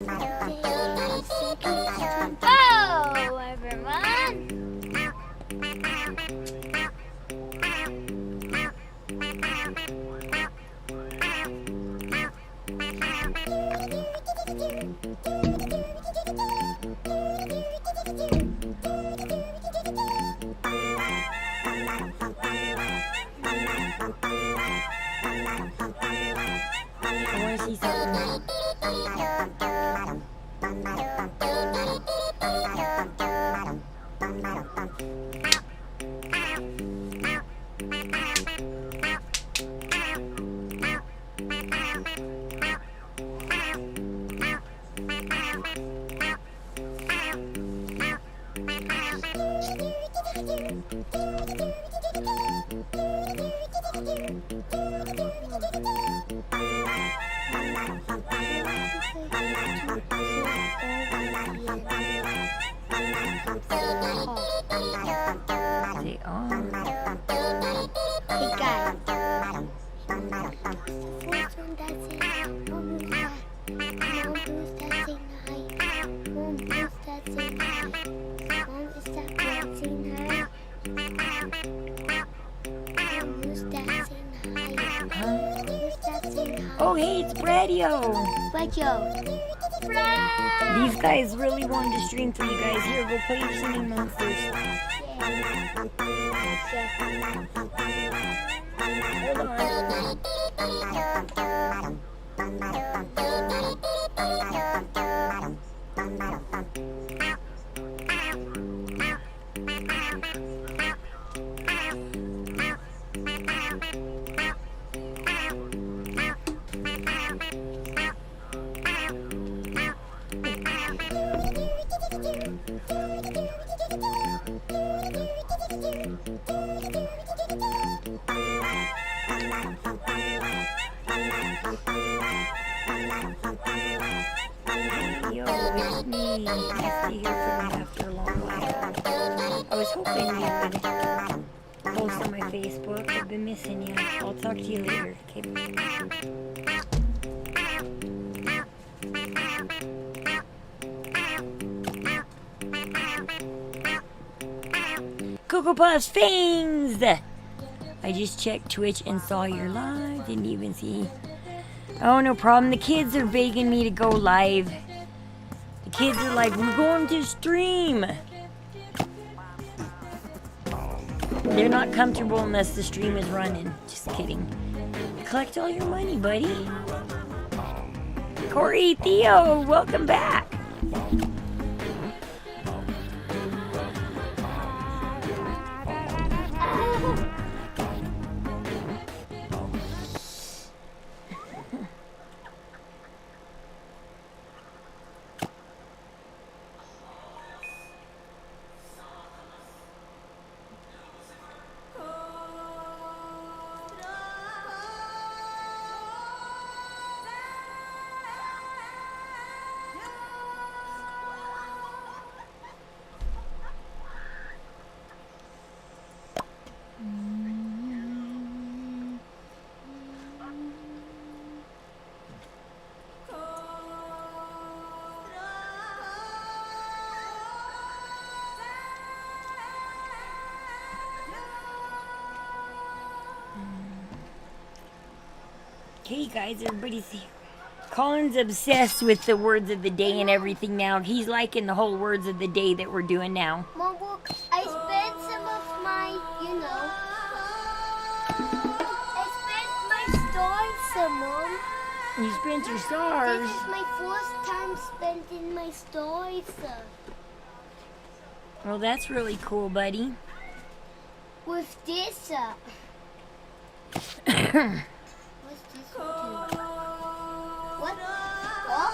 Hello, everyone. I want to see something. Say on. Hey guys. Oh, hey, it's Bradio. Friends. These guys really wanted to stream for you guys. Here, go play your singing mode first. Yo, it's me. Nice to hear from you after a long while. I was hoping you would post on my Facebook. I've been missing you. I'll talk to you later. Okay. Cocoa Puffs Fangs! I just checked Twitch and saw your live. Didn't even see. Oh, no problem. The kids are begging me to go live. The kids are like, we're going to stream. They're not comfortable unless the stream is running. Just kidding. Collect all your money, buddy. Corey, Theo, welcome back. Okay, guys, everybody's here. Colin's obsessed with the words of the day and everything now. He's liking the whole words of the day that we're doing now. Mom, I spent some of my, I spent my stars some, Mom. You spent your stars. This is my first time spending my stars. Well, that's really cool, buddy. With this, what's this one? What? Oh?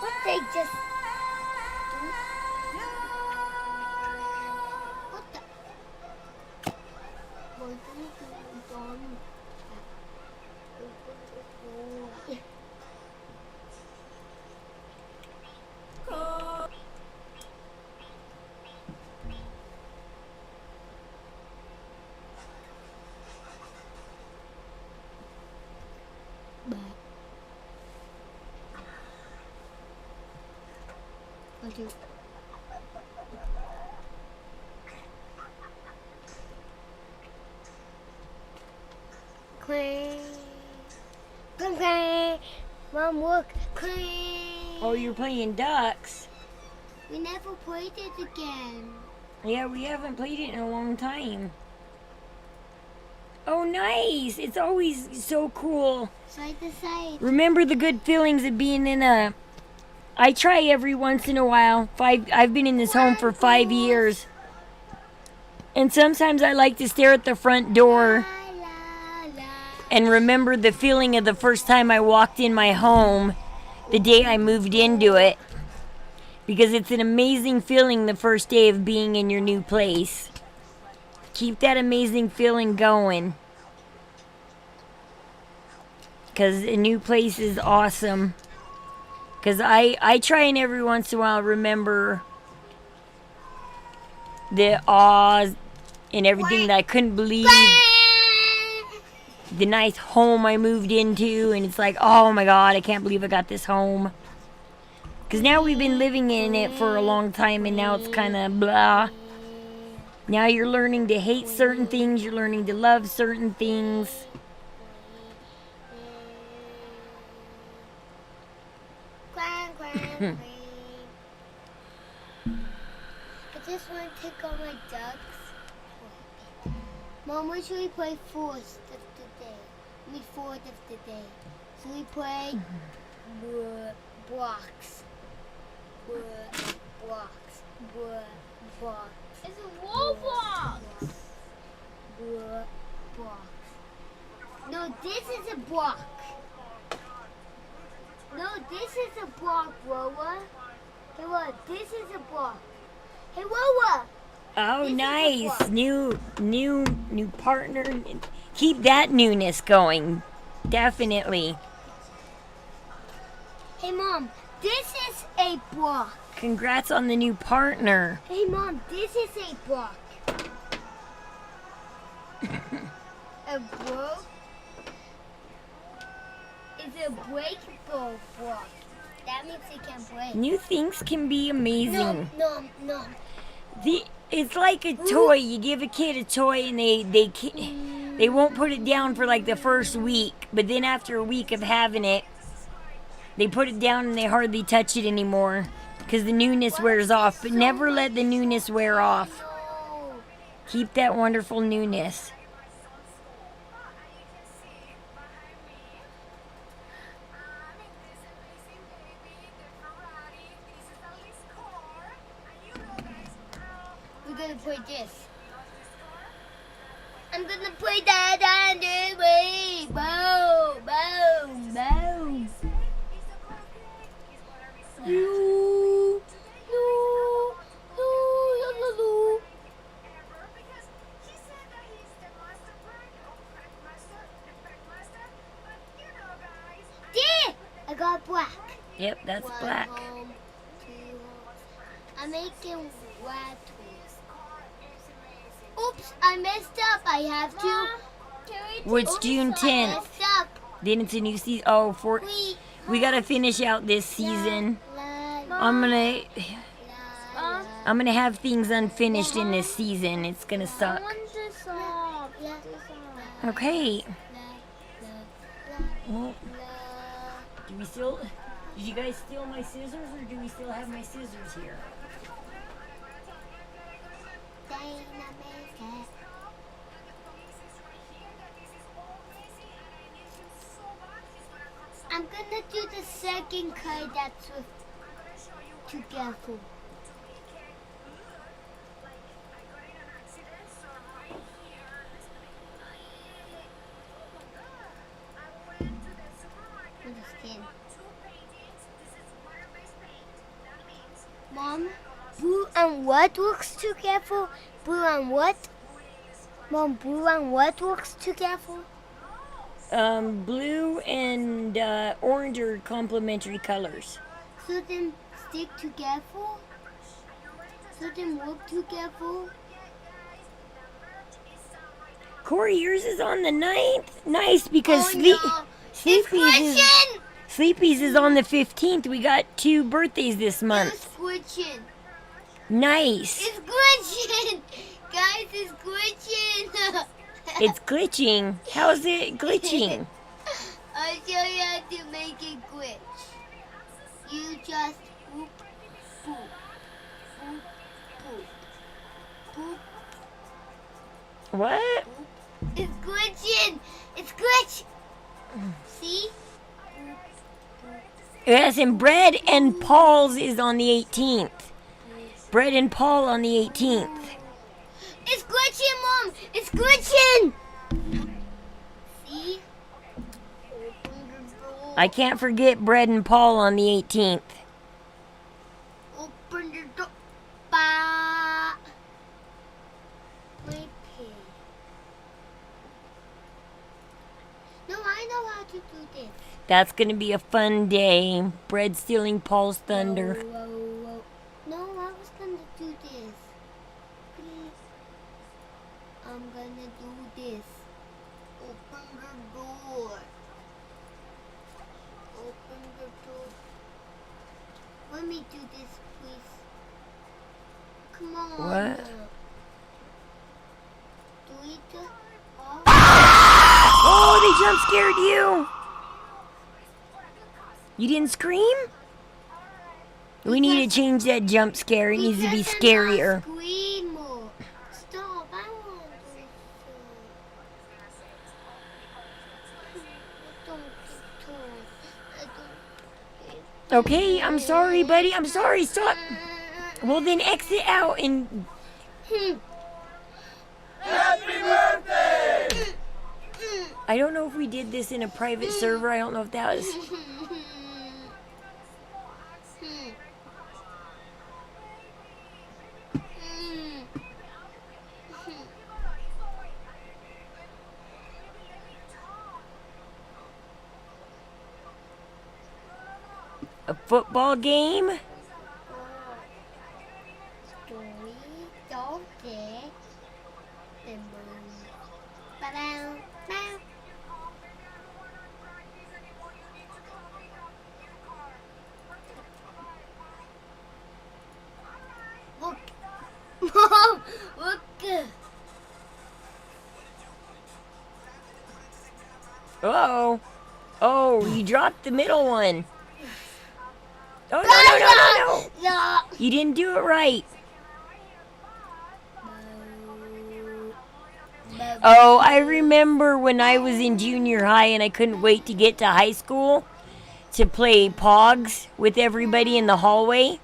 What they just do? What the? What did you do? Okay. Clang. Clang, clang. Mom, look. Clang. Oh, you're playing ducks. We never played it again. Yeah, we haven't played it in a long time. Oh, nice. It's always so cool. Side to side. Remember the good feelings of being in a... I try every once in a while. I've been in this home for 5 years. And sometimes I like to stare at the front door La, la, la. and remember the feeling of the first time I walked in my home, the day I moved into it. Because it's an amazing feeling the first day of being in your new place. Keep that amazing feeling going. Because a new place is awesome. Because I try and every once in a while remember the awe and everything that I couldn't believe. The nice home I moved into. And it's like, oh my God, I can't believe I got this home. Because now we've been living in it for a long time and now it's kind of blah. Now you're learning to hate certain things. You're learning to love certain things. Clang, clang, clang. I just want to take all my ducks. Mom, what should we play first of the day? I mean, fourth of the day. Should we play blocks? Blocks. Blocks. It's a Roblox. Blocks. No, this is a block. No, this is a block, Lola. Hey, look, this is a block. Hey, Lola. Oh, This is a nice. block. New partner. Keep that newness going. Definitely. Hey, Mom, this is a block. Congrats on the new partner. Hey, Mom, this is a block. A block is a breakable block. That means it can break. New things can be amazing. No. It's like a toy. You give a kid a toy and they won't put it down for like the first week, but then after a week of having it, they put it down and they hardly touch it anymore because the newness wears off. But never let the newness wear off. No. Keep that wonderful newness. We're gonna play this. I'm gonna play that on the way. Boom, boom, boom. You, you. There! I got black. Yep, that's One black. home, two homes. I'm making rat holes. Oops, I messed up. I have to. Which Oops, June I 10th. messed up. Then it's a new season. Oh, we gotta finish out this season. I'm gonna have things unfinished in this season. It's gonna I suck. want this song. Okay. Well, did you guys steal my scissors or do we still have my scissors here? I'm gonna do the second card that's with too careful. Understand. Mom, blue and what works too careful? Blue and what? Mom, blue and what works too careful? Blue and orange are complementary colors. So then stick together. So then work together. Corey, yours is on the 9th. Nice, because Oh no! This Sleepy's question! Sleepy's is on the 15th. We got 2 birthdays this It's month. glitching. Nice. It's glitching. Guys, it's glitching. It's glitching. How's it glitching? I'll show you how to make it glitch. You just boop, boop, boop, boop, boop, What? boop. It's glitching. It's glitch. See? Yes, and Bread and Paul's is on the 18th. Bread and Paul on the 18th. It's glitching, Mom. It's glitching. See? Open the door. I can't forget Bread and Paul on the 18th. Open the door. Ba. My pig. No, I know how to do this. That's gonna be a fun day. Bread stealing Paul's thunder. Whoa, whoa, whoa. No, I was gonna do this. Please. I'm gonna do this. Open the door. Open the door. Let me do this, please. Come on. What? Do it. Oh. Oh, they jump scared you. You didn't scream? We need to change that jump scare. It needs to be Because I'm scarier. not screamo. Stop, I want to do it. Don't get told. I don't get Okay, I'm sorry, buddy. I'm sorry. Stop. Well, then exit out and. I don't know if we did this in a private server. I don't know if that was. A football game? Look. Mom, look. Uh-oh. Oh, you dropped the middle one. Oh, no. No. You didn't do it right. Oh, I remember when I was in junior high and I couldn't wait to get to high school to play Pogs with everybody in the hallway.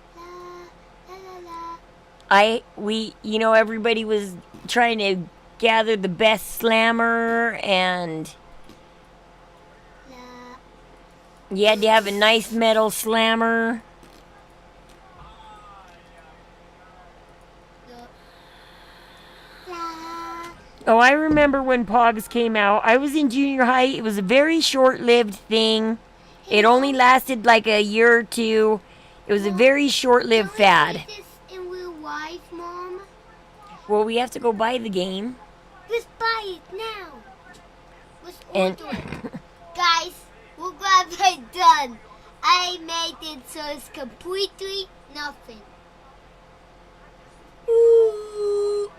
Everybody was trying to gather the best slammer, and you had to have a nice metal slammer. Oh, I remember when Pogs came out. I was in junior high. It was a very short-lived thing. It only lasted like a year or two. It was a very short-lived fad. Can we play this in real life, Mom? Well, we have to go buy the game. Let's buy it now. Let's And order it. Guys, we're glad we're done. I made it so it's completely nothing. Ooh.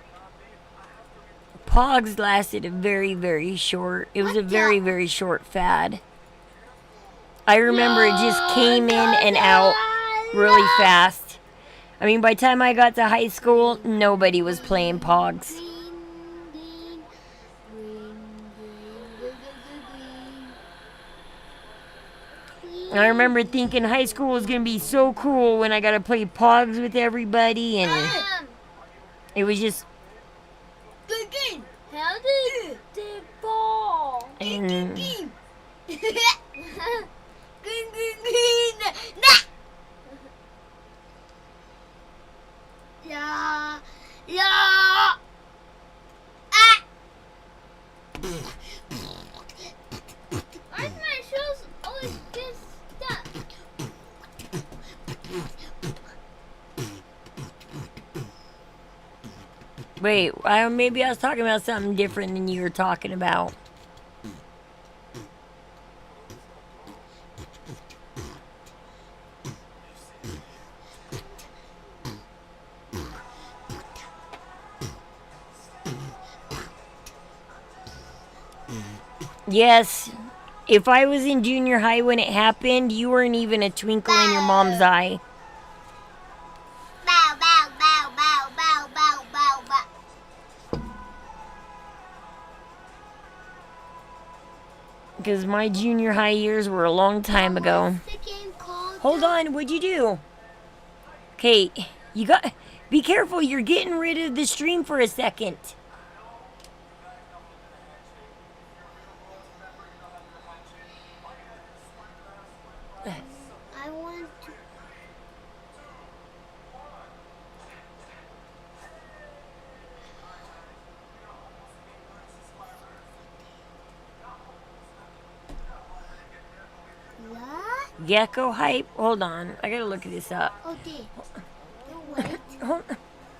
Pogs lasted a very, very short. It was a very, very short fad. I remember it just came in and out really fast. I mean, by the time I got to high school, nobody was playing Pogs. Green, green, green, green. And I remember thinking high school was going to be so cool when I got to play Pogs with everybody, and it was just... How did they fall? And Green, green, green. Nah. La, la. Ah. Why do my shoes always get stuck? wait, maybe I was talking about something different than you were talking about. Yes. If I was in junior high when it happened, you weren't even a twinkle in your mom's eye. Bow, bow, bow, bow, bow, bow, bow, bow. Because my junior high years were a long time ago. What's the game called? Hold on, what'd you do? Okay, you got... Be careful, you're getting rid of the stream for a second. I want to. What? Gecko hype? Hold on, I gotta look this up. Oh, dear. No, wait. Hold,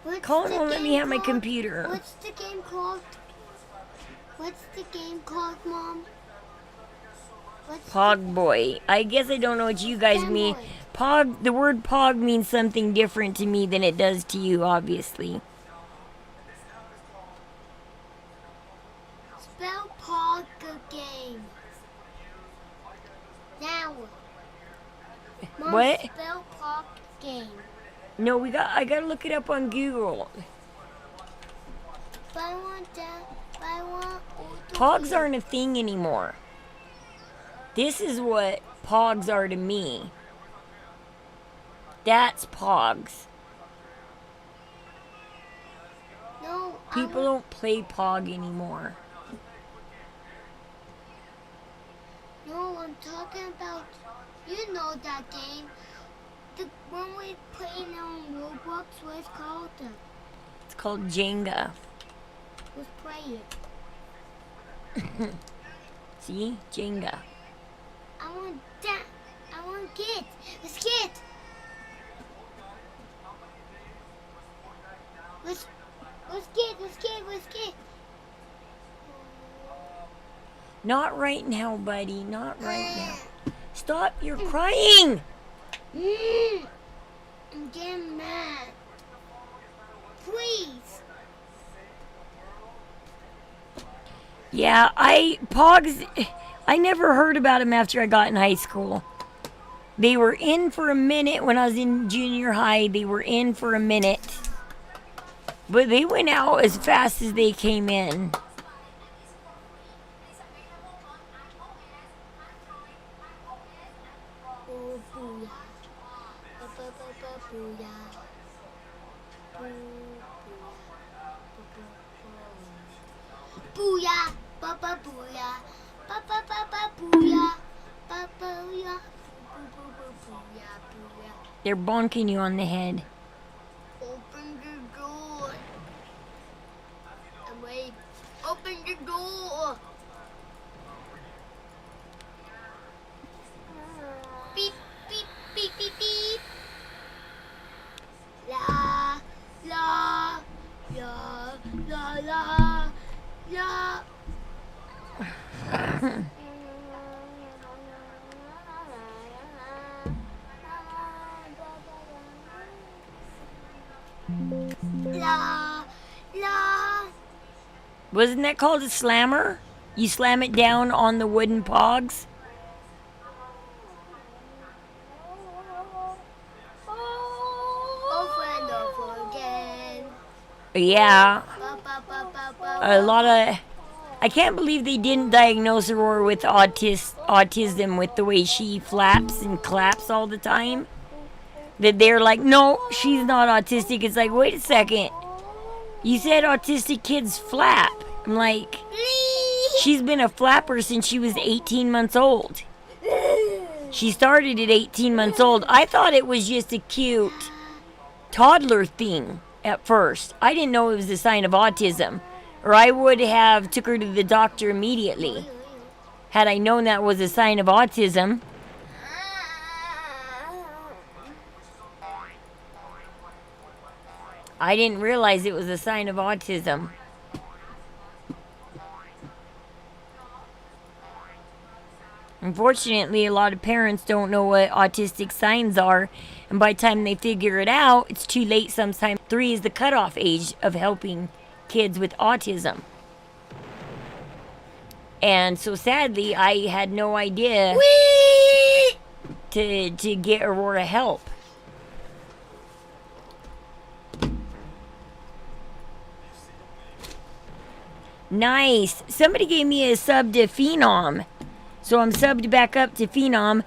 What's Colin the won't let me game have my called? computer. What's the game called? What's the game called, Mom? What's Pog boy. I guess I don't know what you guys mean. Fanboy. Pog, the word pog means something different to me than it does to you, obviously. Spell Pog game. Now. Mom, What? Spell Pog game. No, I gotta look it up on Google. But I want that. But I want all the Pogs way. aren't a thing anymore. This is what pogs are to me. That's pogs. No, People don't play pog anymore. No, I'm talking about. You know that game. The one we playing on Roblox. What's called? It's called Jenga. Let's play it. See? Jenga. I want that. I want kids. Let's get. Let's get. Not right now, buddy. Not right now. Stop, you're crying! I'm getting mad. Please. Yeah, Pogs, I never heard about them after I got in high school. They were in for a minute when I was in junior high. They were in for a minute. But they went out as fast as they came in. Oh, booyah. Booyah. Booyah. Booyah. Booyah. Booyah. Booyah. Booyah. They're bonking you on the head. Open the door. I'm waiting. Open the door. Beep, beep, beep, beep, beep. La, la, la, la, la, la. La, la. Wasn't that called a slammer? You slam it down on the wooden pogs? Over and over again. Yeah. Ba, ba, ba, ba, ba, A lot of... I can't believe they didn't diagnose Aurora with autism with the way she flaps and claps all the time. That they're like, no, she's not autistic. It's like, wait a second. You said autistic kids flap. I'm like, she's been a flapper since she was 18 months old. She started at 18 months old. I thought it was just a cute toddler thing at first. I didn't know it was a sign of autism. Or I would have took her to the doctor immediately. Had I known that was a sign of autism. I didn't realize it was a sign of autism. Unfortunately, a lot of parents don't know what autistic signs are, and by the time they figure it out, it's too late sometimes. 3 is the cutoff age of helping kids with autism. And so sadly, I had no idea Whee! to get Aurora help. Nice. Somebody gave me a sub to Phenom. So I'm subbed back up to Phenom.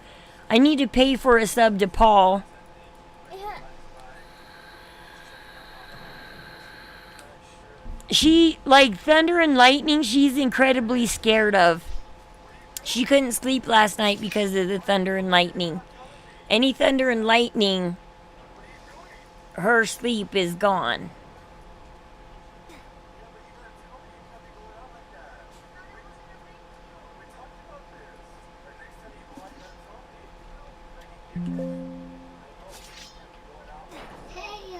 I need to pay for a sub to Paul. Yeah. She, like thunder and lightning, she's incredibly scared of. She couldn't sleep last night because of the thunder and lightning. Any thunder and lightning, her sleep is gone. Hey,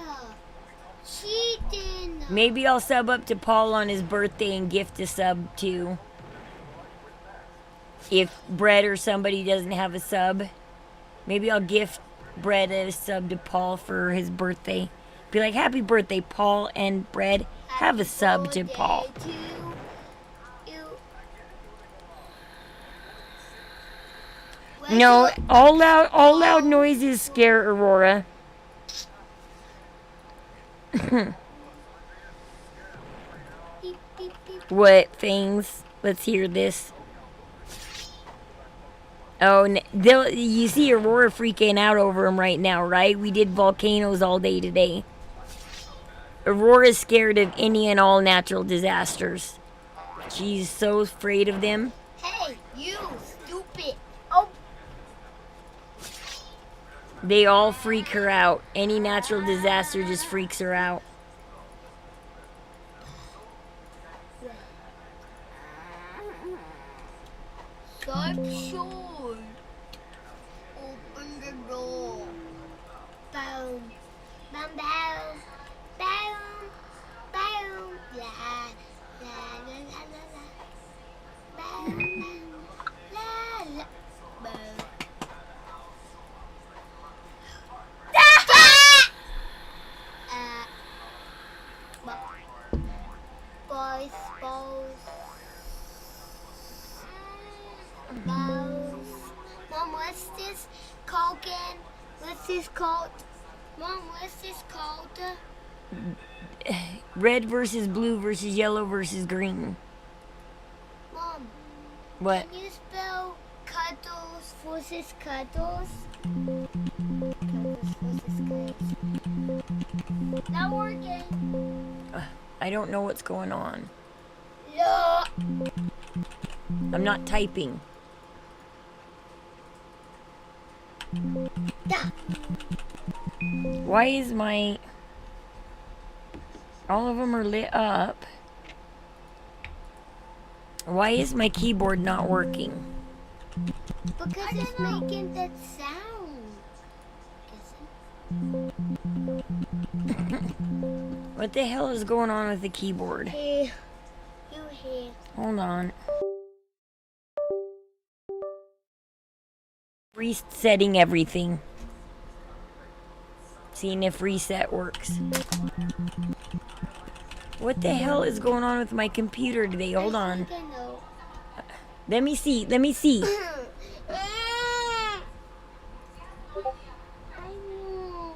cheating. Maybe I'll sub up to Paul on his birthday and gift a sub too. If Brett or somebody doesn't have a sub, maybe I'll gift Brett a sub to Paul for his birthday. Be like, happy birthday, Paul and Brett. Have a sub to Paul. To you. No, all loud noises scare Aurora. Beep, beep, beep. What things? Let's hear this. Oh, you see Aurora freaking out over him right now, right? We did volcanoes all day today. Aurora's scared of any and all natural disasters. She's so afraid of them. Hey, you stupid. Oh, They all freak her out. Any natural disaster just freaks her out. sharp sword. Open the door. Boom. Bam, bam. Bam. Bam. La, la, la, la, la, la. Bam, bam. La, la. Bam. Boys, Mom, what's this called again? What's this called? Mom, what's this called? Red versus blue versus yellow versus green. Mom, What? can you spell cuddles versus cuddles? Not working. I don't know what's going on. No. I'm not typing. Da. Why is my... All of them are lit up. Why is my keyboard not working? Because it's making that sound. What the hell is going on with the keyboard? Here. You here. Hold on. Resetting everything. Seeing if reset works. What the hell is going on with my computer today? Hold I on. think I know. Let me see. Let me see. I know.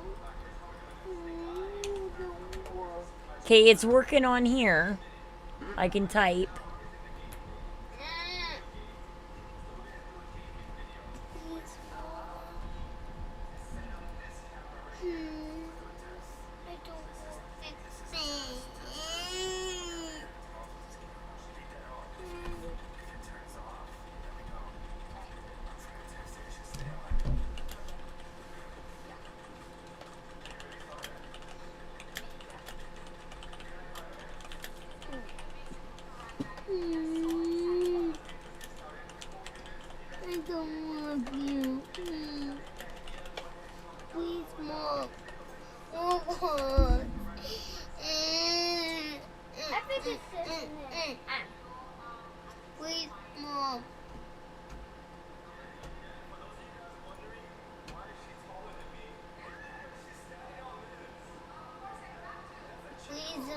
Okay, it's working on here. I can type. I don't know fix it. I don't want you. Please, Mom. Oh, I think it's this in there. Please, Mom. Please,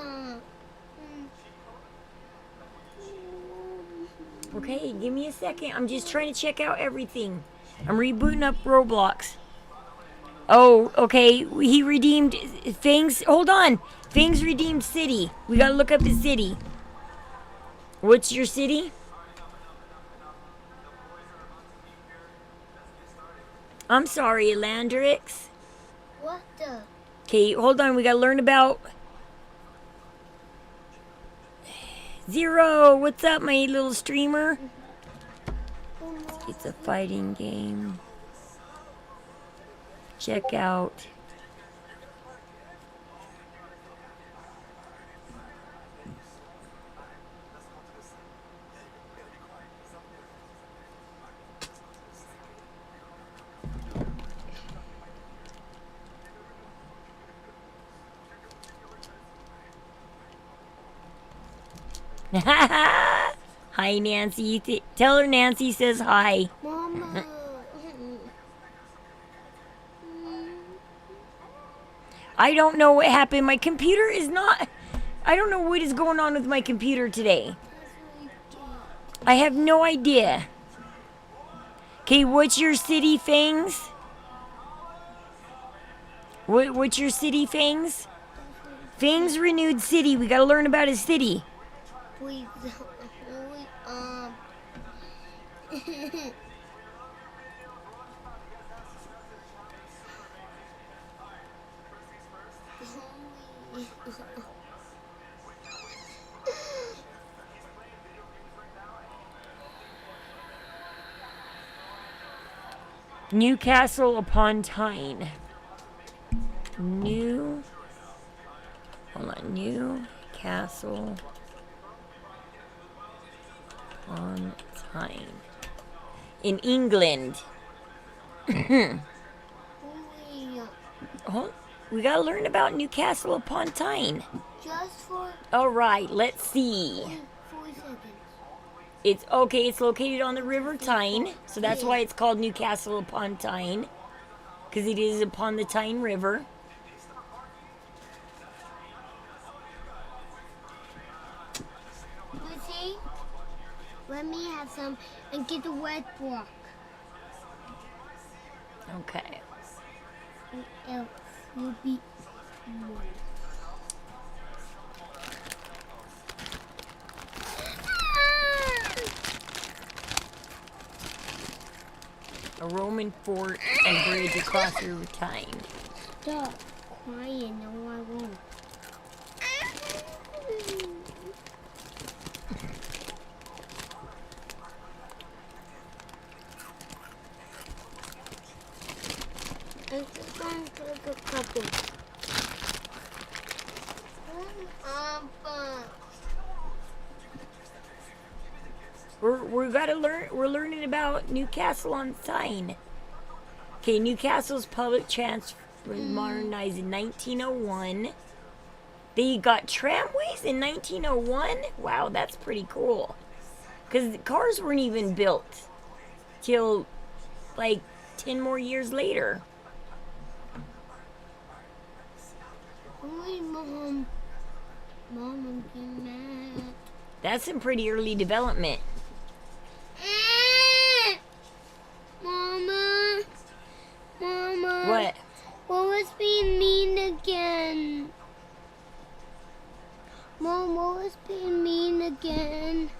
Okay, give me a second. I'm just trying to check out everything. I'm rebooting up Roblox. Oh, okay. He redeemed Fangs. Hold on. Fangs redeemed city. We gotta look up his city. What's your city? I'm sorry, Landrix. What the? Okay, hold on. We gotta learn about Zero. What's up, my little streamer? It's a fighting game. Check out. Hi, Nancy. Tell her Nancy says hi. Mama. I don't know what happened. My computer is not. I don't know what is going on with my computer today. I have no idea. Okay, what's your city, Fangs? What's your city, Fangs? Fangs renewed city. We gotta learn about his city. We Newcastle upon Tyne. Hold on. Newcastle upon Tyne. In England. We gotta learn about Newcastle upon Tyne. just for Alright, let's see. 4 seconds. It's located on the River Tyne, so that's why it's called Newcastle upon Tyne. Because it is upon the Tyne River. Lucy, let me have some and get the red block. Okay. Else you'll be more. A Roman fort and bridge across the River Tyne. Stop crying, no I won't. I'm just going to take a couple. Fun. We're learning about Newcastle on Tyne. Okay, Newcastle's public transport was modernized in 1901. They got tramways in 1901? Wow, that's pretty cool. Because the cars weren't even built till like 10 more years later. Hi, Mom. Mom, I'm getting mad. That's some pretty early development. Mama. What? What was being mean again? Mom, what was being mean again?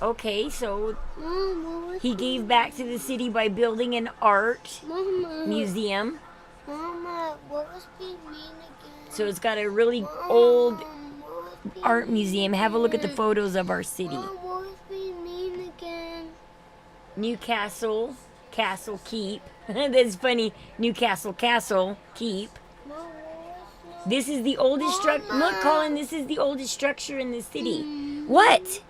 Okay, so Mom, what was he gave back to the city by building an art Mama. museum. Mama, what was being mean again? So it's got a really old Mom, what was being art mean museum. Have a look at the again? photos of our city. Mom, what was being mean again? Newcastle Castle Keep. That's funny. Newcastle Castle Keep. Mom, what was This is the oldest structure. Mama. Look, Colin, this is the oldest structure in the city. What?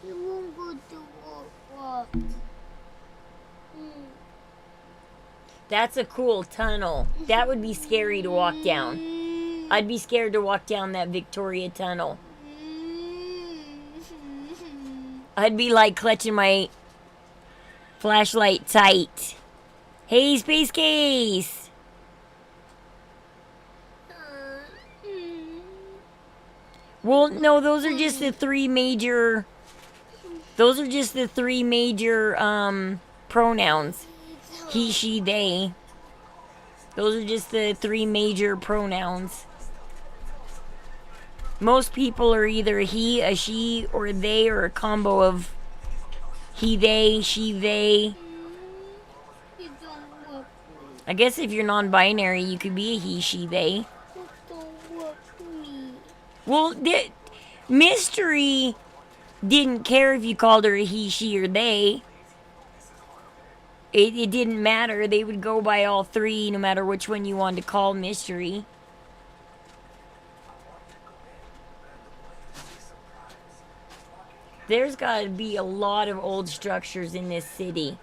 You won't go to walk. That's a cool tunnel. That would be scary to walk down. I'd be scared to walk down that Victoria tunnel. I'd be like clutching my flashlight tight. Hey, Space Case! Well, no, those are just the three major Those are just the three major pronouns. He, she, they. Those are just the three major pronouns. Most people are either he, a she, or they, or a combo of he, they, she, they. You don't work me. I guess if you're non-binary, you could be a he, she, they. You don't work me. Well, Mystery didn't care if you called her a he, she, or they. It didn't matter. They would go by all three, no matter which one you wanted to call Mystery. There's got to be a lot of old structures in this city.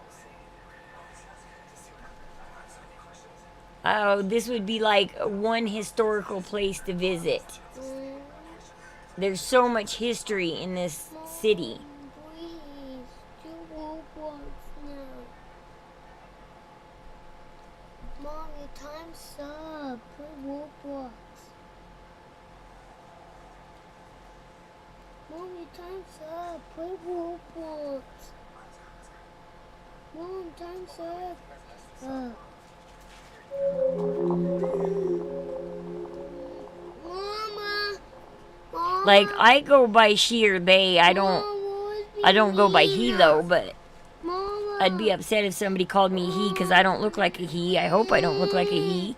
Oh, this would be like one historical place to visit. There's so much history in this city. Please, do Roblox now. Mom, your time's up. Play Roblox. Mom, your time's up. Play Roblox. Mom, time's up. Mama. Mama. Like, I go by she or they. I don't go by he though, but Mama. I'd be upset if somebody called me he because I don't look like a he. I hope I don't look like a he.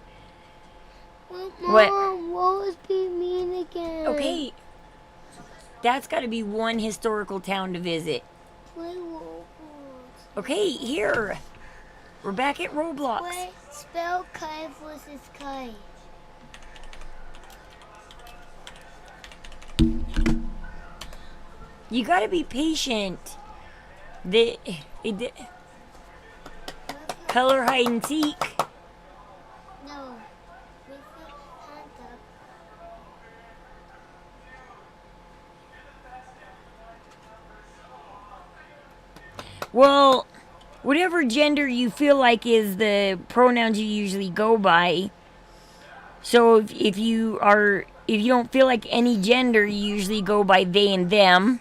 What? Mom, what was being mean again? Okay. That's got to be one historical town to visit. Play Roblox. Okay, here. We're back at Roblox. Play spell Kai versus Kai. You gotta be patient. Color hide and seek. No. With your hand up. Well, whatever gender you feel like is the pronouns you usually go by. So if you don't feel like any gender, you usually go by they and them.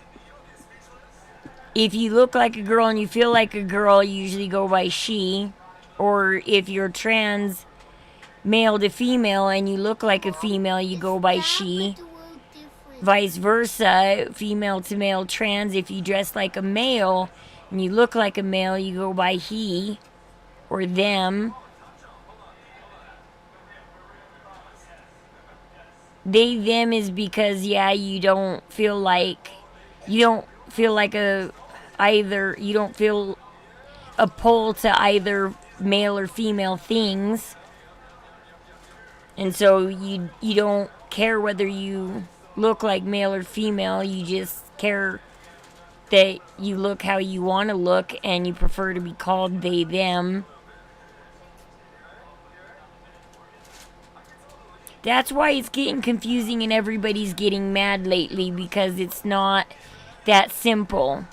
If you look like a girl and you feel like a girl, you usually go by she. Or if you're trans, male to female, and you look like a female, you go by she. Vice versa, female to male, trans. If you dress like a male and you look like a male, you go by he or them. They, them is because, yeah, you don't feel like either, you don't feel a pull to either male or female things. And so you don't care whether you look like male or female, you just care that you look how you want to look and you prefer to be called they, them. That's why it's getting confusing and everybody's getting mad lately, because it's not that simple.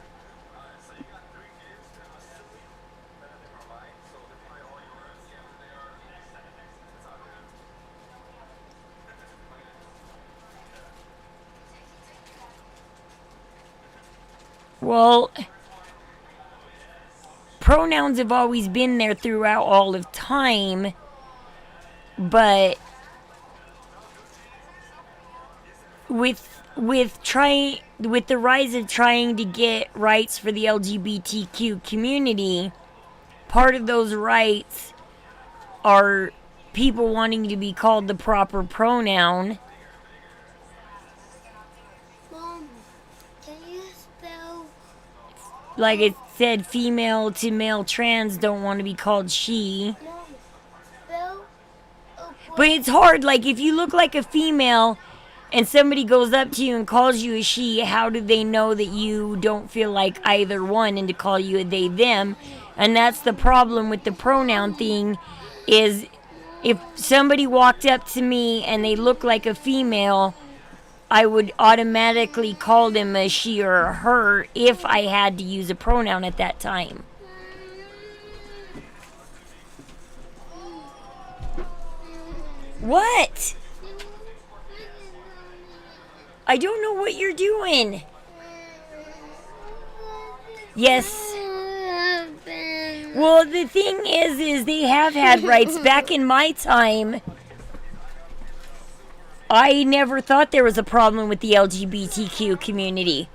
Well, pronouns have always been there throughout all of time, but with the rise of trying to get rights for the LGBTQ community, part of those rights are people wanting to be called the proper pronoun. Mom, can you spell? Like it said, female to male trans don't want to be called she. Mom, spell. But it's hard, like if you look like a female and somebody goes up to you and calls you a she, how do they know that you don't feel like either one and to call you a they, them? And that's the problem with the pronoun thing, is if somebody walked up to me and they looked like a female, I would automatically call them a she or a her if I had to use a pronoun at that time. What? I don't know what you're doing. Yes. Well, the thing is they have had rights. Back in my time, I never thought there was a problem with the LGBTQ community.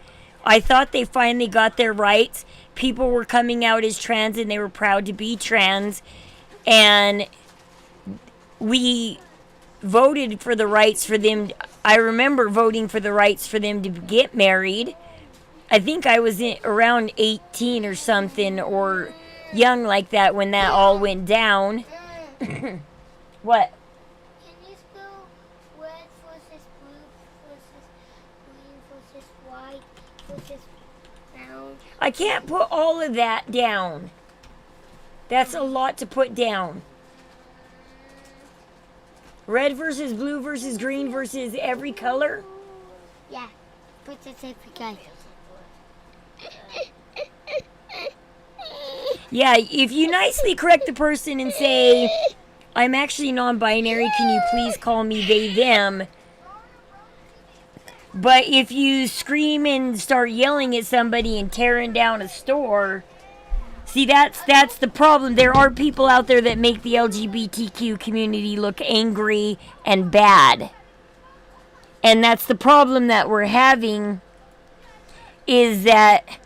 I thought they finally got their rights. People were coming out as trans and they were proud to be trans. And we voted for the rights for them. I remember voting for the rights for them to get married. I think I was around 18 or something, or young like that when that all went down. What? Can you spell red versus blue versus green versus white versus brown? I can't put all of that down. That's a lot to put down. Red versus blue versus green versus every color? Yeah, versus every guy. Yeah, if you nicely correct the person and say, I'm actually non-binary, can you please call me they, them? But if you scream and start yelling at somebody and tearing down a store, see, that's the problem. There are people out there that make the LGBTQ community look angry and bad. And that's the problem that we're having, is that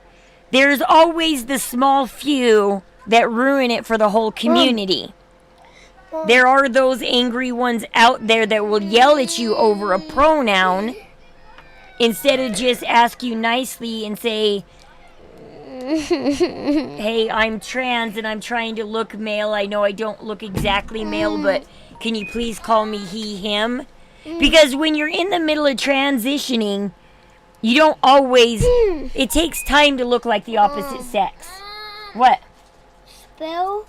there's always the small few that ruin it for the whole community. There are those angry ones out there that will yell at you over a pronoun instead of just ask you nicely and say, hey, I'm trans and I'm trying to look male. I know I don't look exactly male, but can you please call me he, him? Because when you're in the middle of transitioning, you don't always, it takes time to look like the opposite sex. What? Spell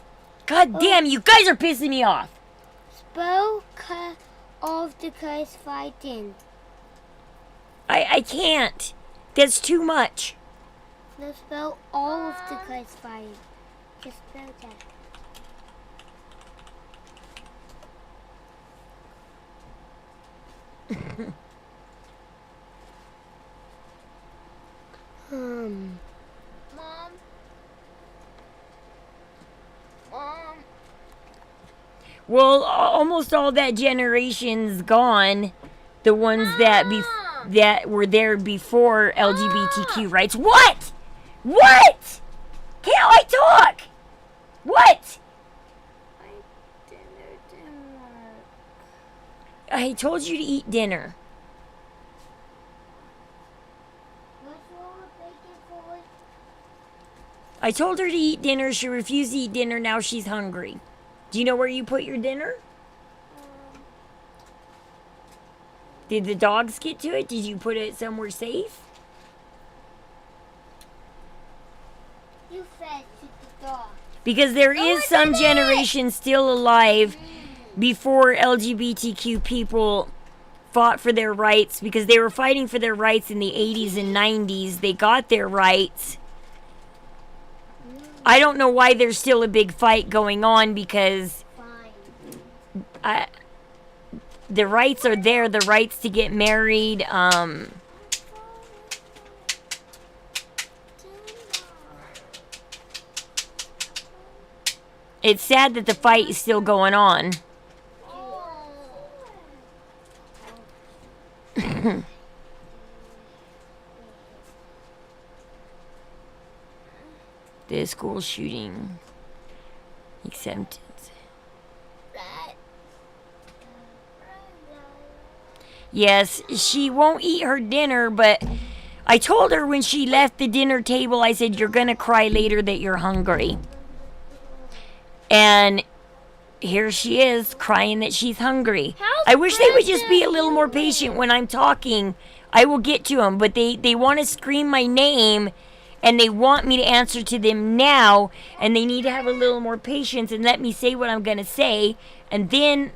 God damn, you guys are pissing me off. spell all of the colors fighting. I can't. That's too much. No, spell all of the colors fighting. Just spell that. Mom. Well, almost all that generation's gone. The ones that that were there before LGBTQ rights. What? What? Can't I talk? What? I told you to eat dinner. What's wrong with bacon for it? I told her to eat dinner. She refused to eat dinner. Now she's hungry. Do you know where you put your dinner? Did the dogs get to it? Did you put it somewhere safe? You fed to the dog. Because there is some generation still alive before LGBTQ people fought for their rights, because they were fighting for their rights in the 80s and 90s. They got their rights. I don't know why there's still a big fight going on, because Fine. the rights are there. The rights to get married. It's sad that the fight is still going on. The school shooting acceptance. Yes, she won't eat her dinner, but I told her when she left the dinner table, I said, you're gonna cry later that you're hungry. And here she is, crying that she's hungry. I wish they would just be a little more patient when I'm talking. I will get to them, but they want to scream my name, and they want me to answer to them now, and they need to have a little more patience and let me say what I'm going to say, and then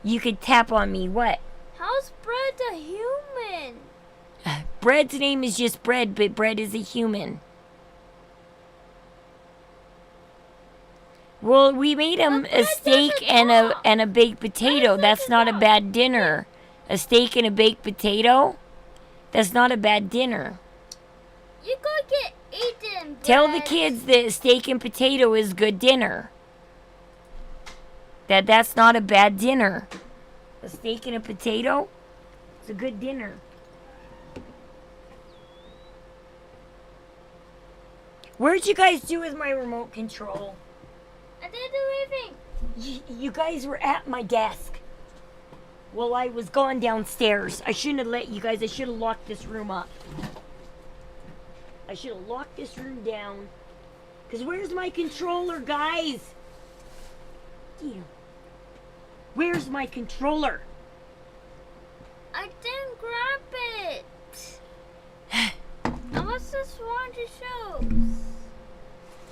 you could tap on me. What? How's Bread a human? Bread's name is just Bread, but Bread is a human. Well, we made him a steak and a baked potato. That's not a bad dinner. A steak and a baked potato? That's not a bad dinner. You go get eating bread. Tell the kids that steak and potato is good dinner. That's not a bad dinner. A steak and a potato, it's a good dinner. Where'd you guys do with my remote control? I didn't do anything. You guys were at my desk. Well, I was gone downstairs. I shouldn't have let you guys. I should have locked this room up. I should have locked this room down. Because where's my controller, guys? Damn. Where's my controller? I didn't grab it. I was just watching shows.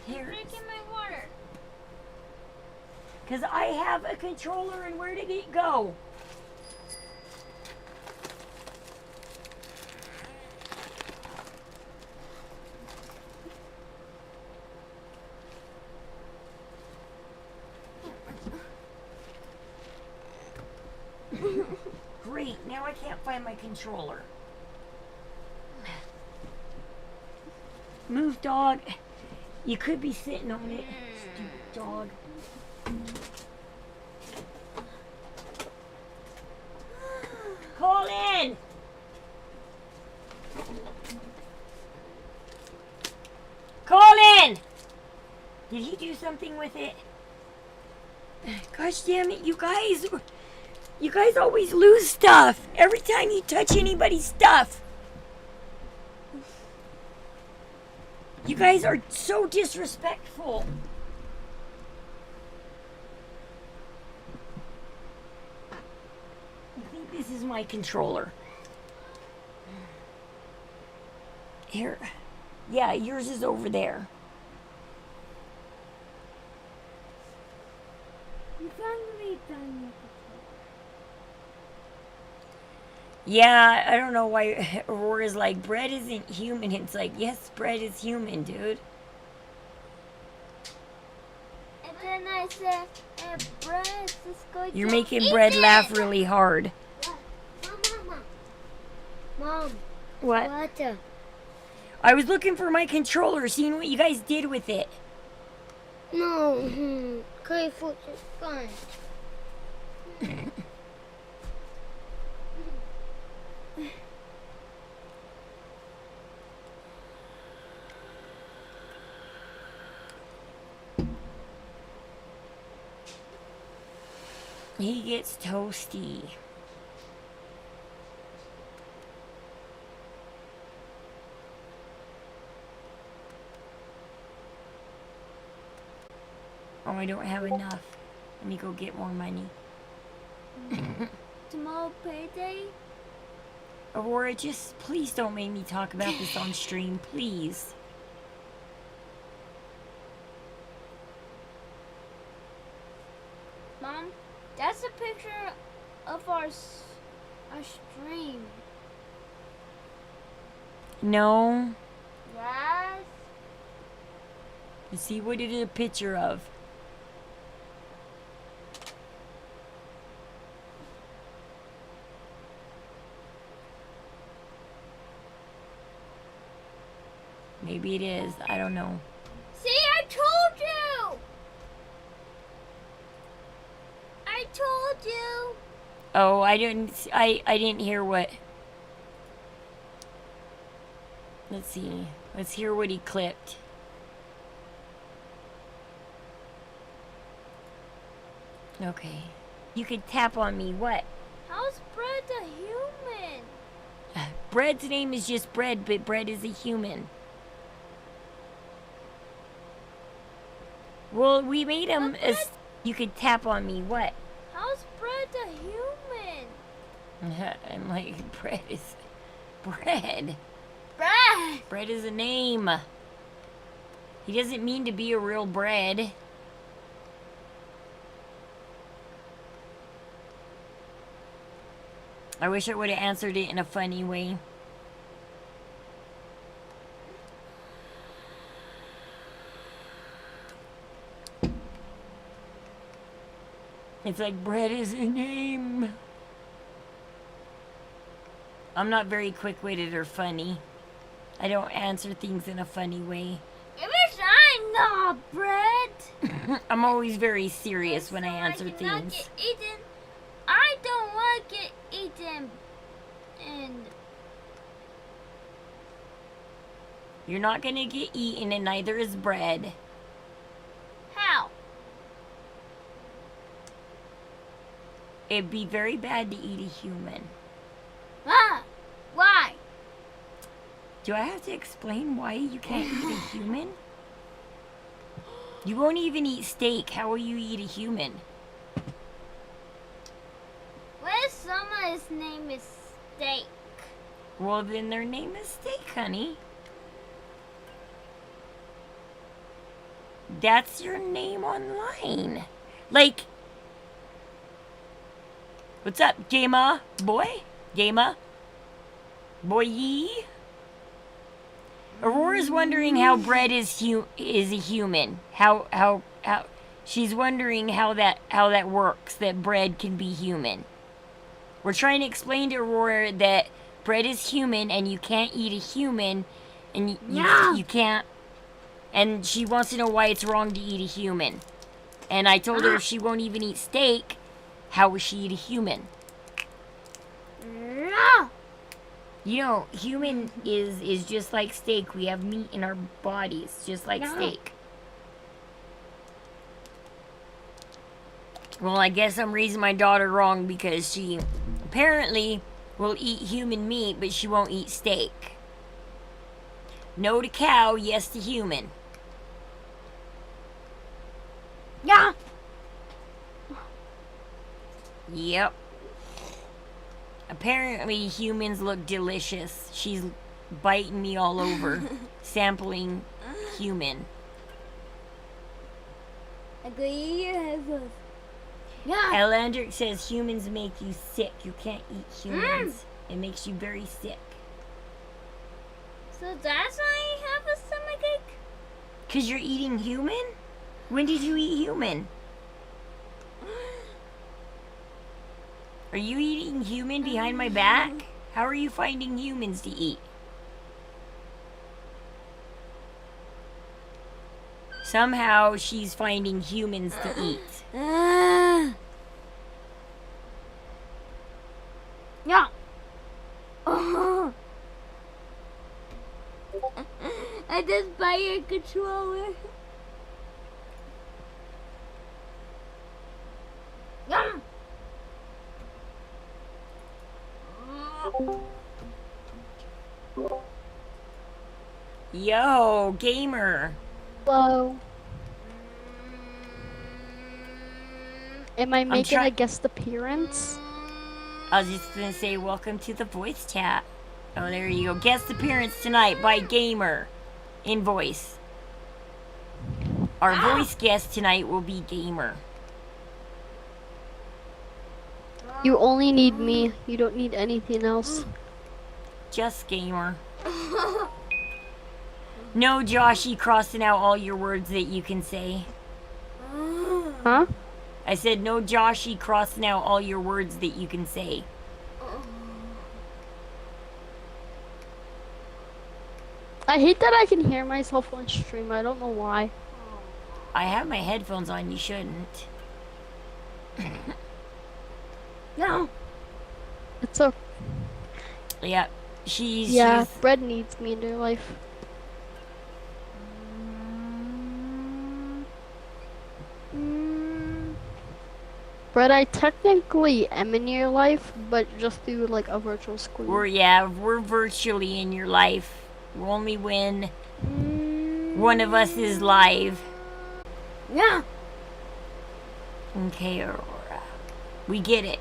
Here. Drinking my water. Because I have a controller, and where did it go? Great, now I can't find my controller. Move, dog. You could be sitting on it. Stupid dog. Colin! Colin! Did he do something with it? Gosh damn it, you guys always lose stuff. Every time you touch anybody's stuff. You guys are so disrespectful. I think this is my controller. Here. Yeah, yours is over there. You finally done it. Yeah, I don't know why Aurora's like, bread isn't human. It's like, yes, bread is human, dude. And then I said, bread is going You're to making eat bread it. laugh really hard. Mom, What? water. I was looking for my controller, seeing what you guys did with it. No, curry food is gone. He gets toasty. Oh, I don't have enough. Let me go get more money. Tomorrow payday? Aurora, just please don't make me talk about this on stream, please. Mom, that's a picture of our stream. No. Yes. Let's see what it is a picture of. Maybe it is. I don't know. See, I told you! I told you! Oh, I didn't hear what. Let's see. Let's hear what he clipped. Okay. You could tap on me. What? How's Bread a human? Bread's name is just Bread, but Bread is a human. Well, we made him But as you could tap on me. What? How's Bread a human? I'm like, Bread is Bread. Bread! Bread is a name. He doesn't mean to be a real bread. I wish I would have answered it in a funny way. It's like, bread is a name. I'm not very quick-witted or funny. I don't answer things in a funny way. Give me shine, no bread. I'm always very serious when I So answer cannot things. Get eaten. I don't want to get eaten. And You're not gonna get eaten, and neither is bread. how? It'd be very bad to eat a human. Ah, why? Do I have to explain why you can't eat a human? You won't even eat steak. How will you eat a human? What if someone's name is Steak? Well, then their name is steak, honey. That's your name online. Like, what's up, Gamer boy? Gamer boy. Aurora's wondering how bread is a human. How she's wondering how that works. That bread can be human. We're trying to explain to Aurora that bread is human, and you can't eat a human, and you can't. And she wants to know why it's wrong to eat a human. And I told her if she won't even eat steak, how will she eat a human? No. You know, human is just like steak. We have meat in our bodies, just like steak. Well, I guess I'm raising my daughter wrong because she apparently will eat human meat, but she won't eat steak. No to cow, yes to human. Yeah. Yep. Apparently humans look delicious. She's biting me all over, sampling human. Agree your headphones. Yeah. Elandric says humans make you sick. You can't eat humans. It makes you very sick. So that's why you have a stomachache? 'Cause you're eating human? When did you eat human? Are you eating human behind my back? How are you finding humans to eat? Somehow she's finding humans to eat. Yeah. Oh. I just buy your controller. Yeah. Yo, gamer. Hello. Am I making a guest appearance? I was just gonna say welcome to the voice chat. Oh, there you go. Guest appearance tonight by Gamer in voice. Our voice guest tonight will be Gamer. You only need me. You don't need anything else. Just Gamer. No, Joshy, crossing out all your words that you can say. Huh? I said no, Joshy, crossing out all your words that you can say. I hate that I can hear myself on stream. I don't know why. I have my headphones on. You shouldn't. No. It's okay. Yeah, she's Bread needs me in their life. Bread, I technically am in your life, but just through like a virtual screen. we're virtually in your life. Only when one of us is live. Yeah. Okay, Aurora. We get it.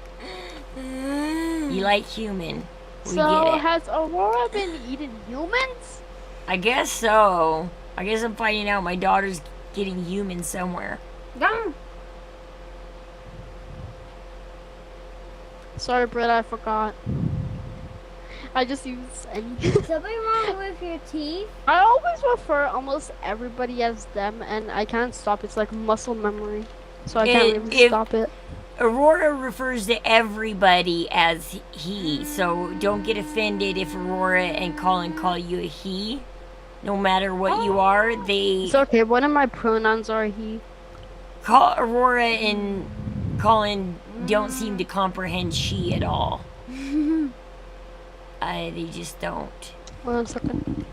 You like human. We So get it. has Aurora been eating humans? I guess so. I guess I'm finding out my daughter's getting human somewhere. Yeah. Sorry, Brett, I forgot. I just use any. Something wrong with your teeth? I always refer almost everybody as them, and I can't stop. It's like muscle memory, so I can't really stop it. Aurora refers to everybody as he, so don't get offended if Aurora and Colin call you a he. No matter what you are, they It's okay. One of my pronouns are he. call Aurora and Colin don't seem to comprehend she at all. They just don't. 1 second.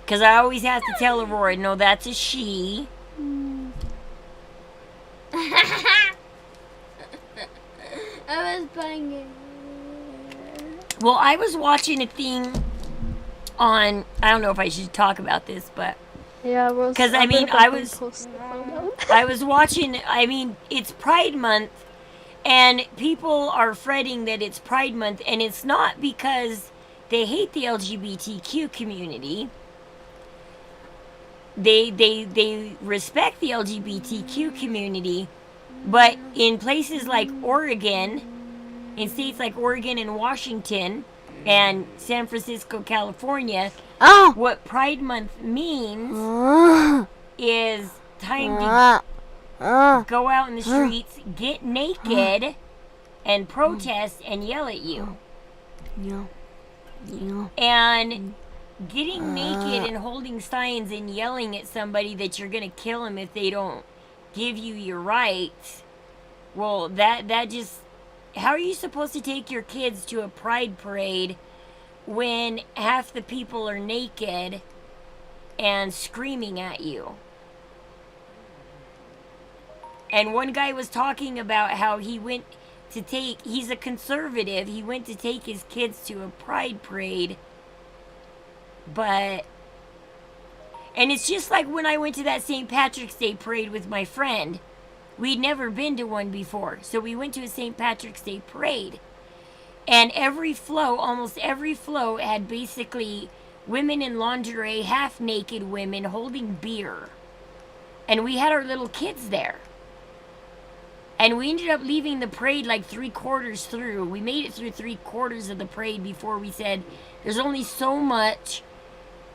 Because I always have to tell Aurora, no, that's a she. I was banging. Well, I was watching a thing on, I don't know if I should talk about this, but Yeah, Rose. 'Cause, I I'm mean, gonna I put them was- close to the phone. I was watching, I mean, it's Pride Month, and people are fretting that it's Pride Month, and it's not because they hate the LGBTQ community. They respect the LGBTQ community, but in places like Oregon, in states like Oregon and Washington, and San Francisco, California, Oh. what Pride Month means is time to go out in the streets, get naked, and protest and yell at you. And getting naked and holding signs and yelling at somebody that you're gonna kill them if they don't give you your rights. Well, that just, how are you supposed to take your kids to a pride parade when half the people are naked and screaming at you? And one guy was talking about how he went to take, he's a conservative, he went to take his kids to a pride parade, but, and it's just like when I went to that St. Patrick's Day parade with my friend. We'd never been to one before, so we went to a St. Patrick's Day parade. And every flow, almost every flow, had basically women in lingerie, half naked women holding beer. And we had our little kids there. And we ended up leaving the parade like 3/4 through. We made it through 3/4 of the parade before we said, there's only so much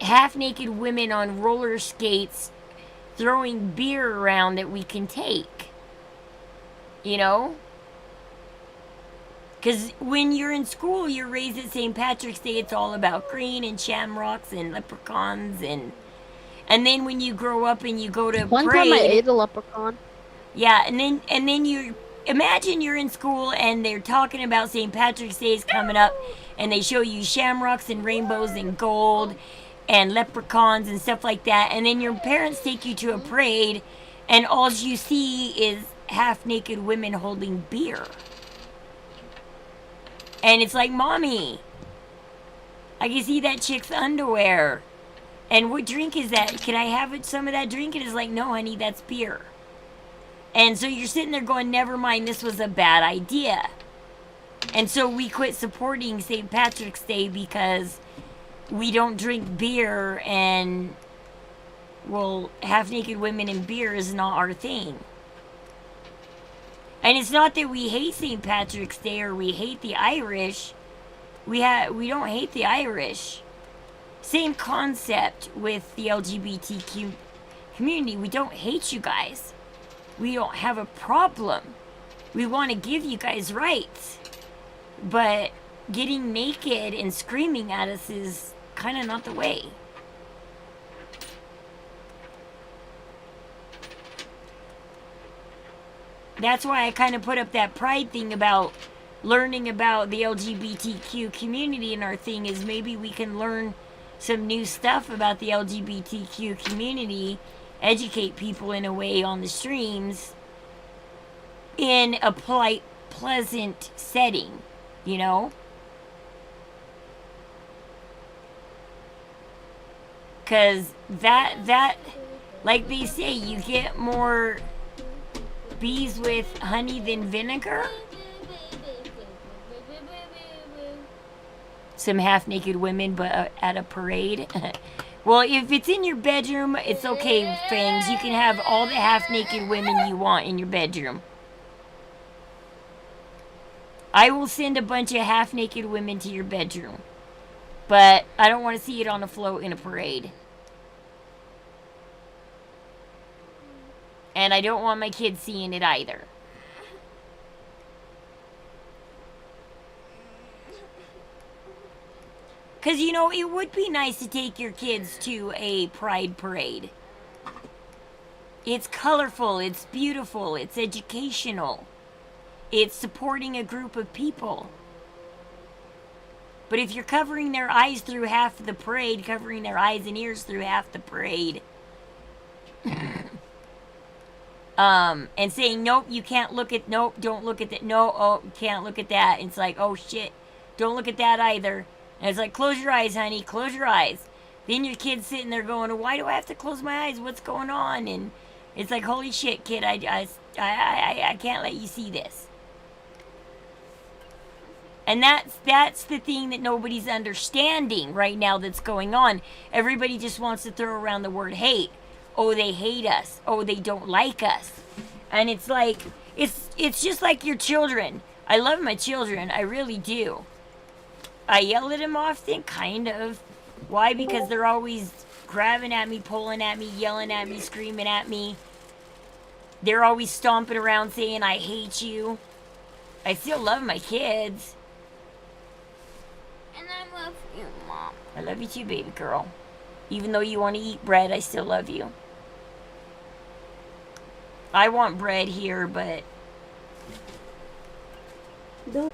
half naked women on roller skates throwing beer around that we can take. You know? Because when you're in school, you're raised at St. Patrick's Day, it's all about green and shamrocks and leprechauns. And then when you grow up and you go to One parade, time I ate a leprechaun. yeah, and then you imagine you're in school and they're talking about St. Patrick's Day is coming up, and they show you shamrocks and rainbows and gold and leprechauns and stuff like that, and then your parents take you to a parade, and all you see is half-naked women holding beer. And it's like, Mommy, I can see that chick's underwear. And what drink is that? Can I have some of that drink? And it's like, no, honey, that's beer. And so you're sitting there going, never mind, this was a bad idea. And so we quit supporting St. Patrick's Day because we don't drink beer, and, well, half-naked women and beer is not our thing. And it's not that we hate St. Patrick's Day or we hate the Irish. We don't hate the Irish. Same concept with the LGBTQ community. We don't hate you guys. We don't have a problem. We want to give you guys rights. But getting naked and screaming at us is kind of not the way. That's why I kind of put up that pride thing about learning about the LGBTQ community, and our thing is maybe we can learn some new stuff about the LGBTQ community, educate people in a way on the streams in a polite, pleasant setting, you know? Because that, like they say, you get more bees with honey than vinegar. Some half-naked women, but at a parade. Well, if it's in your bedroom, it's okay, Fangs. You can have all the half-naked women you want in your bedroom. I will send a bunch of half-naked women to your bedroom. But I don't want to see it on a float in a parade. And I don't want my kids seeing it either. Because, you know, it would be nice to take your kids to a pride parade. It's colorful, it's beautiful, it's educational. It's supporting a group of people. But if you're covering their eyes through half of the parade, covering their eyes and ears through half the parade, and saying, nope, you can't look at, nope, don't look at that, no, oh, you can't look at that. And it's like, oh shit, don't look at that either. And it's like, close your eyes, honey, close your eyes. Then your kid's sitting there going, why do I have to close my eyes? What's going on? And it's like, holy shit, kid, I can't let you see this. And that's the thing that nobody's understanding right now that's going on. Everybody just wants to throw around the word hate. Oh, they hate us. Oh, they don't like us. And it's like, it's just like your children. I love my children. I really do. I yell at them often, kind of. Why? Because they're always grabbing at me, pulling at me, yelling at me, screaming at me. They're always stomping around saying, I hate you. I still love my kids. And I love you, Mom. I love you too, baby girl. Even though you want to eat bread, I still love you. I want bread here, but... Oh,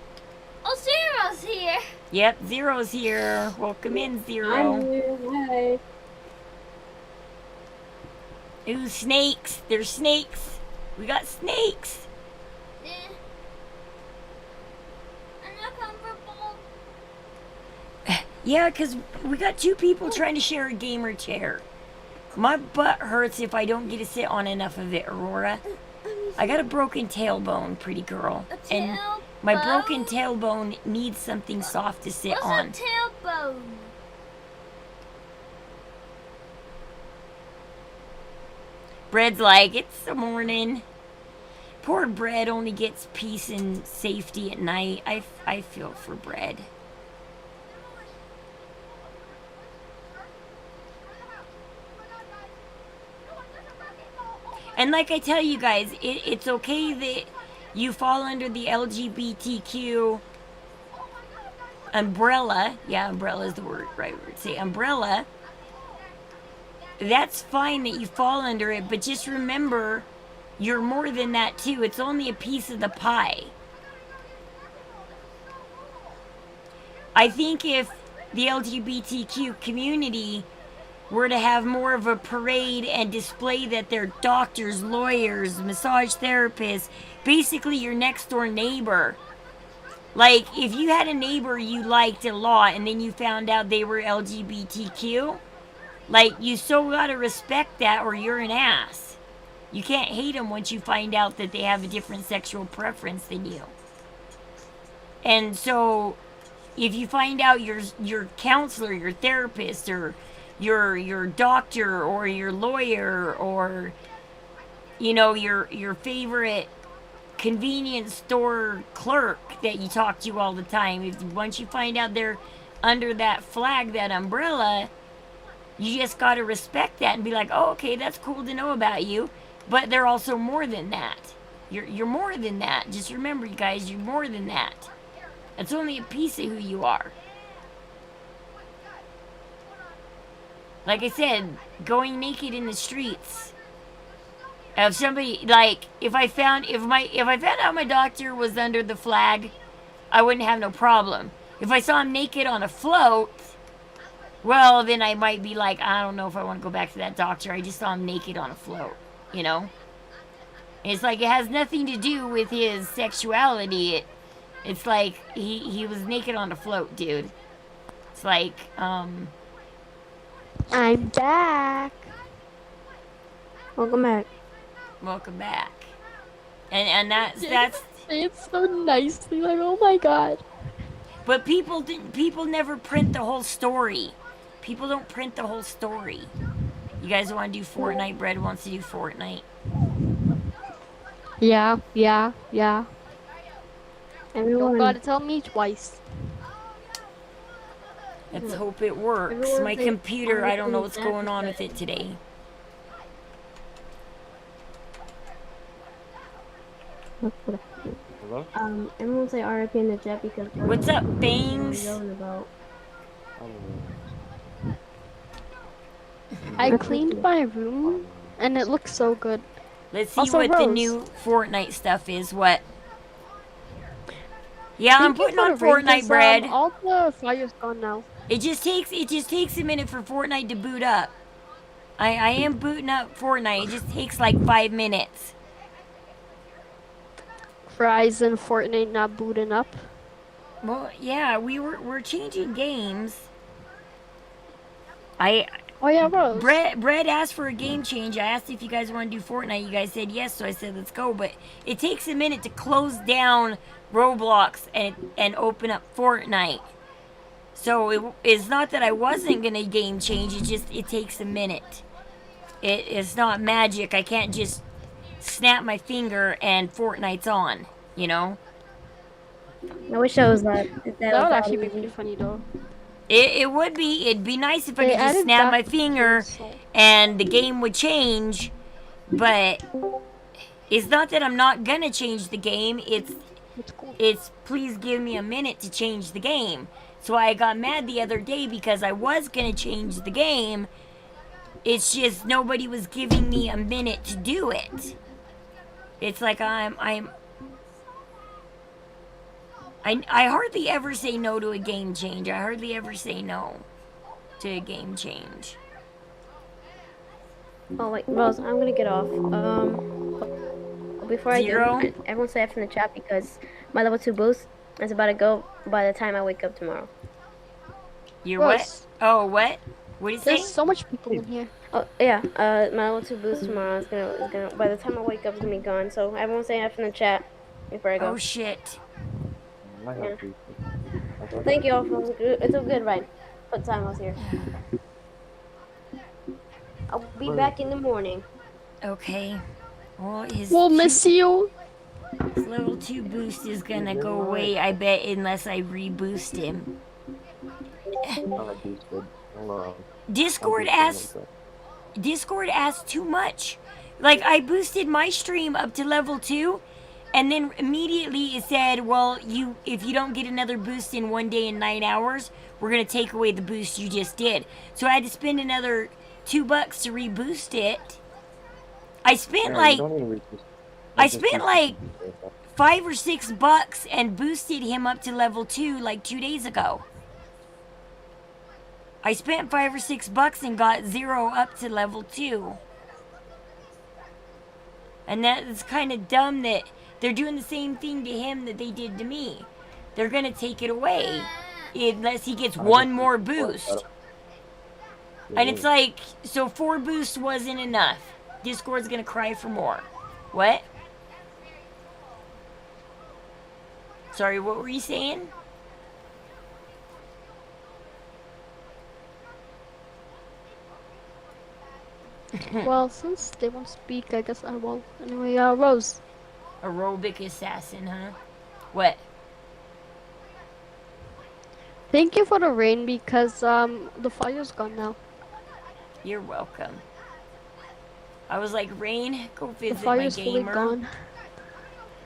Zero's here. Yep, Zero's here. Welcome in, Zero. I'm here. Hi. Ooh, snakes. There's snakes. We got snakes. Eh. I'm not comfortable. Yeah, because we got two people trying to share a gamer chair. My butt hurts if I don't get to sit on enough of it, Aurora. I got a broken tailbone, pretty girl. And my broken tailbone needs something soft to sit on. What's a tailbone? Bread's like, it's the morning. Poor Bread only gets peace and safety at night. I feel for Bread. And like I tell you guys, it's okay that you fall under the LGBTQ umbrella. Yeah, umbrella is the right word. Say umbrella. That's fine that you fall under it, but just remember, you're more than that too. It's only a piece of the pie. I think if the LGBTQ community were to have more of a parade and display that they're doctors, lawyers, massage therapists, basically your next door neighbor. Like, if you had a neighbor you liked a lot and then you found out they were LGBTQ, like, you so gotta respect that or you're an ass. You can't hate them once you find out that they have a different sexual preference than you. And so, if you find out your counselor, your therapist, or your doctor, or your lawyer, or, you know, your favorite convenience store clerk that you talk to all the time, once you find out they're under that flag, that umbrella, you just gotta respect that and be like, oh, okay, that's cool to know about you, but they're also more than that. You're more than that. Just remember, you guys, you're more than that. It's only a piece of who you are. Like I said, going naked in the streets. If somebody, like, if I found out my doctor was under the flag, I wouldn't have no problem. If I saw him naked on a float, well, then I might be like, I don't know if I want to go back to that doctor. I just saw him naked on a float, you know? It's like, it has nothing to do with his sexuality. It's like, he was naked on a float, dude. It's like, I'm back. Welcome back. welcome back. And that's Say it so nicely, like, oh my god. but people never print the whole story. People don't print the whole story. You guys want to do Fortnite? Bread wants to do Fortnite. Yeah. Everyone, Don't gotta tell me twice. Let's hope it works. Everyone My say computer, I don't know what's honestly, going on with it today. everyone say RIP in the chat because What's up, Bangs? Yelling about. I cleaned my room, and it looks so good. Let's see Also, what the Rose. new Fortnite stuff is. What? Yeah, I'm Thank you putting for on the rain, Fortnite 'cause, bread. all the fire's gone now. It just takes a minute for Fortnite to boot up. I am booting up Fortnite. It just takes like 5 minutes. Fries and Fortnite not booting up. Well, yeah, we're changing games. Oh yeah, Rose. Brett asked for a game change. I asked if you guys want to do Fortnite. You guys said yes, so I said let's go. But it takes a minute to close down Roblox and open up Fortnite. So it's not that I wasn't gonna game change. It takes a minute. It's not magic. I can't just snap my finger and Fortnite's on. You know. I wish I was that. That would actually be pretty funny though. It would be. It'd be nice if I They could just added snap that my finger so- and the game would change. But it's not that I'm not gonna change the game. It's cool. It's please give me a minute to change the game. So I got mad the other day because I was gonna change the game. It's just nobody was giving me a minute to do it. It's like I hardly ever say no to a game change. I hardly ever say no to a game change. Oh wait, Rose, I'm gonna get off. Before I Zero? do, everyone say F in the chat because my level 2 boost is about to go by the time I wake up tomorrow. You're what? Rose, Oh, what? What do you say? there's so much people in here. Oh yeah, my level 2 boost tomorrow is gonna by the time I wake up it's gonna be gone. So everyone say F in the chat before I go. Oh shit. Yeah. Thank you all for it's a good ride. What time I was here. I'll be back in the morning. Okay. Well, We'll miss you. his level 2 boost is gonna go away, I bet, unless I reboost him. Discord asked too much. Like, I boosted my stream up to level 2, and then immediately it said, well, if you don't get another boost in 1 day and 9 hours, we're gonna take away the boost you just did. So I had to spend another $2 to reboost it. I spent like $5 or $6 and boosted him up to level 2 like 2 days ago. I spent $5 or $6 and got 0 up to level 2. And that is kind of dumb that they're doing the same thing to him that they did to me. They're gonna take it away unless he gets one more boost. And it's like, so 4 boosts wasn't enough. Discord's gonna cry for more. What? Sorry, what were you saying? Well, since they won't speak, I guess I will. Anyway, Rose. Aerobic assassin, huh? What? Thank you for the rain because the fire's gone now. You're welcome. I was like, Rain, go The visit my fire's fully gamer. gone.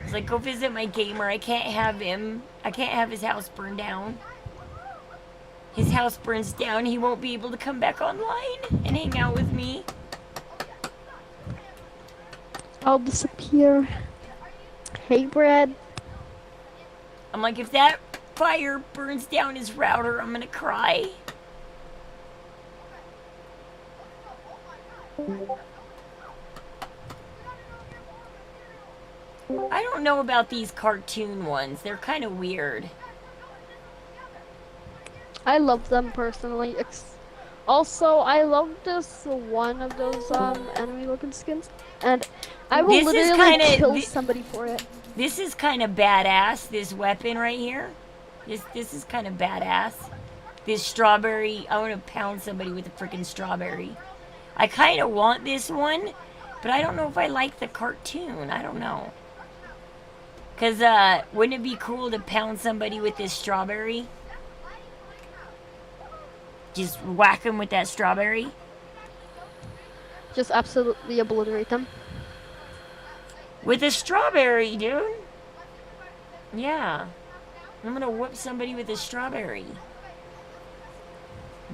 I was like, go visit my gamer. I can't have his house burned down. His house burns down, he won't be able to come back online and hang out with me. I'll disappear. Hey, Brad. I'm like, if that fire burns down his router, I'm gonna cry. I don't know about these cartoon ones. They're kind of weird. I love them personally. Also, I love this one of those enemy looking skins, and I will This is literally kinda- kill somebody for it. This is kind of badass, this weapon right here. This is kind of badass. This strawberry, I want to pound somebody with a freaking strawberry. I kind of want this one, but I don't know if I like the cartoon. I don't know. Because, wouldn't it be cool to pound somebody with this strawberry? Just whack them with that strawberry? Just absolutely obliterate them. With a strawberry, dude. Yeah. I'm gonna whoop somebody with a strawberry.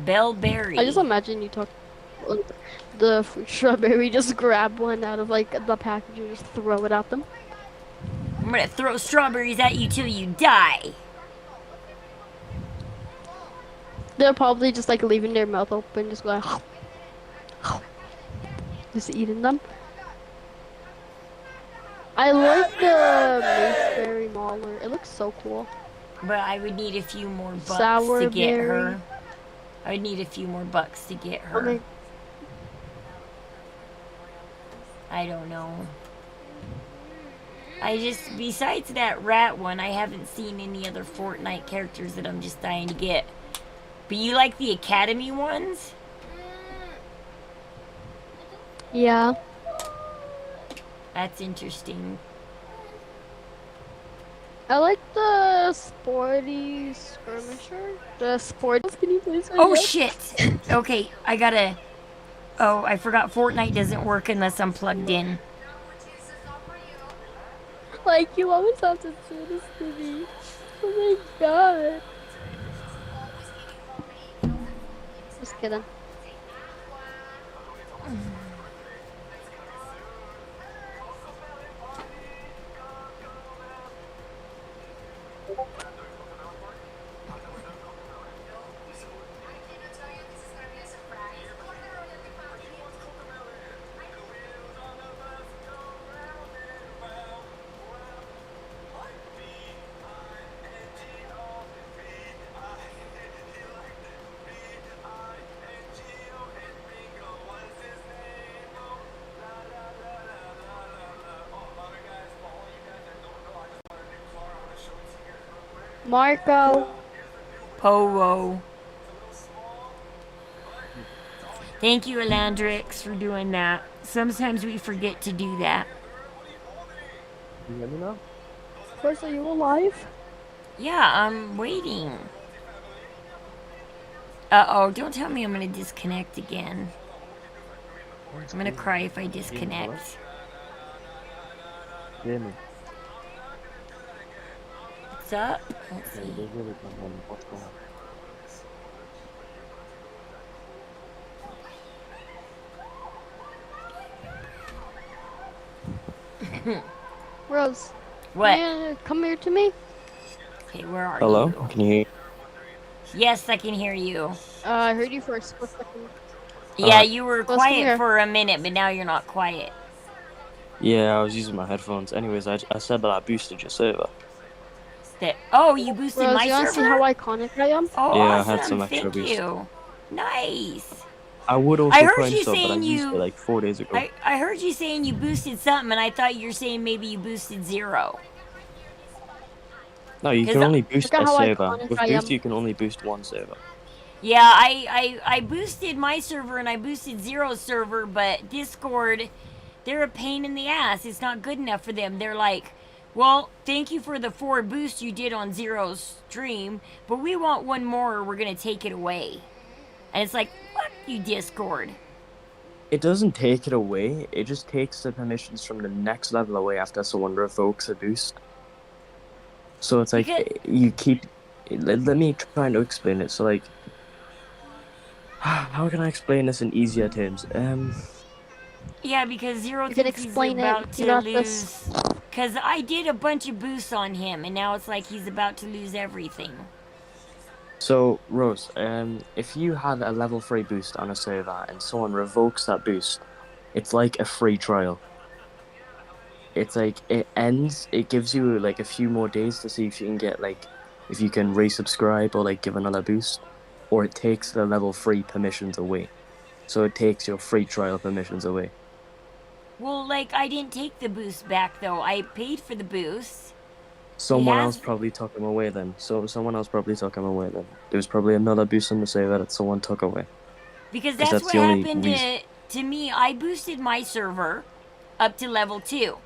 Bellberry. I just imagine you talk like, the fruit strawberry, just grab one out of like the package and just throw it at them. I'm gonna throw strawberries at you till you die. They're probably just like leaving their mouth open, just going, just eating them. I like the Maceberry Mauler. It looks so cool. But I would need a few more bucks Sour to get berry. her. I would need a few more bucks to get her. Okay. I don't know. Besides that rat one, I haven't seen any other Fortnite characters that I'm just dying to get. But you like the Academy ones? Yeah. That's interesting. I like the sporty skirmisher. The sporty. Can you please? Oh shit! Okay, I gotta. Oh, I forgot Fortnite doesn't work unless I'm plugged in. Like you always have to do this to me. Oh my god. Just kidding. Marco. Powo. Thank you, Elandrix, for doing that. Sometimes we forget to do that. You hear me now? Chris, are you alive? Yeah, I'm waiting. Uh-oh, don't tell me I'm gonna disconnect again. I'm gonna cry if I disconnect. Hear me? What's up? Let's Yeah, see. there's really someone. What's going on? Rose. What? Come here to me. Okay, where are Hello? you? Can you hear? Yes, I can hear you. I heard you for a split second. Yeah, you were Let's come quiet here. for a minute, but now you're not quiet. Yeah, I was using my headphones. Anyways, I said that I boosted your server. Oh, you boosted Rose, my you wanna see server? how iconic I am? Oh, Yeah, I awesome. had some extra Thank boost. you. Nice. I would also I heard claim you so, but I saying used you- it like 4 days ago. I heard you saying you boosted something, and I thought you were saying maybe you boosted 0. No, you 'cause can the- only boost Look a at how server. iconic With I boost, am. you can only boost one server. Yeah, I boosted my server and I boosted Zero's server, but Discord, they're a pain in the ass. It's not good enough for them. They're like, well, thank you for the 4 boosts you did on Zero's stream, but we want one more or we're going to take it away. And it's like, fuck you, Discord. It doesn't take it away. It just takes the permissions from the next level away after someone revokes a boost. So it's like Because- you keep. Let me try to explain it. So like, how can I explain this in easier terms? Yeah, because Zero You can thinks he's explain it. about You to got this. lose. Because I did a bunch of boosts on him, and now it's like he's about to lose everything. So Rose, if you had a level 3 boost on a server and someone revokes that boost, it's like a free trial. It's like it ends. It gives you like a few more days to see if you can get like, if you can resubscribe or like give another boost, or it takes the level 3 permissions away. So it takes your free trial permissions away. Well, like, I didn't take the boost back, though. I paid for the boost. Someone has else been- probably took him away then. So someone else probably took him away then. There was probably another boost on the server that someone took away. Because 'Cause that's that's what the only happened to me. I boosted my server up to level 2.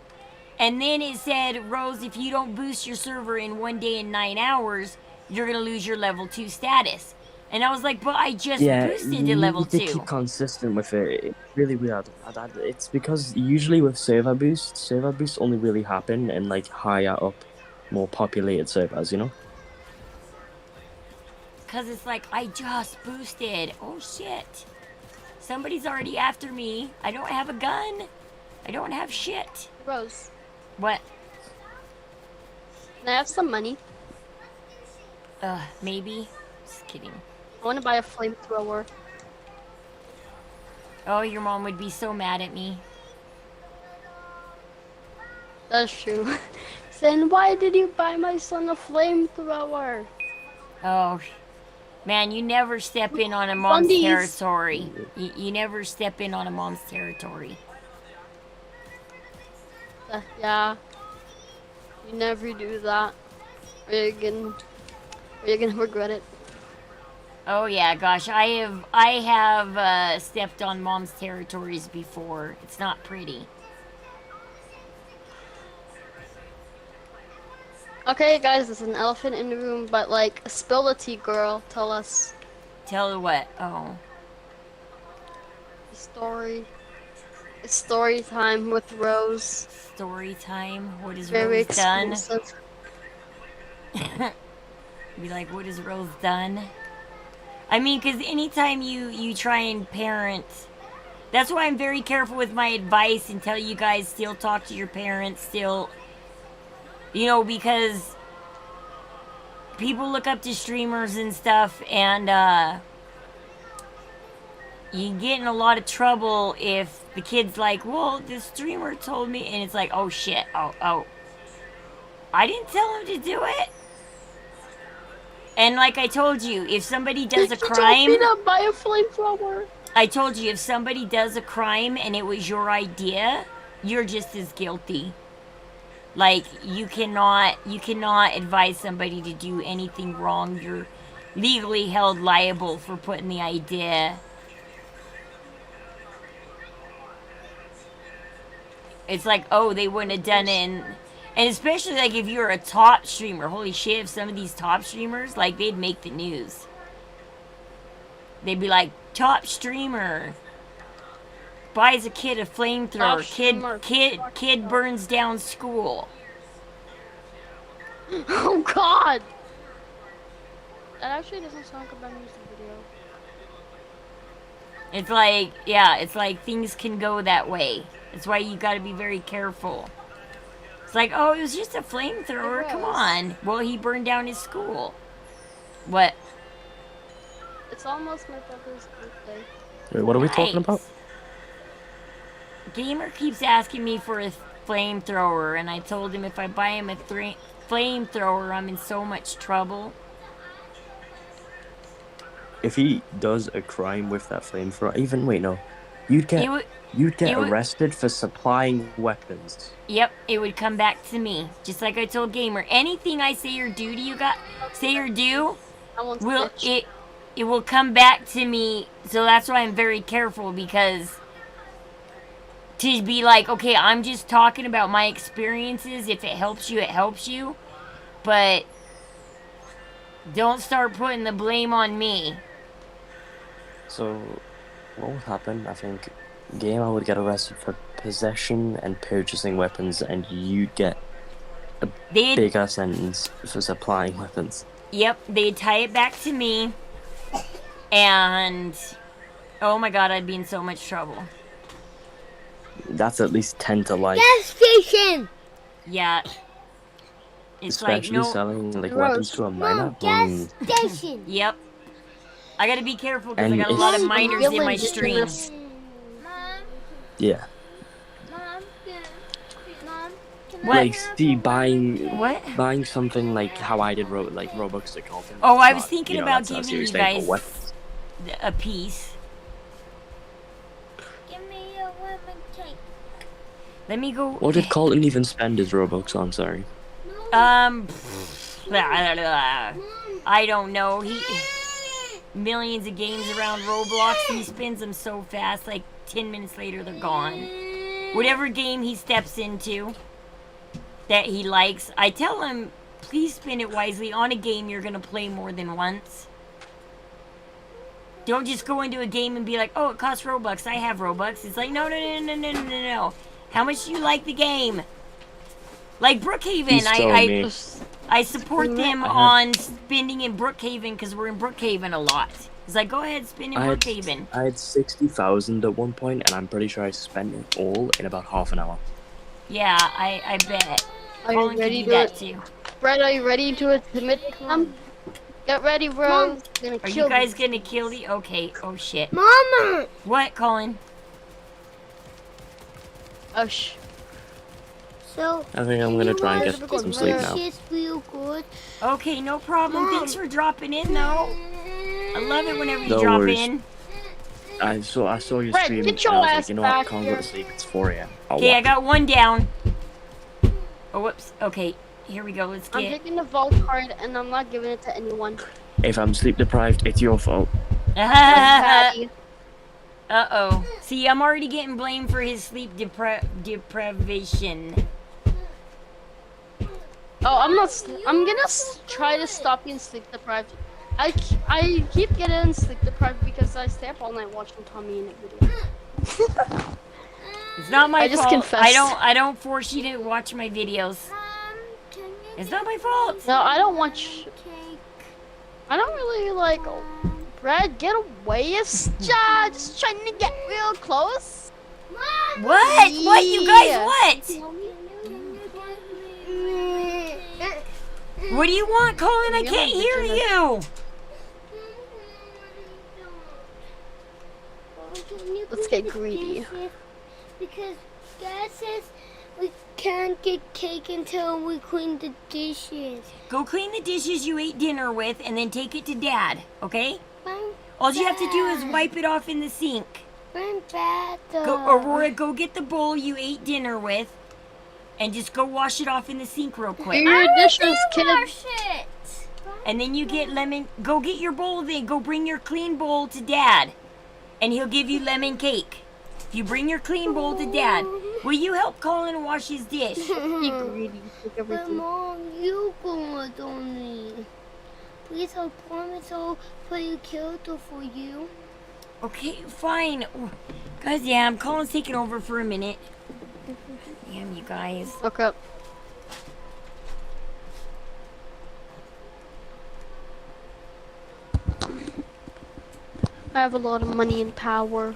And then it said, Rose, if you don't boost your server in 1 day and 9 hours, you're going to lose your level 2 status. And I was like, but I just boosted to level need to 2. keep consistent with it. It's really weird. It's because usually with server boosts only really happen in like higher up, more populated servers, you know? because it's like, I just boosted. Oh, shit. Somebody's already after me. I don't have a gun. I don't have shit. Rose, What? can I have some money? Maybe? Just kidding. I want to buy a flamethrower. Oh, your mom would be so mad at me. That's true. Then why did you buy my son a flamethrower? Oh, man, you never step in on a mom's Fundies. territory. You never step in on a mom's territory. Yeah. You never do that. Or you're gonna regret it. Oh yeah, gosh, I have stepped on mom's territories before. It's not pretty. Okay, guys, there's an elephant in the room, but like, spill the tea, girl. Tell us Tell her what? Oh. the story. It's story time with Rose. Story time. What has Very Rose done? exclusive. Be like, what has Rose done? I mean, because anytime you try and parent, that's why I'm very careful with my advice and tell you guys still talk to your parents, still, you know, because people look up to streamers and stuff, and you get in a lot of trouble if the kid's like, well, the streamer told me, and it's like, oh shit, oh, I didn't tell him to do it. And like I told you, if somebody does a You told crime, me to buy a flamethrower. I told you if somebody does a crime and it was your idea, you're just as guilty. Like you cannot advise somebody to do anything wrong. You're legally held liable for putting the idea. It's like, oh, they wouldn't have done it. And especially, like, if you're a top streamer. Holy shit, if some of these top streamers, like, they'd make the news. They'd be like, top streamer buys a kid a flamethrower. Kid burns down school. Oh God! That actually doesn't sound like a bad music video. It's like, yeah, it's like things can go that way. That's why you gotta be very careful. It's like, oh, it was just a flamethrower. Come on. Well, he burned down his school. What? It's almost my brother's birthday. Wait, what are we talking about? Gamer keeps asking me for a flamethrower, and I told him if I buy him a flamethrower, I'm in so much trouble. If he does a crime with that flamethrower, even wait, no, you'd get arrested for supplying weapons. Yep, it would come back to me, just like I told Gamer. Anything I say or do to you say or do, it will come back to me. So that's why I'm very careful, because to be like, okay, I'm just talking about my experiences. If it helps you, it helps you, but don't start putting the blame on me. So, what would happen? I think Gamer would get arrested for possession and purchasing weapons, and you'd get a bigger sentence for supplying weapons. Yep, they'd tie it back to me, and oh my god, I'd be in so much trouble. That's at least 10 to life. Gas station! Yeah. It's especially like, no, selling like weapons to a minor. Gas station! Yep. I gotta be careful because I And got a lot of minors in my stream. Mom, Yeah. Mom, can What? Like, see, What? buying something like how I did like Robux to Colton. Oh, I It's was not, thinking you know, about that's not a giving you serious thing, but guys weapons. a piece. give me a lemon cake? Let me go. What did Colton even spend his Robux on? Sorry. I don't know. He millions of games around Roblox. He spins them so fast, like 10 minutes later they're gone. Whatever game he steps into that he likes, I tell him, please spin it wisely. On a game you're gonna play more than once. Don't just go into a game and be like, oh, it costs Robux. I have Robux. It's like, no. How much do you like the game? Like Brookhaven, He's telling me. I support them on spending in Brookhaven because we're in Brookhaven a lot. It's like, go ahead, spend in Brookhaven. I had 60,000 at one point, and I'm pretty sure I spent it all in about half an hour. Yeah, I bet. Are you Colin can ready do to that too. Brett, are you ready to admit them? Get ready, bro. Gonna Are kill you guys gonna kill the? Okay. Oh shit. Mama! What, Colin? Oh sh. So, I think I'm gonna try and get some sleep now. She's real good. Okay, no problem. Mom. Thanks for dropping in, though. I love it whenever you No drop worries. in. I saw your Brett, stream, get and your I was ass like, you know what, I back can't go here. to sleep. It's 4 a.m. I'll Okay, I watch. got one down. Oh, whoops. Okay, here we go. Let's I'm get. taking the vault card and I'm not giving it to anyone. If I'm sleep deprived, it's your fault. Patty. Uh-oh. See, I'm already getting blamed for his sleep deprivation. Oh, I'm not. I'm gonna try to stop being sleep deprived. I keep getting sleep deprived because I stay up all night watching Tommy and Nick videos. It's not my I just fault. confessed. I don't force you to watch my videos. Can you It's not my fault. No, I don't watch. cake? I don't really like. Brad, get away! It's just trying to get real close. Mom! What? What? You guys Yeah. what? What do you want, Colin? I can't hear you. Let's get greedy. Because Dad says we can't get cake until we clean the dishes. Go clean the dishes you ate dinner with and then take it to Dad, okay? I'm All you have to do is bad. wipe it off in the sink. I'm bad though. Go, Aurora, go get the bowl you ate dinner with and just go wash it off in the sink real Do quick. your dishes, kid. Wash it. And then you get lemon. Go get your bowl then. Go bring your clean bowl to Dad. And he'll give you lemon cake. If you bring your clean bowl to Dad, will you help Colin wash his dish? Be greedy. Take But everything. Mom, you go with me. Please, I promise I'll play a character for you. Okay, fine. Guys, yeah, Colin's taking over for a minute. Damn, you guys. Okay. I have a lot of money and power.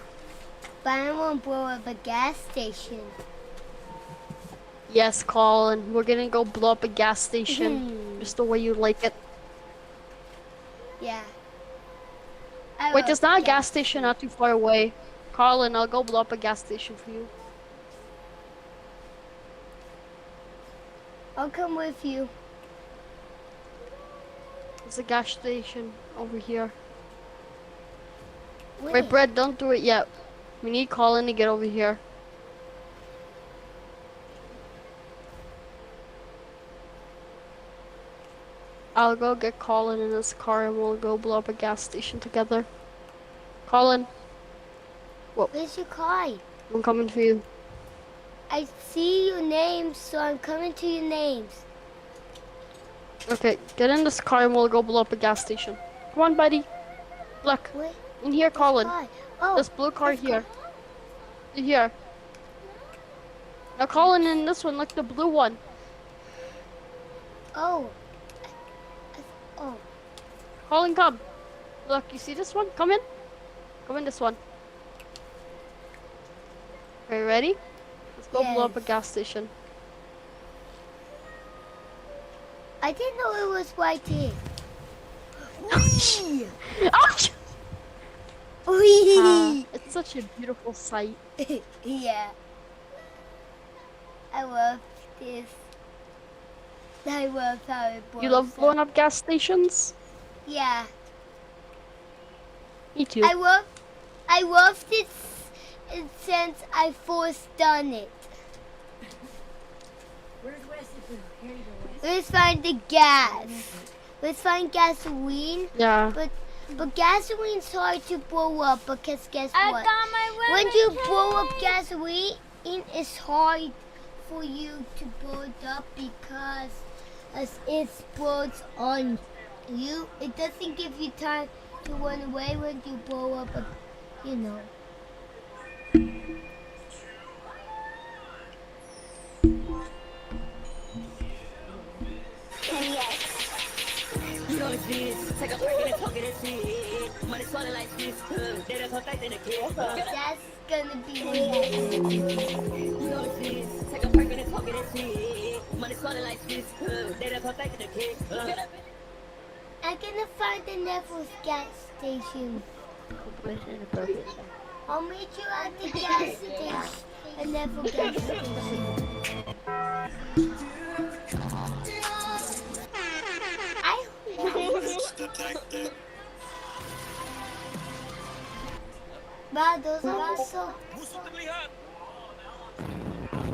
But I won't blow up a gas station. Yes, Colin, we're gonna go blow up a gas station. Just the way you like it. Yeah. Wait, there's not a gas station not too far away. Colin, I'll go blow up a gas station for you. I'll come with you. There's a gas station over here. Wait. Wait, Brett, don't do it yet. We need Colin to get over here. I'll go get Colin in his car and we'll go blow up a gas station together. Colin, Where's your car? I'm coming for you. I see your names, so I'm coming to your names. Okay, get in this car and we'll go blow up a gas station. Come on, buddy. Look, Wait, in here, Colin. car. Oh, This blue car this here. In here. Now, Colin, in this one, look, the blue one. Oh. Oh. Colin, come. Look, you see this one? Come in. Come in this one. Are you ready? Let's go blow up a Yes. gas station. I didn't know it was right here. Ouch! Whee! It's such a beautiful sight. Yeah. I love this. I love how it blows You love up. blowing up gas stations? Yeah. Me too. I loved it since I first done it. Where's Wesley? Here you go, Wesley. Let's find the gas. Let's find gasoline. Yeah. But gasoline's hard to blow up because guess I what? got my When lemon you cake. blow up gasoline, it's hard for you to blow it up because as it explodes on you. It doesn't give you time to run away when you blow up a, you know. That's gonna be what I'm gonna find the Neville's gas station. I'll meet you at the gas station. A Neville gas station. I Wow, those are so.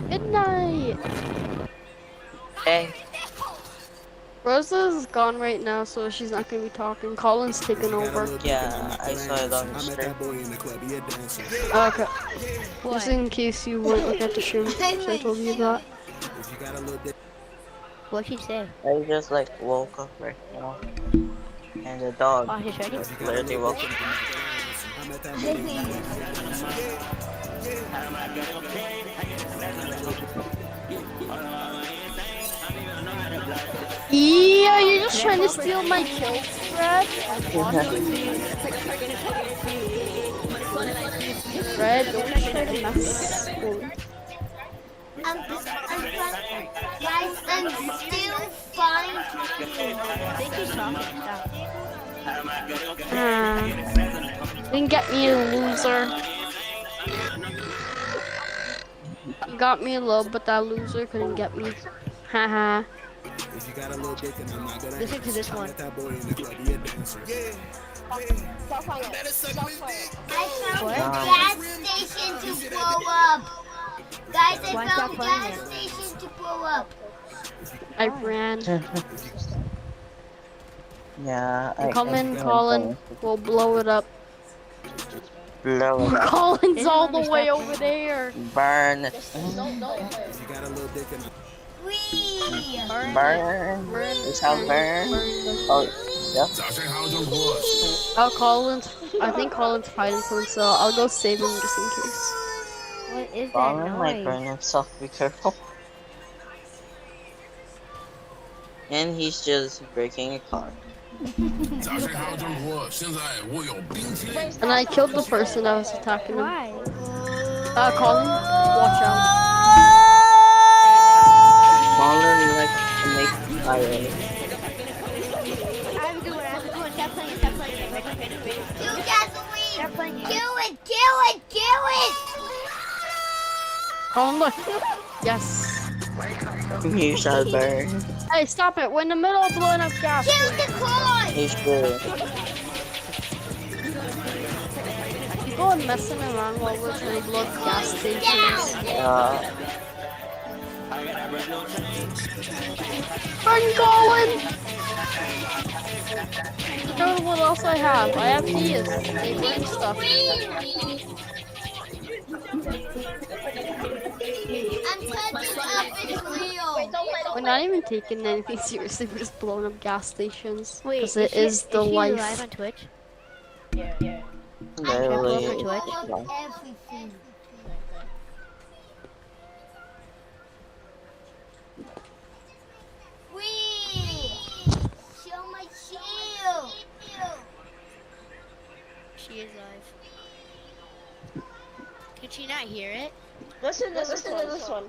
Good night. Hey. Rosa's gone right now, so she's not gonna be talking. Colin's taking over. Yeah, I saw it on the stream. Okay. Just in case you weren't looking at the stream, so I told you that. What'd she say? I just like woke up right now. And the dog Oh, she's ready? literally woke up. Yeah, you're just trying to steal my kills, Fred. Fred, don't try to mess with me. Guys, I'm still fine. Didn't get me, you loser. You got me a little, but that loser couldn't get me. Haha. Listen to this one. I found a gas station to blow up. Guys, I found a gas station to blow up. I ran. Yeah, Come in, Colin. We'll blow it up. Blow it up. Colin's all the way over there. Burn it. Whee! Burn. It's how burn. Oh, yeah. I think Colin's fighting someone, so I'll go save him just in case. What is that Colin might burn noise? himself, be careful. And he's just breaking a car. And I killed the person that was attacking him. Why? Colin, watch out. Colin like to make fire. I have a good one. Stop playing. Stop playing. Do gasoline! Stop playing. Do it! Colin, look. Yes. You shall burn. Hey, stop it. We're in the middle of blowing up gas. Kill the corn! He's good. People are messing around while we're trying to blow up gas stations. Burn Colin! You know what else I have? I have these. They burn stuff. I'm touching up its wheel. We're not even taking anything seriously. We're just blowing up gas stations. Wait, Because it is the she life. live on Twitch? Literally. Blow up Yeah. everything. Whee! Show my shield. She is live. Could she not hear it? Listen to this one.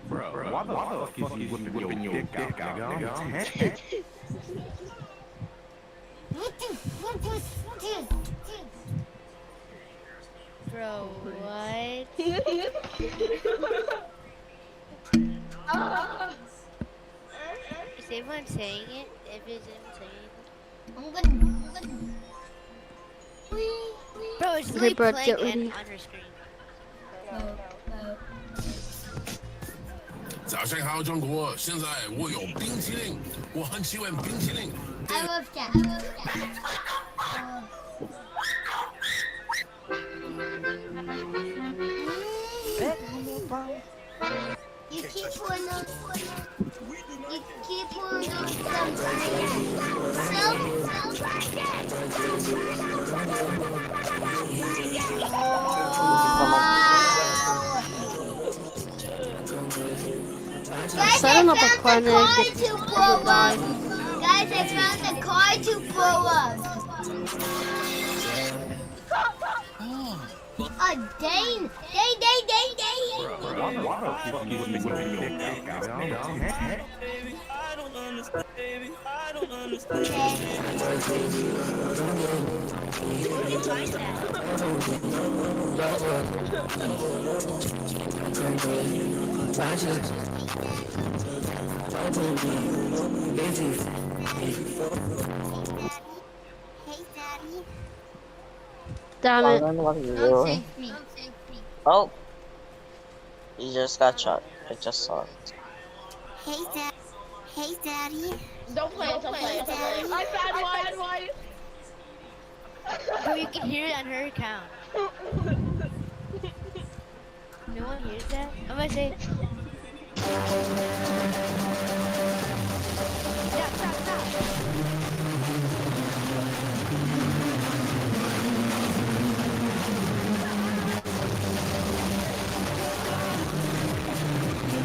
Bro, why the fuck is you whipping your dick out, nigga? I'm 10. Bro, what? Is everyone saying it? If it's everyone saying it? Bro, it's Okay, literally Brad, playing get and ready. on her screen. 早上好，中国！现在我有冰淇淋，我很喜欢冰淇淋。 I love that. You keep pulling those. You keep pulling those Setting up a clinic. to blow up. Guys, I found the car to blow up. Oh, Dane. Why the fuck is you whipping your dick out, nigga? I'm 10. Damn it. Colin, what are you Don't doing? save me. Oh, you just got shot. I just saw it. Hey, Daddy. Don't play it, Daddy. I found one. Oh, you can hear it on her account. No one hears that? I'm gonna say.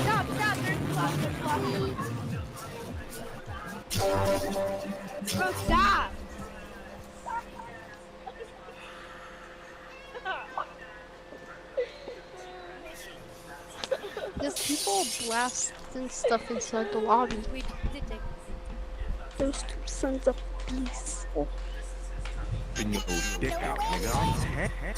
Stop, they're flopping. Bro, stop! There's people blasting stuff inside the lobby. Wait, did they? Those two sons of beasts. Whipping your dick out, nigga. I'm 10.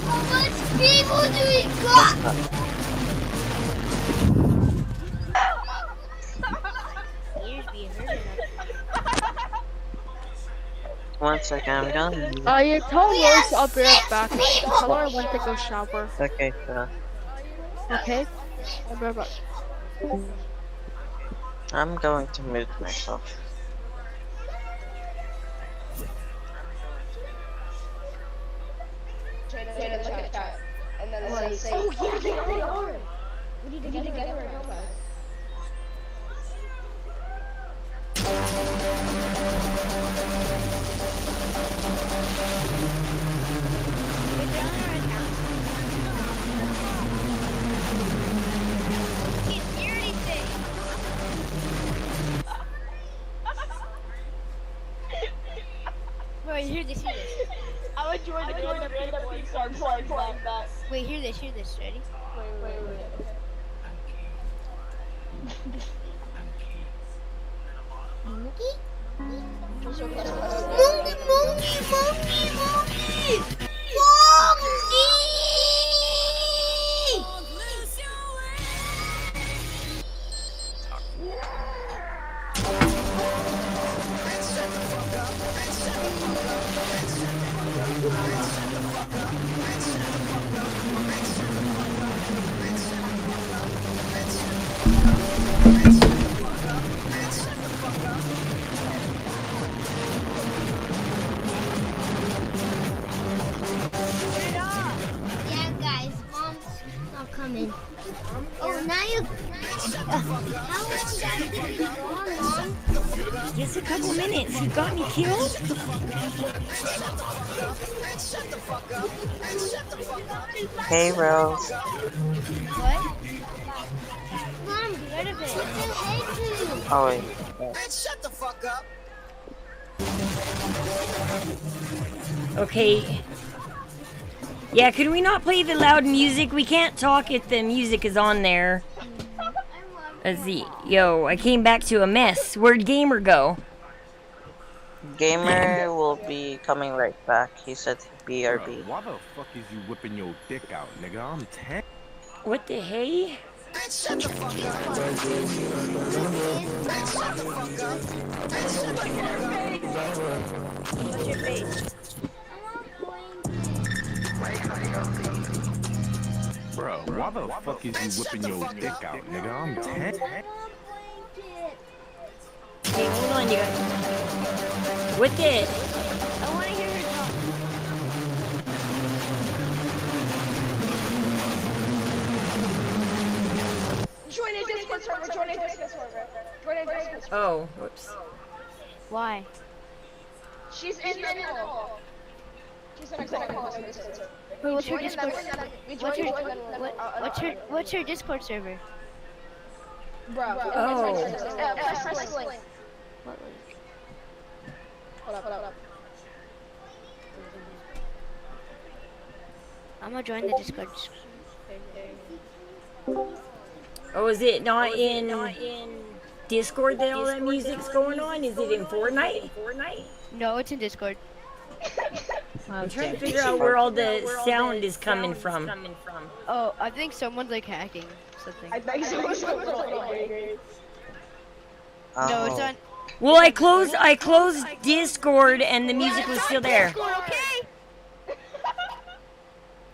How much people do we got? Ears being hurt. One second, I'm gonna leave. Yeah, tell We Rose have I'll be right 6 back. people. Tell her I went to go shower. Okay, Okay? I'll be right back. I'm going to mute myself. Look at that. And then it says, oh yeah, they are. We need to get her real fast. Wait, hear this. I would join the random and start playing that. Wait, hear this. Ready? Wait. Yeah, guys, Mom's not coming. Oh, now you. How long has it been gone, Mom? Just a couple minutes. You got me killed? Hey, Rose. What? Mom, get rid of it. Say hey to you. Oh, wait. Okay. Yeah, could we not play the loud music? We can't talk if the music is on there. Let's see. Yo, I came back to a mess. Where'd Gamer go? Gamer will be coming right back. He said BRB. Why the fuck is you whipping your dick out, nigga? I'm 10. What the hey? Bro, why the fuck is you whipping your dick out, nigga? I'm 10. Okay, hold on, you guys. With it. I want to hear her talk. Join a Discord server. Join a Discord server. Oh, whoops. Why? She's in the middle. She's in the middle. Wait, what's your We Discord? joined them. What's your Discord server? Bro. Oh. Press the link. What link? Hold up. I'm gonna join the Discord. Oh, is it not in Discord that all that music's going on? Is it in Fortnite? No, it's in Discord. I'm trying to figure out where all the sound is coming from. Oh, I think someone's like hacking something. I think so. No, it's on. Well, I closed Discord and the music was still there. Okay.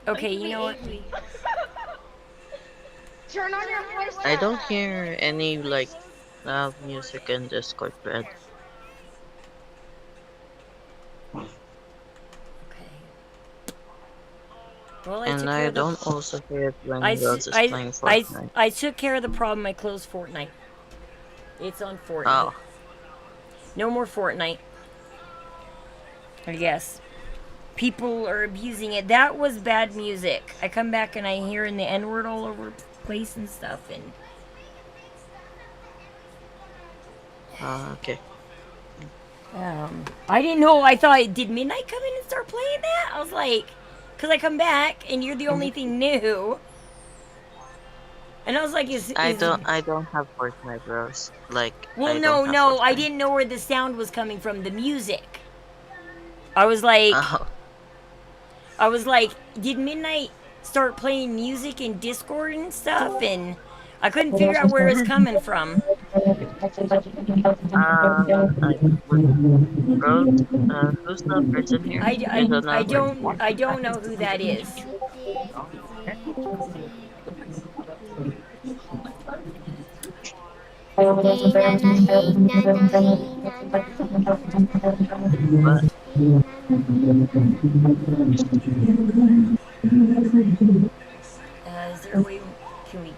Okay, you know what? Turn on your voice. I don't hear any like loud music in Discord, Brad. Okay. Well, And I don't also hear it when I, Rose is playing Fortnite. I took care of the problem. I closed Fortnite. It's on Fortnite. Oh. No more Fortnite. I guess. People are abusing it. That was bad music. I come back and I hear in the N-word all over the place and stuff. And Okay. I didn't know. I thought, did Midnight come in and start playing that? I was like, because I come back and you're the only thing new. And I was like, I don't have Fortnite, Rose. Like. Well, I no, don't have I Fortnite. didn't know where the sound was coming from. The music. I was like, Oh. Did Midnight start playing music in Discord and stuff? And I couldn't figure out where it was coming from. Rose, who's the person here? I don't know who that is. Is there a way can we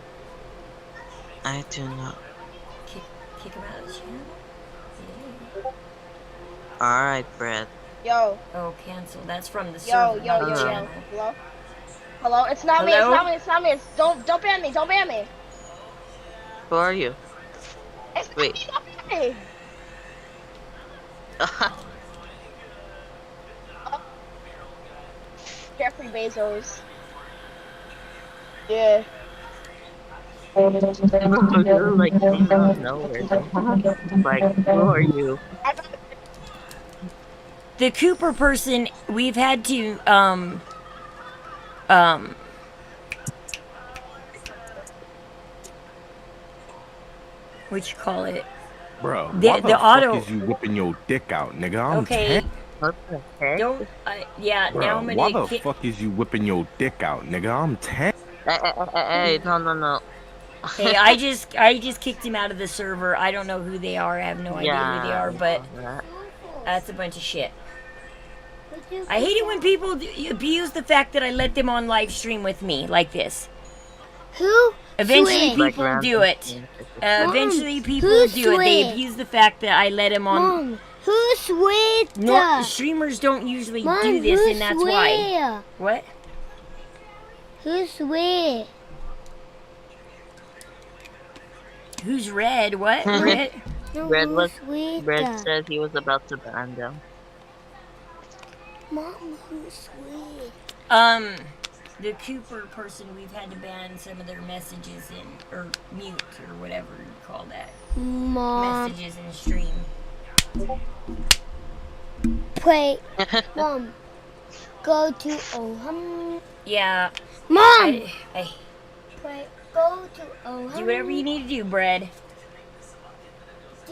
I do not. kick him out of the channel? Alright, Brad. Yo. Oh, cancel. That's from the Yo. server. not the channel. Hello? It's not me. Hello? It's not me. Don't ban me. Don't ban me. Who are you? It's Wait. not me. Jeffrey Bezos. Yeah. You're like came out of nowhere. Like, who are you? The Cooper person, we've had to what you call it? Bro, The- why the the fuck auto- is you whipping your dick out, nigga? I'm Okay. 10. What the heck? Don't yeah, Bro, now I'm why gonna the fuck is you whipping your dick out, nigga? I'm 10. Hey, no. Hey, I just kicked him out of the server. I don't know who they are. I have no idea who they are, but that's a bunch of shit. I hate it when people abuse the fact that I let them on live stream with me like this. Who? Eventually Switch? people do it. Eventually people who's do it. They Switch? abuse the fact that I let them on. Mom, who's with No, streamers don't usually Mom, do this, who's and that's why. where? What? Who's where? Who's red? What? Red? No, Red was who's with Red said he was about to ban them. Mom, who's with? The Cooper person, we've had to ban some of their messages or mute or whatever you call that. Mom. Messages in stream. Wait, Mom. Go to Oham. Yeah. Mom. I Wait, go to Oham. do whatever you need to do, Brad.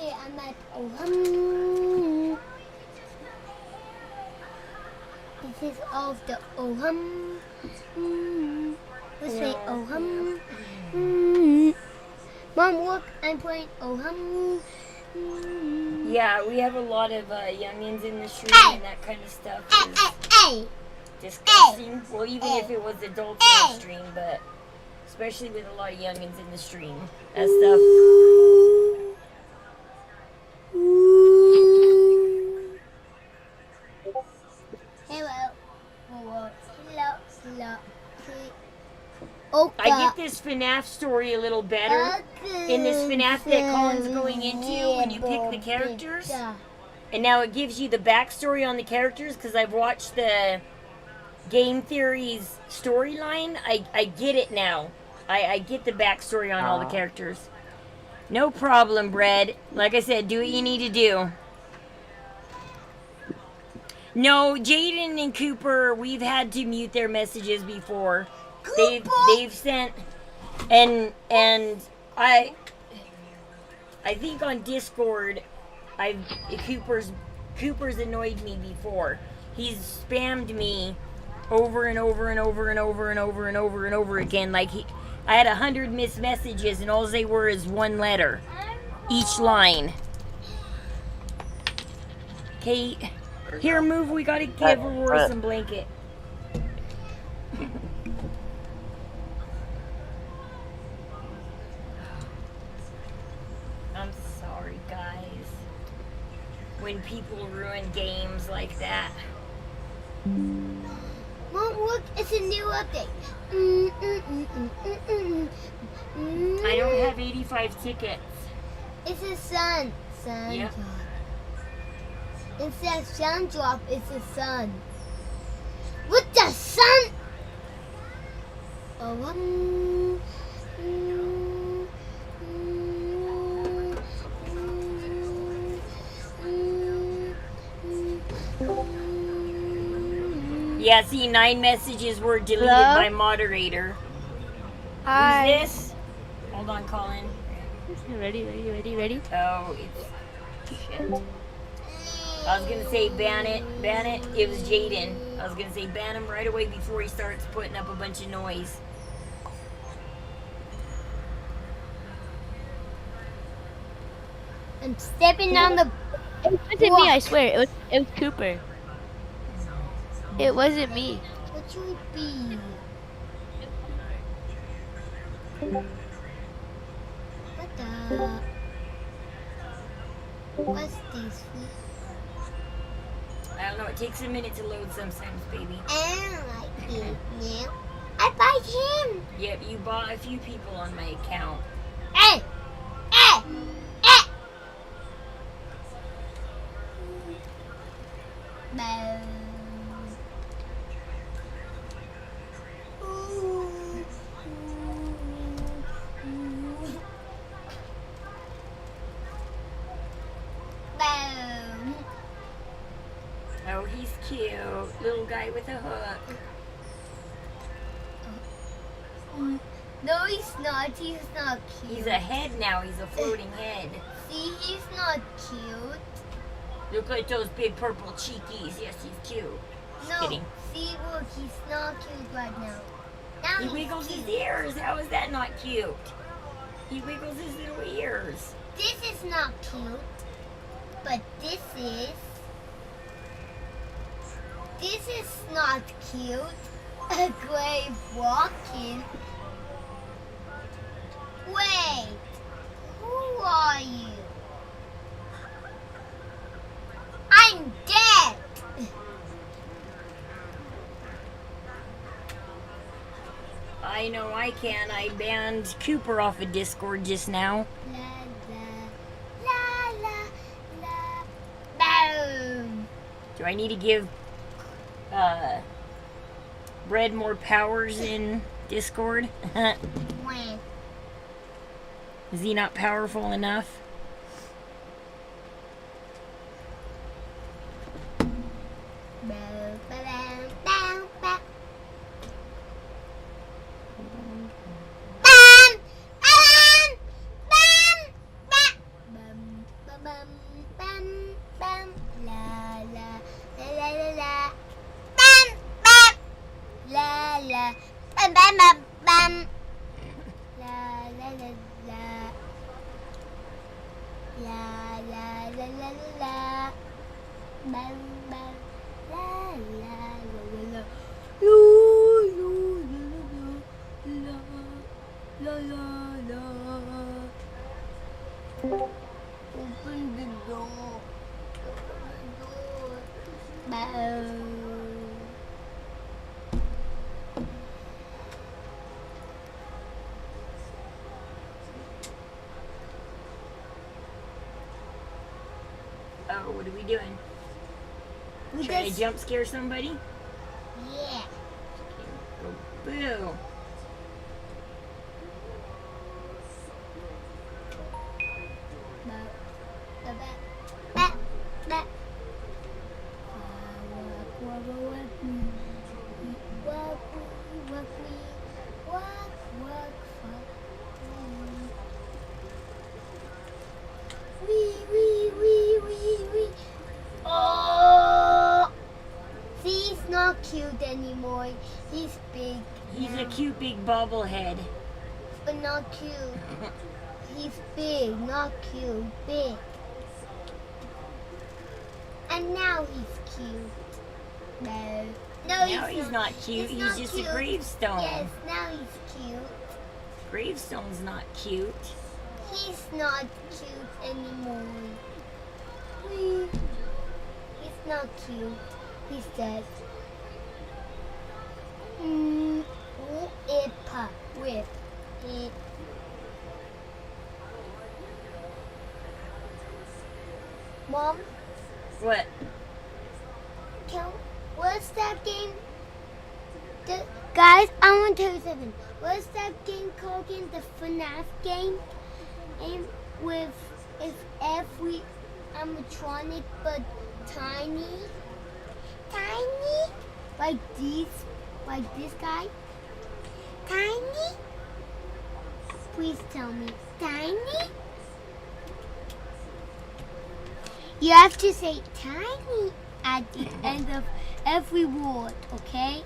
Yeah, I'm at Oham. This is all of the Oham. Let's say Oham. Mom, look, I'm playing Oham. Yeah, we have a lot of youngins in the stream and that kind of stuff is Hey! disgusting. Well, even if it was adults in the stream, but especially with a lot of youngins in the stream. That stuff. FNAF story a little better. In this FNAF that Colin's going into when you pick the characters. And now it gives you the backstory on the characters because I've watched the Game Theory's storyline. I get it now. I get the backstory on all the characters. No problem, Bread. Like I said, do what you need to do. No, Jaden and Cooper, we've had to mute their messages before. They've sent and I think on Discord Cooper's annoyed me before. He's spammed me over and over and over and over and over and over and over again. Like I had 100 missed messages and all they were is one letter each line. Kate, here, move. We gotta give Aurora some blanket. I'm sorry, guys. When people ruin games like that. Mom, look, it's a new update. I don't have 85 tickets. It's a sun. Yep. Drop. Instead of sun drop, it's a sun. With the sun. Yeah, see, 9 messages were deleted by moderator. Hi. Who's this? Hold on, Colin. Ready? Oh, it's shit. I was gonna say ban it. It was Jaden. I was gonna say ban him right away before he starts putting up a bunch of noise. I'm stepping on the. It wasn't me, I swear. It was Cooper. It wasn't me. What should it be? What the? What's this? I don't know. It takes a minute to load sometimes, baby. I don't like it now. I bought him. Yep, you bought a few people on my account. Hey! No. Oh, he's cute. Little guy with a hook. No, he's not. He's not cute. He's a head now. He's a floating head. See, he's not cute. Look at those big purple cheekies. Yes, he's cute. No, Kidding. see, look, he's not cute right now. Now He he's wiggles cute. his ears. How is that not cute? He wiggles his little ears. This is not cute, but this is. This is not cute. A gray walking. Wait, who are you? I'm dead. I know I can. I banned Cooper off of Discord just now. La la la la. Boom. Do I need to give Bread more powers in Discord? When? Is he not powerful enough? Open the door. Boom. Oh, what are we doing? We Trying to just, jump scare somebody? yeah. Boo. Oh! See, he's not cute anymore. He's big. He's a now. cute big bobblehead. But not cute. He's big, not cute. Big. And now he's cute. No. No, Now he's not cute. He's not just cute. a gravestone. Yes, now he's cute. Gravestone's not cute. He's not cute anymore. He's not cute. He's dead. Ipa. Whip. It. Mom, What? what's that game? Guys, I want to tell you something. What's that game called again? The FNAF game? And with every animatronic but tiny. Tiny? Like this guy? Tiny? Please tell me. Tiny? You have to say tiny at the end of every word, okay?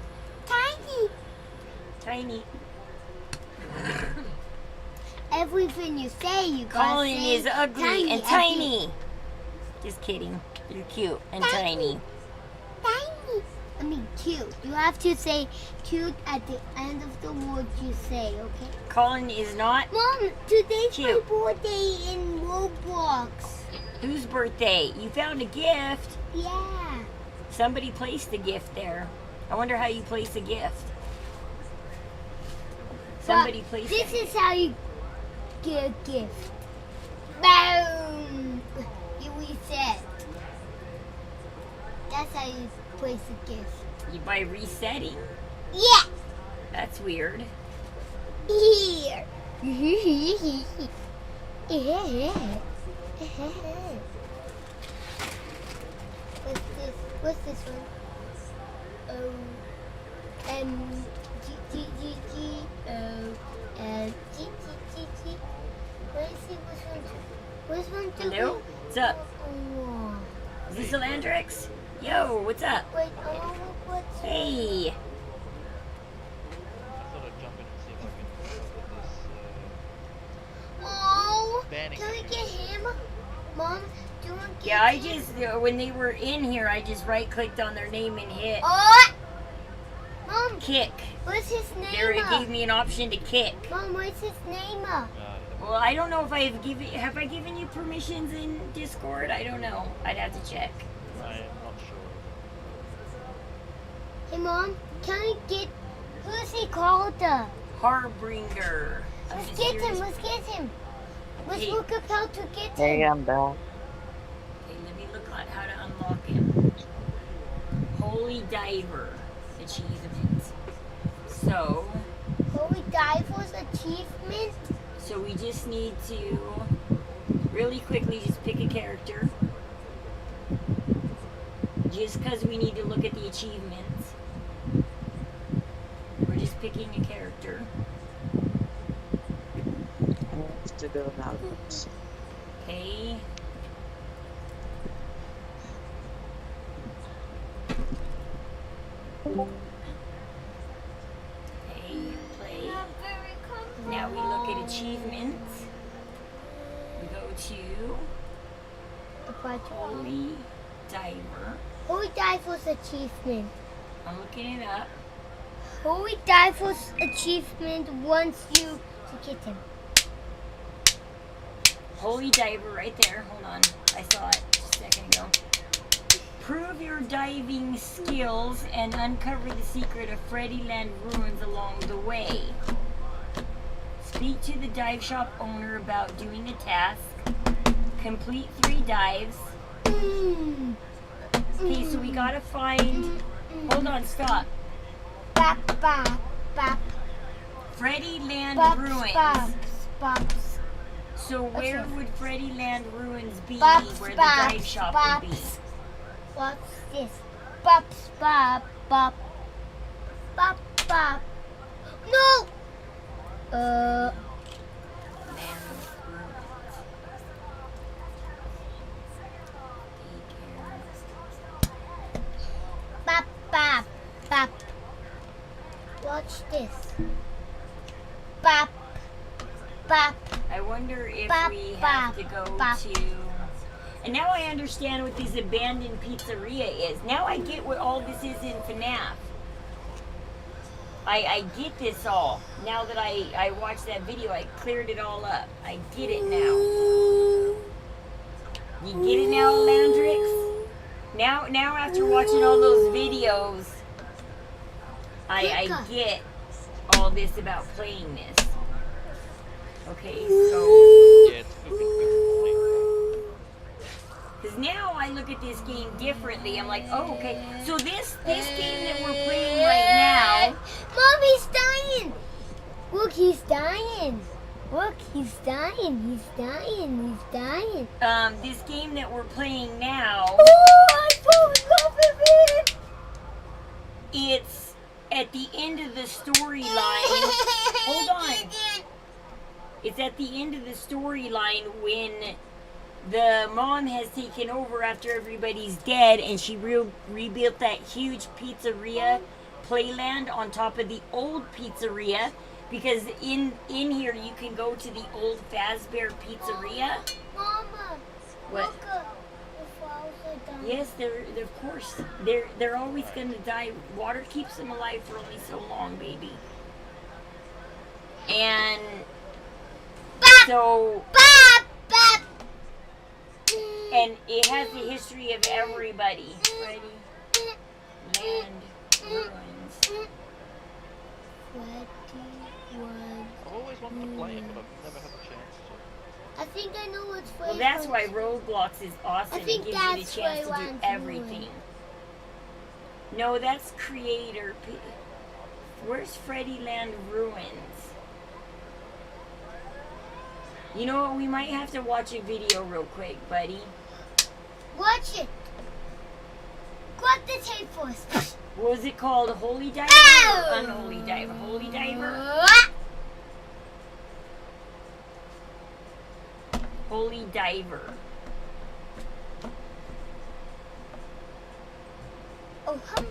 Tiny. Tiny. Everything you say, you gotta Colin say is ugly and tiny. Just kidding. You're cute and tiny. Tiny. I mean cute. You have to say cute at the end of the word you say, okay? Colin is not. Mom, today's Cute. my birthday in Roblox. Whose birthday? You found a gift. Yeah. Somebody placed a gift there. I wonder how you place a gift. Somebody placed This it. is how you get a gift. Boom. You reset. That's how you place a gift. By resetting. Yeah. That's weird. Here. What's this? What's this one? O M G G G G O M G G G G. Let's see which one. Hello? What's up? Oh, Is this Elandrix? Yo, what's up? wait, I want to look what's Hey. I thought I'd jump in and see if I can put this Oh, banning. can we get him? Mom, do you want to get Yeah, I him? just, when they were in here, I just right-clicked on their name and hit Oh! Mom, kick. what's his name? There it gave me an option to kick. Mom, what's his name? Well, I don't know if have I given you permissions in Discord? I don't know. I'd have to check. I am not sure. Hey, Mom, can we get... Who's he called? Harbinger. Let's get him, let's get him. Let's Hey. look up how to get Hey, him. I'm back. Okay, let me look at how to unlock him. Holy Diver achievement. So Holy Diver's achievement? So we just need to really quickly just pick a character. Just because we need to look at the achievements. We're just picking a character. To go now. Okay. Okay, play. Now we look at achievements. We go to Holy Diver. Holy Diver's achievement. I'm looking it up. Holy Diver's achievement wants you to get him. Holy Diver right there. Hold on. I saw it just a second ago. Prove your diving skills and uncover the secret of Freddyland ruins along the way. Speak to the dive shop owner about doing a task. Complete 3 dives. Okay, so we gotta find. Hold on, stop. Bop, bop, bop, Freddy Land bop, Ruins. bop, bops. So where Okay. would Freddy Land Ruins be? Bops, Where the bops, dive shop would be? bops. What's this? Bops, bop, bop. Bop, bop. No! Land Ruins. Bop, bop, bop. Watch this. Bop, bop. I wonder if Bop, we have bop, to go bop. to. And now I understand what this abandoned pizzeria is. Now I get what all this is in FNAF. I get this all. Now that I watched that video, I cleared it all up. I get it now. You get it now, Landrix? Now after watching all those videos, I get all this about playing this. Okay, so. Yeah, it's moving. Because now I look at this game differently. I'm like, oh, okay. So this game that we're playing right now. Mom, he's dying. Look, he's dying. Look, he's dying. He's dying. He's dying. This game that we're playing now. Oh, I fall in love with it. It's at the end of the storyline. Hold on. It's at the end of the storyline when the mom has taken over after everybody's dead, and she rebuilt that huge pizzeria playland on top of the old pizzeria, because in here you can go to the old Fazbear pizzeria. Mama, What? look, the flowers are dying. Yes, they're of course they're always gonna die. Water keeps them alive for only so long, baby. And so Bop, bop. and it has the history of everybody. Freddy Land Ruins. I've always wanted to play it, but I've never had a chance to. I think I know what's Well, that's why Roblox is awesome. I think it gives that's you the chance why to do one's everything. No, that's Creator. Where's Freddy Land Ruins? You know what? We might have to watch a video real quick, buddy. Watch it. Grab the tape first. What was it called? Holy Diver Ow! or Unholy Diver? Holy Diver? Holy Diver. Oh, hum.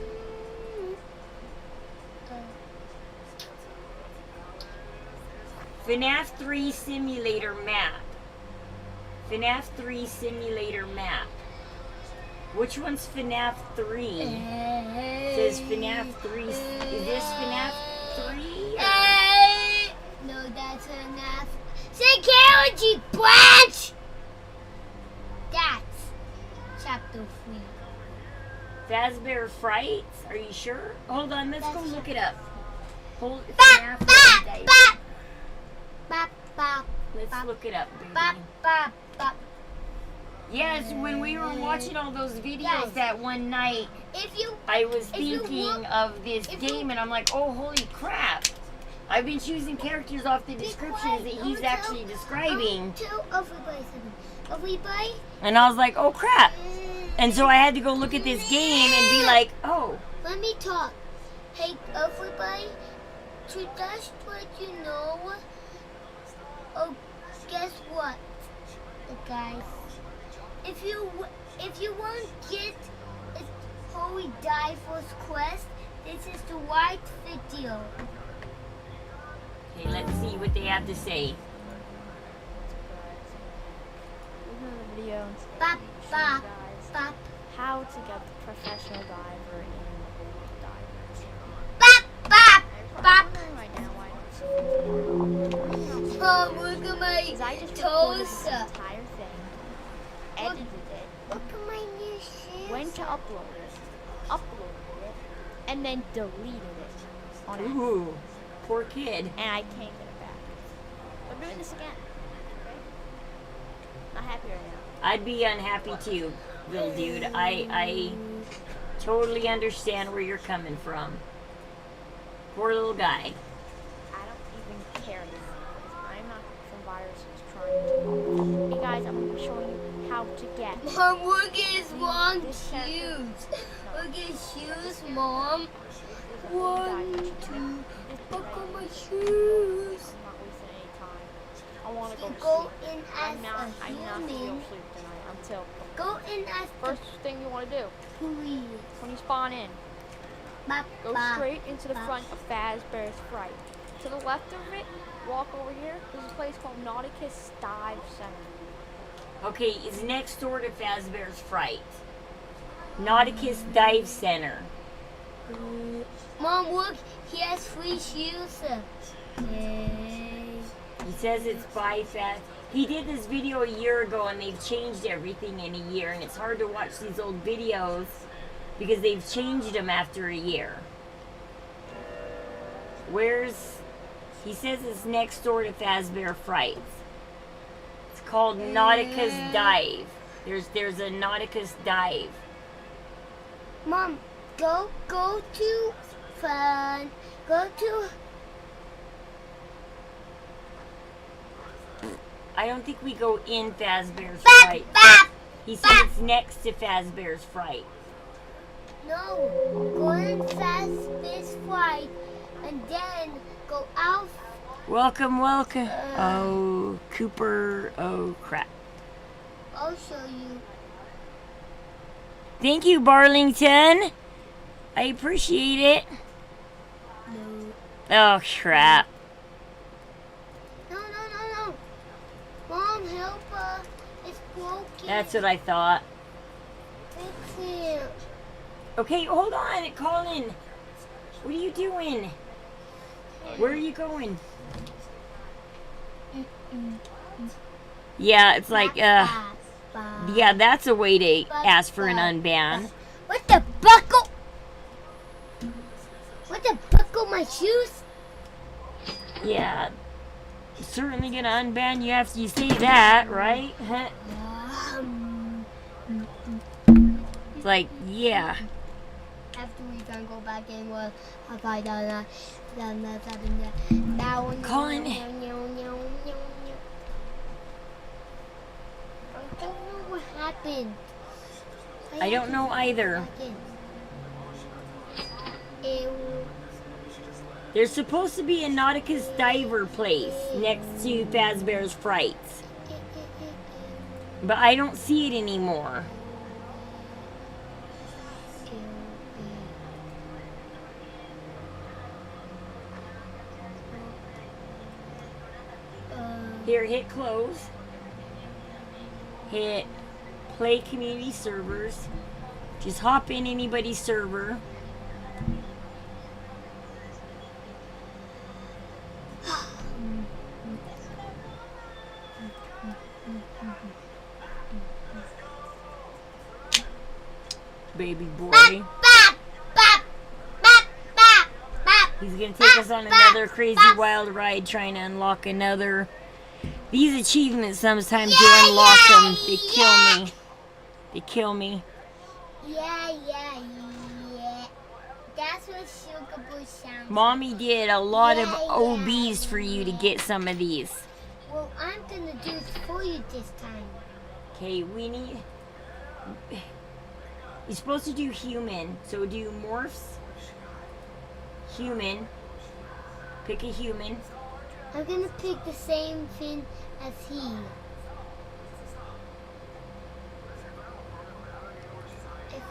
FNAF 3 Simulator Map. FNAF 3 Simulator Map. Which one's FNAF 3? It says FNAF 3. Is this FNAF 3? No, that's enough. Security branch! That's chapter 3. Fazbear Frights? Are you sure? Hold on, let's go look it up. Hold Bop, FNAF bop, Diver. bop. Bop, bop. Let's look it up, baby. Bop, bop, bop. Yes, when we were watching all those videos Guys, that one night, I was thinking of this game, and I'm like, oh, holy crap. I've been choosing characters off the descriptions that he's actually describing. Everybody. And I was like, oh, crap. And so I had to go look at this game and be like, oh. Let me talk. Hey, everybody. To just let you know. Oh, guess what, guys? If you want to get a Holy Diver's quest, this is the right video. Okay, let's see what they have to say. The video and Bop, show bop, you guys bop. how to get the professional diver in the Holy Divers. Bop, bop, I'm bop. wondering right now why I don't see Oh, look at my because I just recorded toes. this entire thing, edited it, Look at my new shoes. went to upload it, and then deleted it on accident. Ooh, poor kid. And I can't get it back. I'm doing this again. Okay? Not happy right now. I'd be unhappy too, little dude. totally understand where you're coming from. Poor little guy. I don't even care anymore because I'm not some virus who's trying to. Hey guys, I'm going to be showing you how to get. Mom, look at his long shoes. Look at his shoes, Mom. 1, 2, buckle my shoes. I'm not wasting any time. I want to go to Go sleep. in as I'm not a going to human. go sleep tonight until. Go in as First thing you want to do please. when you spawn in, go straight into the front of Fazbear's Fright. To the left of it, walk over here. There's a place called Nauticus Dive Center. Okay, it's next door to Fazbear's Fright. Nauticus Dive Center. Mom, look, he has free shoes. Yay. He says it's by Faz. He did this video a year ago and they've changed everything in a year, and it's hard to watch these old videos because they've changed them after a year. He says it's next door to Fazbear Fright. It's called Nauticus Dive. There's a Nauticus Dive. Mom, go to fun. Go to. I don't think we go in Fazbear's Fright. He said it's next to Fazbear's Fright. No, go in Fazbear's Fright and then go out. Welcome. Oh, Cooper. Oh, crap. I'll show you. Thank you, Barlington. I appreciate it. No. Oh, crap. No. Mom, help her. It's broken. That's what I thought. Fix it. Okay, hold on, Colin. What are you doing? Where are you going? Yeah, it's like, yeah, that's a way to ask for an unban. What the buckle? What the buckle my shoes? Yeah, certainly gonna unban you after you say that, right? It's like, yeah. After we can go back in, we'll find out Colin. I don't know what happened. I don't know either. There's supposed to be a Nauticus Diver place next to Fazbear's Frights. But I don't see it anymore. Here, hit close. Hit play community servers. Just hop in anybody's server. Baby boy. He's gonna take us on another crazy wild ride trying to unlock another. These achievements sometimes to unlock them, they kill me. They kill me. Yeah. That's what Sugar Bush sounds Mommy did a lot of OBs for you to get some of these. Well, I'm gonna do it for you this time. Okay, we need. You're supposed to do human, so do morphs. Human. Pick a human. I'm gonna pick the same thing as he. If we can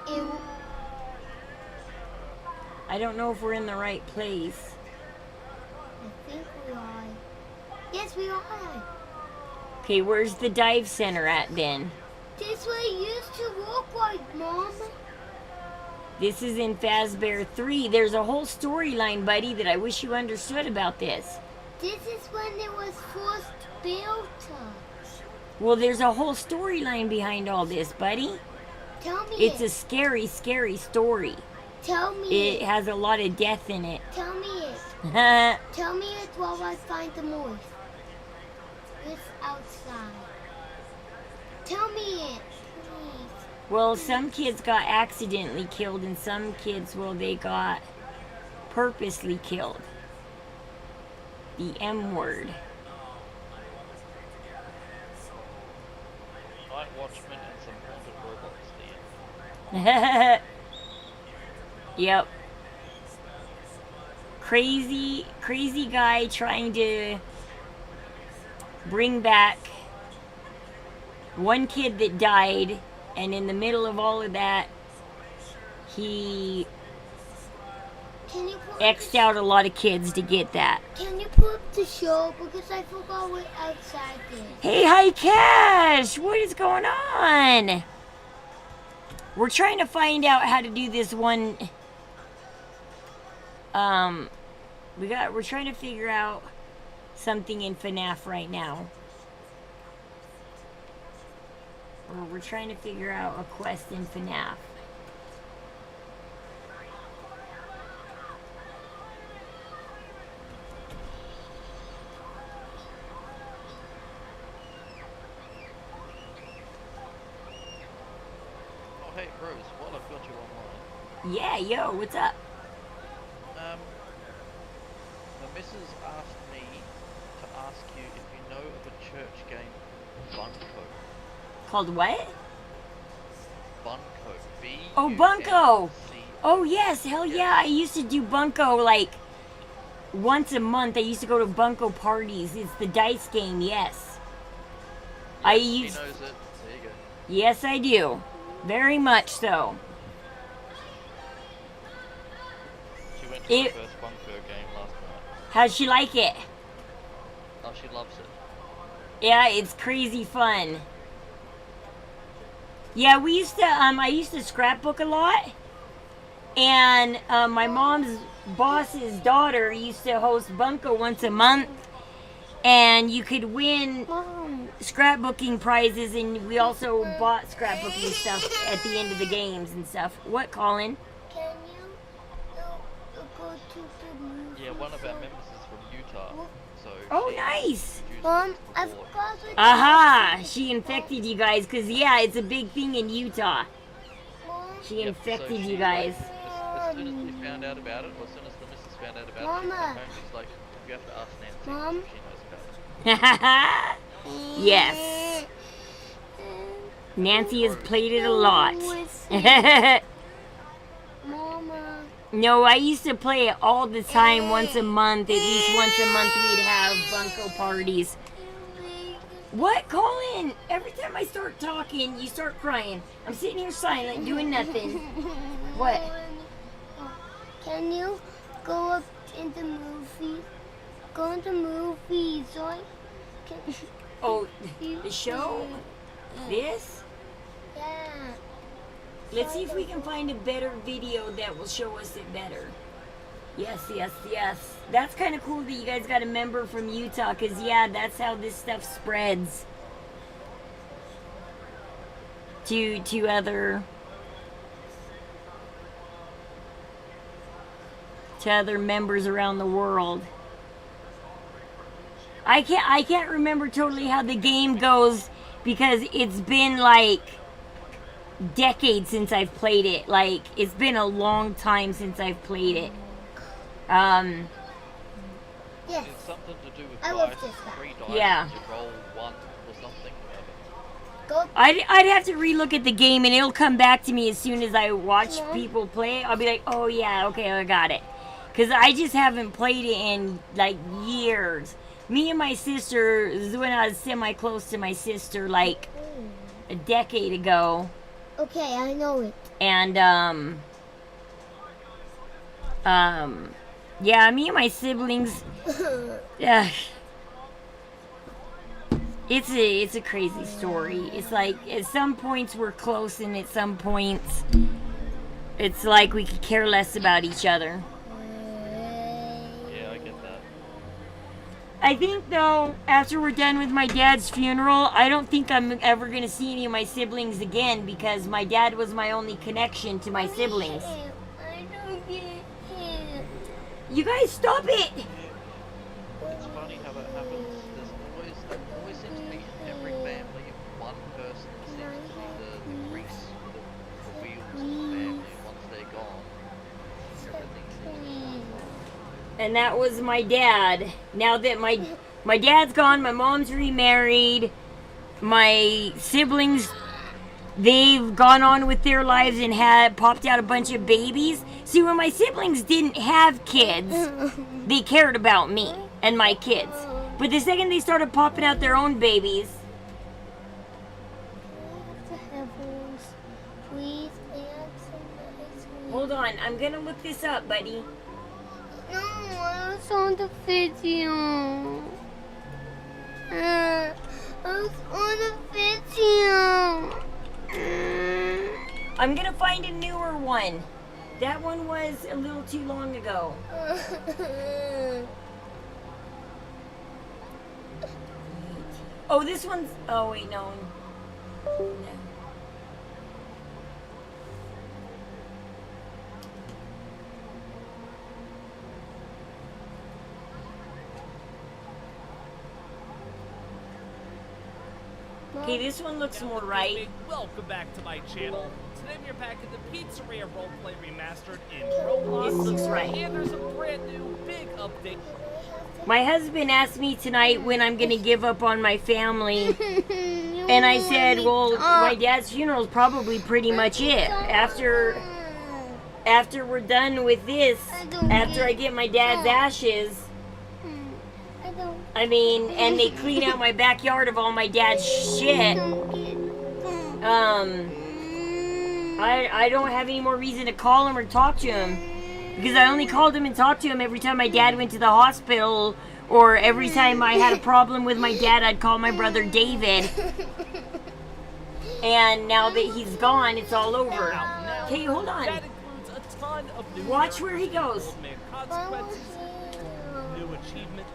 pick. I don't know if we're in the right place. I think we are. Yes, we are. Okay, where's the dive center at then? This way it used to look like, Mom. This is in Fazbear 3. There's a whole storyline, buddy, that I wish you understood about this. This is when it was first built. Well, there's a whole storyline behind all this, buddy. Tell me It's a scary, scary story. Tell me It has a lot of death in it. Tell me it. Tell me it while I find the moist. It's outside. Tell me it, please. Well, some kids got accidentally killed, and some kids, well, they got purposely killed. The M word. Night Watchman and some haunted robots, the end. Yep. Crazy guy trying to bring back one kid that died, and in the middle of all of that, he X'd out a lot of kids to get that. Can you pull up the show? Because I forgot what outside is. Hey, hi, Cash! What is going on? We're trying to find out how to do this one. We're trying to figure out something in FNAF right now. Or we're trying to figure out a quest in FNAF. Oh, hey, Rose, while I've got you online. Yeah, yo, what's up? The missus asked me to ask you if you know of a church game, Bunko. Called what? Bunko. Oh, Bunko! Oh, yes, hell yeah. I used to do Bunko like once a month. I used to go to Bunko parties. It's the dice game, yes. He knows it. There you go. Yes, I do. Very much so. She went to her first Bunko game last night. How'd she like it? Oh, she loves it. Yeah, it's crazy fun. Yeah, we used to, I used to scrapbook a lot. And my mom's boss's daughter used to host Bunko once a month. And you could win scrapbooking prizes, and we also bought scrapbooking stuff at the end of the games and stuff. What, Colin? Can you go to the movie? Yeah, one of our members is from Utah, so... Oh, nice! Mom, I forgot what Aha! She infected you guys, because, yeah, it's a big thing in Utah. She infected you guys. As soon as we found out about it, or as soon as the missus found out about it, she came home, she's like, you have to ask Nancy Mom? if she knows about it. Yes. Nancy has played it a lot. Mama. No, I used to play it all the time, once a month. At least once a month we'd have Bunko parties. What, Colin? Every time I start talking, you start crying. I'm sitting here silent, doing nothing. What? Can you go up in the movie? Go in the movie, so I can... Oh, the show? This? Yeah. Let's see if we can find a better video that will show us it better. Yes, yes, yes. That's kind of cool that you guys got a member from Utah, because, yeah, that's how this stuff spreads to other members around the world. I can't remember totally how the game goes, because it's been like decades since I've played it. Like, it's been a long time since I've played it. Yes. It's something to do with I love dice, this guy. 3 dice, Yeah. you roll 1 or something. I'd have to relook at the game, and it'll come back to me as soon as I watch people play it. I'll be like, oh yeah, okay, I got it. Because I just haven't played it in like years. Me and my sister, this is when I was semi-close to my sister, like a decade ago. Okay, I know it. And, yeah, me and my siblings, it's a crazy story. It's like, at some points we're close, and at some points, it's like we could care less about each other. Yeah, I get that. I think, though, after we're done with my dad's funeral, I don't think I'm ever going to see any of my siblings again, because my dad was my only connection to my siblings. I don't get it. You guys, stop it! It's funny how that happens. There always seems to be in every family one person that seems to be the grease for the And that was my dad. Now that my dad's gone, my mom's remarried, my siblings, they've gone on with their lives and had popped out a bunch of babies. See, when my siblings didn't have kids, they cared about me and my kids. But the second they started popping out their own babies, hold on, I'm gonna look this up, buddy. No, I was on the video. I was on the video. I'm gonna find a newer one. That one was a little too long ago. Oh, this one's. Oh, wait, no. No. Okay, this one looks more right. Welcome back to my channel. Today we're back in the Pizzeria Roleplay Remastered in Roblox. This looks right. And there's a brand new big update. My husband asked me tonight when I'm gonna give up on my family. And I said, well, my dad's funeral is probably pretty much it. After we're done with this, after I get my dad's ashes, I mean, and they clean out my backyard of all my dad's shit, I don't have any more reason to call him or talk to him. Because I only called him and talked to him every time my dad went to the hospital, or every time I had a problem with my dad, I'd call my brother David. And now that he's gone, it's all over. Okay, hold on. Watch where he goes. Consequences, new achievement,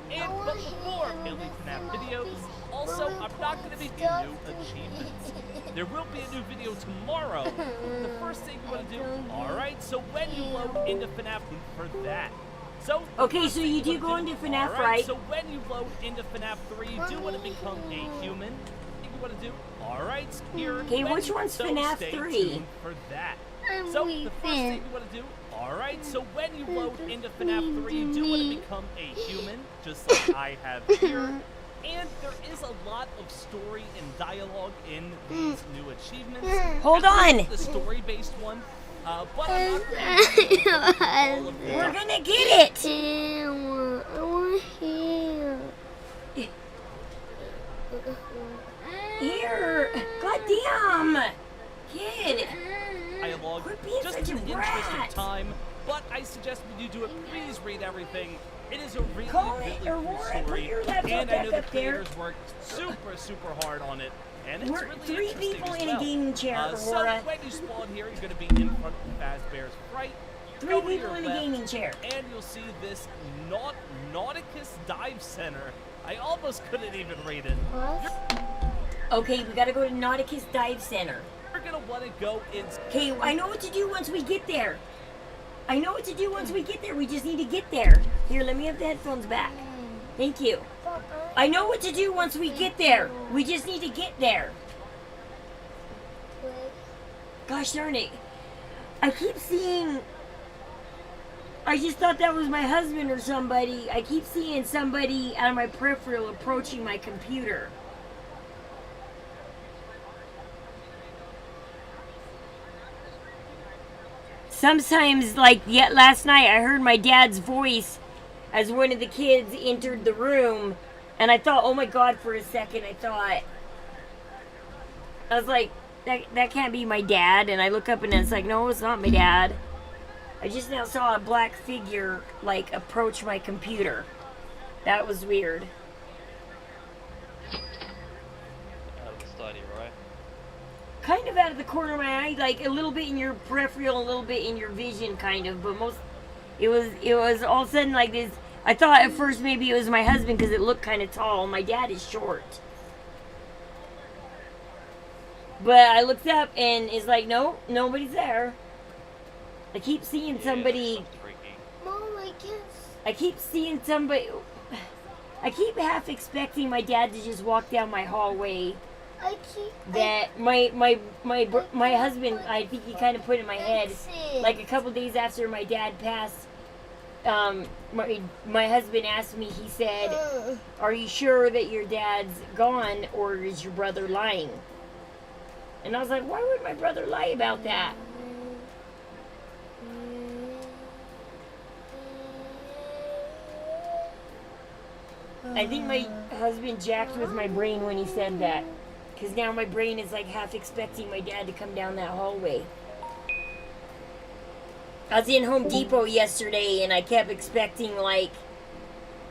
and but before Billy FNAF videos, also I'm not going to be doing new achievements. There will be a new video tomorrow. The first thing you want to do, alright, so when you load into FNAF for that. So okay, so you do go into FNAF, right? So when you load into FNAF 3, you do want to become a human. You want to do, alright, here. Okay, which one's FNAF 3? For that. So the first thing you want to do, alright, so when you load into FNAF 3, you do want to become a human, just like I have here. And there is a lot of story and dialogue in these new achievements. Hold on! The story-based one, but I'm not gonna we're gonna get it! I want here. Here! Goddamn! Kid! Dialogue, just in the interest of time, but I suggest when you do it, please read everything. It is a really, really cool story, and I know the creators worked super hard on it, and it's really three interesting people as in well. a gaming chair, So Aurora. when you spawn here, you're going to be in front of Fazbear's Fright. Three people in a gaming chair. And you'll see this Nauticus Dive Center. I almost couldn't even read it. Okay, we gotta go to Nauticus Dive Center. You're gonna want to go in. Okay, I know what to do once we get there. I know what to do once we get there. We just need to get there. Here, let me have the headphones back. Thank you. I know what to do once we get there. We just need to get there. Gosh darn it. I keep seeing... I just thought that was my husband or somebody. I keep seeing somebody out of my peripheral approaching my computer. Sometimes, like last night, I heard my dad's voice as one of the kids entered the room, and I thought, oh my god, for a second, I was like, that can't be my dad, and I look up and it's like, no, it's not my dad. I just now saw a black figure, like, approach my computer. That was weird. Out of the study, right? Kind of out of the corner of my eye, like a little bit in your peripheral, a little bit in your vision, kind of. But it was all of a sudden like this. I thought at first maybe it was my husband because it looked kind of tall. My dad is short. But I looked up and it's like, no, nobody's there. I keep seeing somebody. Mom, I guess. I keep seeing somebody. I keep half expecting my dad to just walk down my hallway. That my husband, I think he kind of put in my head, like a couple days after my dad passed, my husband asked me, he said, are you sure that your dad's gone or is your brother lying? And I was like, why would my brother lie about that? I think my husband jacked with my brain when he said that. Because now my brain is like half expecting my dad to come down that hallway. I was in Home Depot yesterday and I kept expecting like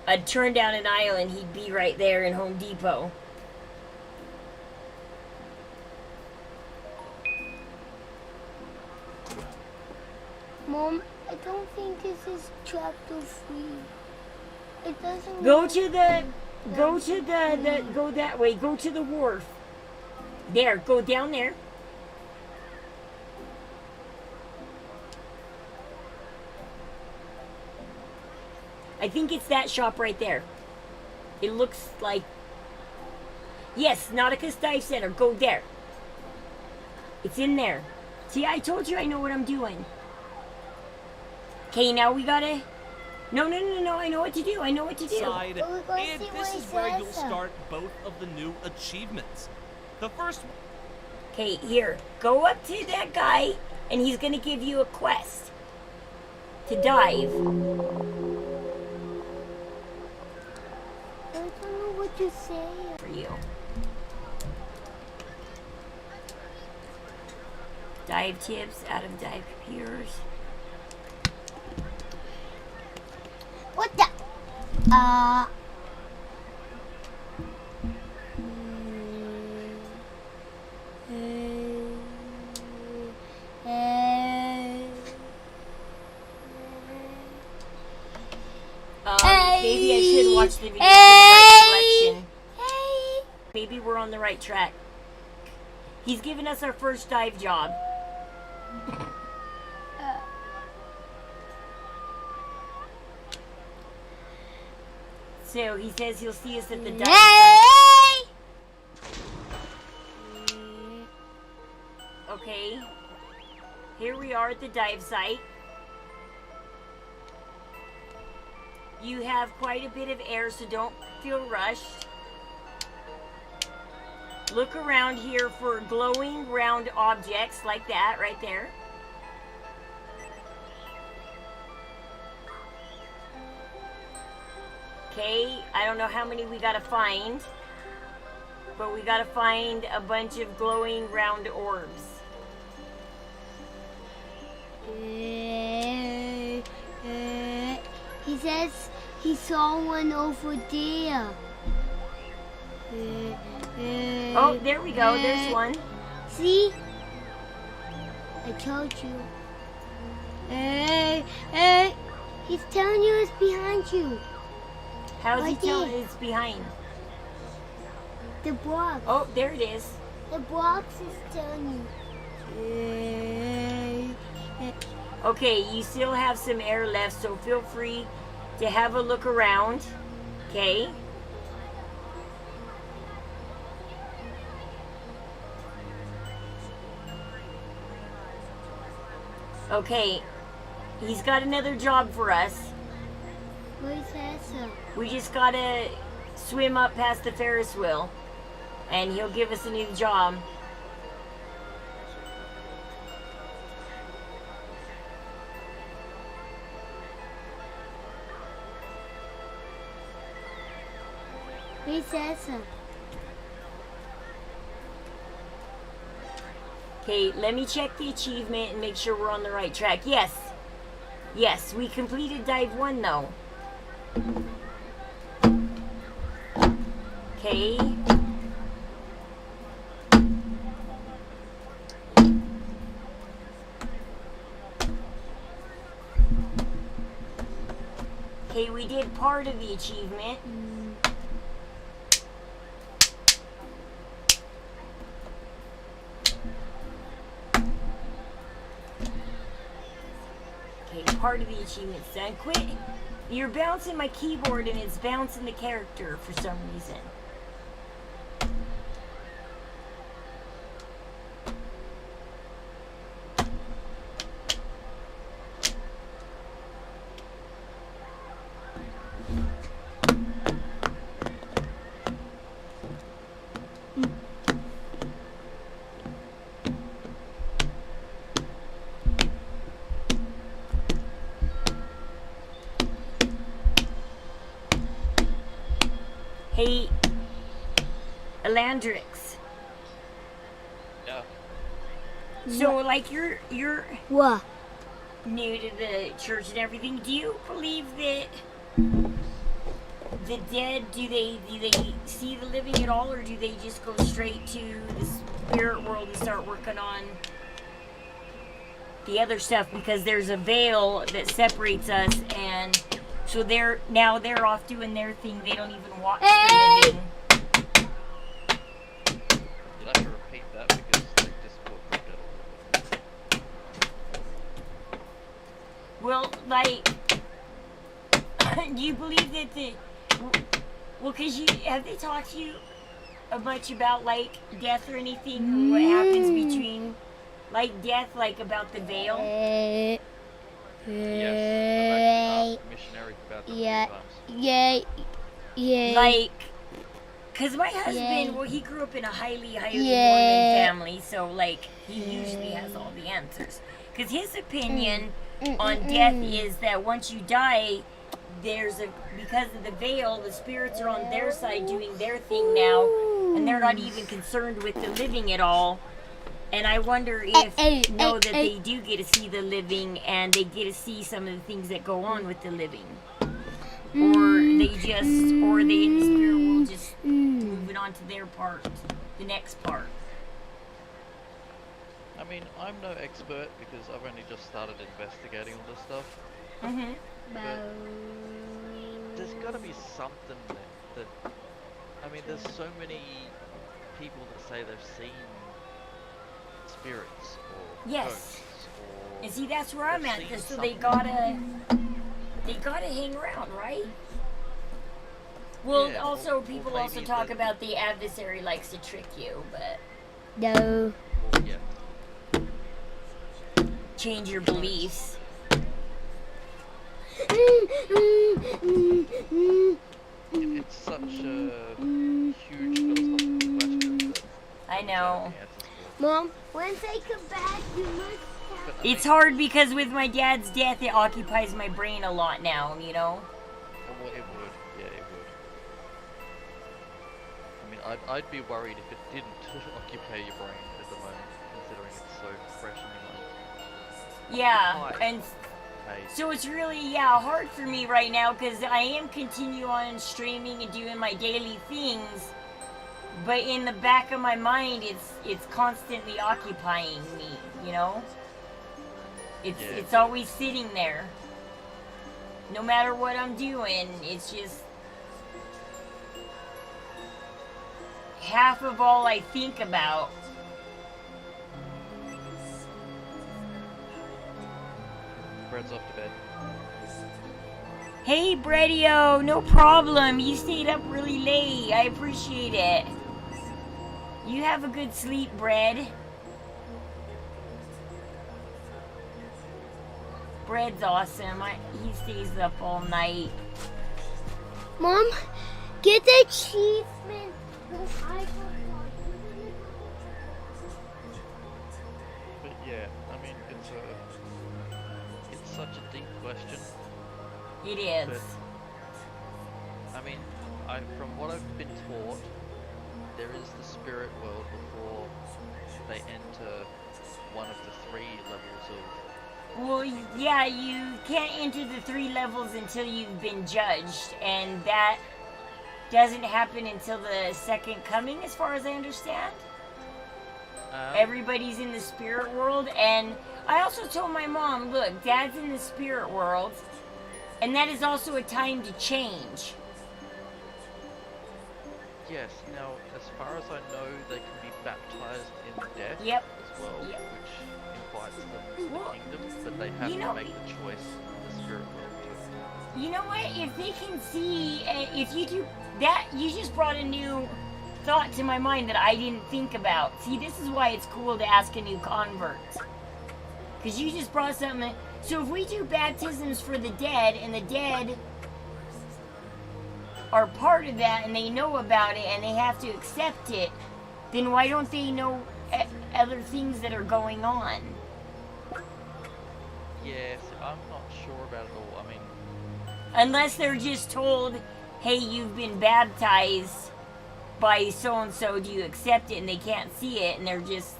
I'd turn down an aisle and he'd be right there in Home Depot. Mom, I don't think this is chapter 3. It doesn't. Go that way. Go to the wharf. There, go down there. I think it's that shop right there. It looks like... Yes, Nauticus Dive Center. Go there. It's in there. See, I told you I know what I'm doing. Okay, now we gotta... No, I know what to do. And this is where you'll start both of the new achievements. The first... Okay, here. Go up to that guy, and he's gonna give you a quest. To dive. I don't know what to say. For you. Dive tips out of dive computers. What the? Maybe I should watch the video for the right selection. Maybe we're on the right track. He's given us our first dive job. So he says he'll see us at the dive site. Okay. Here we are at the dive site. You have quite a bit of air, so don't feel rushed. Look around here for glowing round objects like that right there. Okay, I don't know how many we gotta find, but we gotta find a bunch of glowing round orbs. He says he saw one over there. Oh, there we go. There's one. See? I told you. He's telling you it's behind you. How's Right he telling there. it's behind? The box. Oh, there it is. The box is telling you. Okay, you still have some air left, so feel free to have a look around. Okay? Okay, he's got another job for us. What is that, sir? We just gotta swim up past the Ferris wheel, and he'll give us a new job. What is that, sir? Okay, let me check the achievement and make sure we're on the right track. Yes. Yes, we completed dive 1 though. Okay. Okay, we did part of the achievement. Part of the achievement's done. Quit. You're bouncing my keyboard and it's bouncing the character for some reason. Landrix. Yeah. So, like, you're What? new to the church and everything. Do you believe that the dead, do they see the living at all, or do they just go straight to the spirit world and start working on the other stuff? Because there's a veil that separates us, and so they're off doing their thing. They don't even watch the living. Did I have to repeat that because they just got it? Well, like, do you believe that well, because have they talked to you much about, like, death or anything, or what happens between, like, death, like, about the veil? Yes, I've actually asked the missionary about that a few times. Yeah. Like, because my husband, well, he grew up in a highly Mormon family, so, like, he usually has all the answers. Because his opinion on death is that once you die, because of the veil, the spirits are on their side doing their thing now, and they're not even concerned with the living at all. And I wonder if that they do get to see the living, and they get to see some of the things that go on with the living, or they in the spirit world just moving on to their part, the next part. I mean, I'm no expert because I've only just started investigating all this stuff. Mm-hmm. But there's got to be something that I mean, there's so many people that say they've seen spirits or ghosts, or and see, that's where I'm at. seen So something. they gotta hang around, right? Well, Yeah, also or people also maybe talk the- about the adversary likes to trick you, but No. Well, yeah. change your beliefs. It's such a huge philosophical question that I know. Mom, once I come back, you must It's hard because with my dad's death, it occupies my brain a lot now, you know? Well, it would. Yeah, it would. I mean, I'd be worried if it didn't occupy your brain at the moment, considering it's so fresh in your mind. Yeah, Right. and so it's really, hard for me right now because I am continue on streaming and doing my daily things, but in the back of my mind, it's constantly occupying me, you know? It's always sitting there. No matter what I'm doing, it's just half of all I think about. Bread's off to bed. Hey, Bredio, no problem. You stayed up really late. I appreciate it. You have a good sleep, Bread. Bread's awesome. He stays up all night. Mom, get the achievement. But yeah, I mean, it's such a deep question. It is. But, I mean, from what I've been taught, there is the spirit world before they enter one of the 3 levels of... Well, yeah, you can't enter the 3 levels until you've been judged, and that doesn't happen until the second coming, as far as I understand. Everybody's in the spirit world, and I also told my mom, look, Dad's in the spirit world, and that is also a time to change. Yes, now, as far as I know, they can be baptized in death as well, which invites them to the kingdom, but they have to make the choice in the spirit world too. You know what? If they can see, if you do that, you just brought a new thought to my mind that I didn't think about. See, this is why it's cool to ask a new convert. Because you just brought something. So if we do baptisms for the dead, and the dead are part of that, and they know about it, and they have to accept it, then why don't they know other things that are going on? Yes, I'm not sure about it all. I mean, Unless they're just told, hey, you've been baptized, by so and so, do you accept it? And they can't see it, and they're just,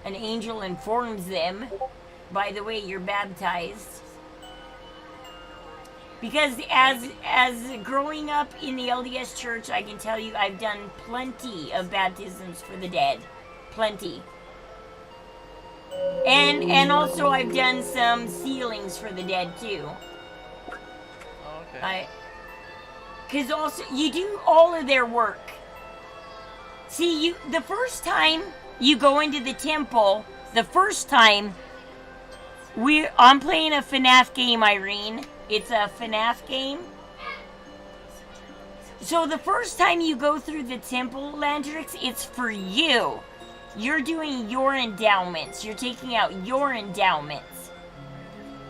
an angel informs them, by the way you're baptized. Because as growing up in the LDS church, I can tell you I've done plenty of baptisms for the dead. Plenty. And also I've done some sealings for the dead too. Oh, okay. Because also, you do all of their work. See, the first time you go into the temple, I'm playing a FNAF game, Irene. It's a FNAF game. So the first time you go through the temple, Landrix, it's for you. You're doing your endowments. You're taking out your endowments.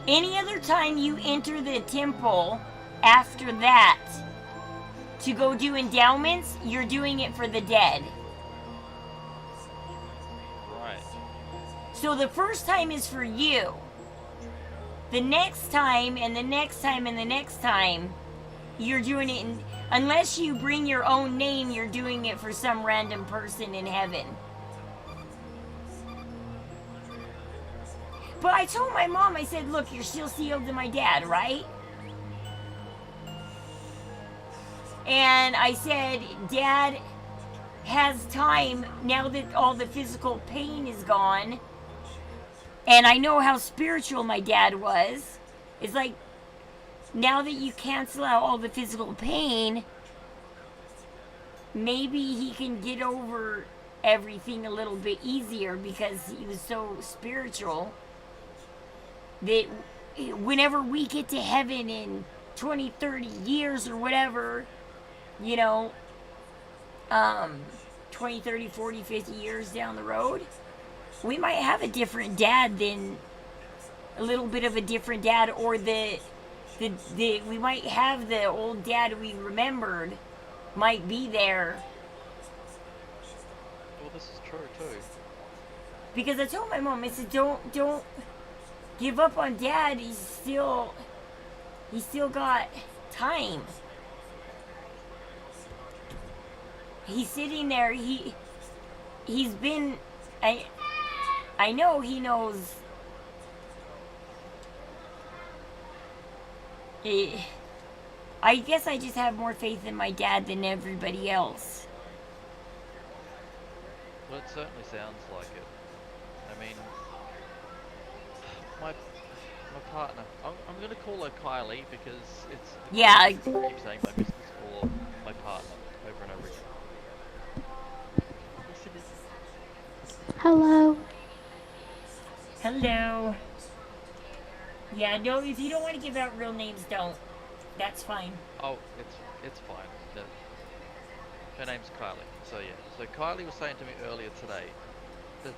Any other time you enter the temple after that to go do endowments, you're doing it for the dead. Right. So the first time is for you. The next time and the next time and the next time, you're doing it unless you bring your own name, you're doing it for some random person in heaven. But I told my mom, I said, look, you're still sealed to my dad, right? And I said, Dad has time now that all the physical pain is gone. And I know how spiritual my dad was. It's like, now that you cancel out all the physical pain, maybe he can get over everything a little bit easier because he was so spiritual that whenever we get to heaven in 20, 30 years or whatever, 20, 30, 40, 50 years down the road, we might have a different dad than a little bit of a different dad, or we might have the old dad we remembered might be there. Well, this is true too. Because I told my mom, I said, don't give up on Dad. He's still got time. He's sitting there. He's been. I know he knows. I guess I just have more faith in my dad than everybody else. Well, it certainly sounds like it. I mean, my partner, I'm going to call her Kylie because it's... Yeah. I keep saying my business or my partner over and over again. Yes, it is. Hello. Hello. Yeah, no, if you don't want to give out real names, don't. That's fine. Oh, it's fine. Her name's Kylie. So yeah. So Kylie was saying to me earlier today that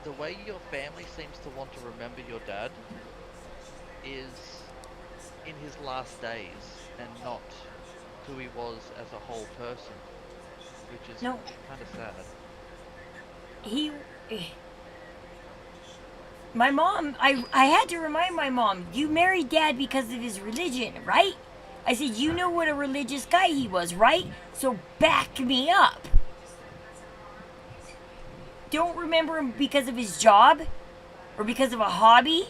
the way your family seems to want to remember your dad is in his last days and not who he was as a whole person, which is kind of sad. My mom, I had to remind my mom, you married Dad because of his religion, right? I said, you know what a religious guy he was, right? So back me up. Don't remember him because of his job or because of a hobby.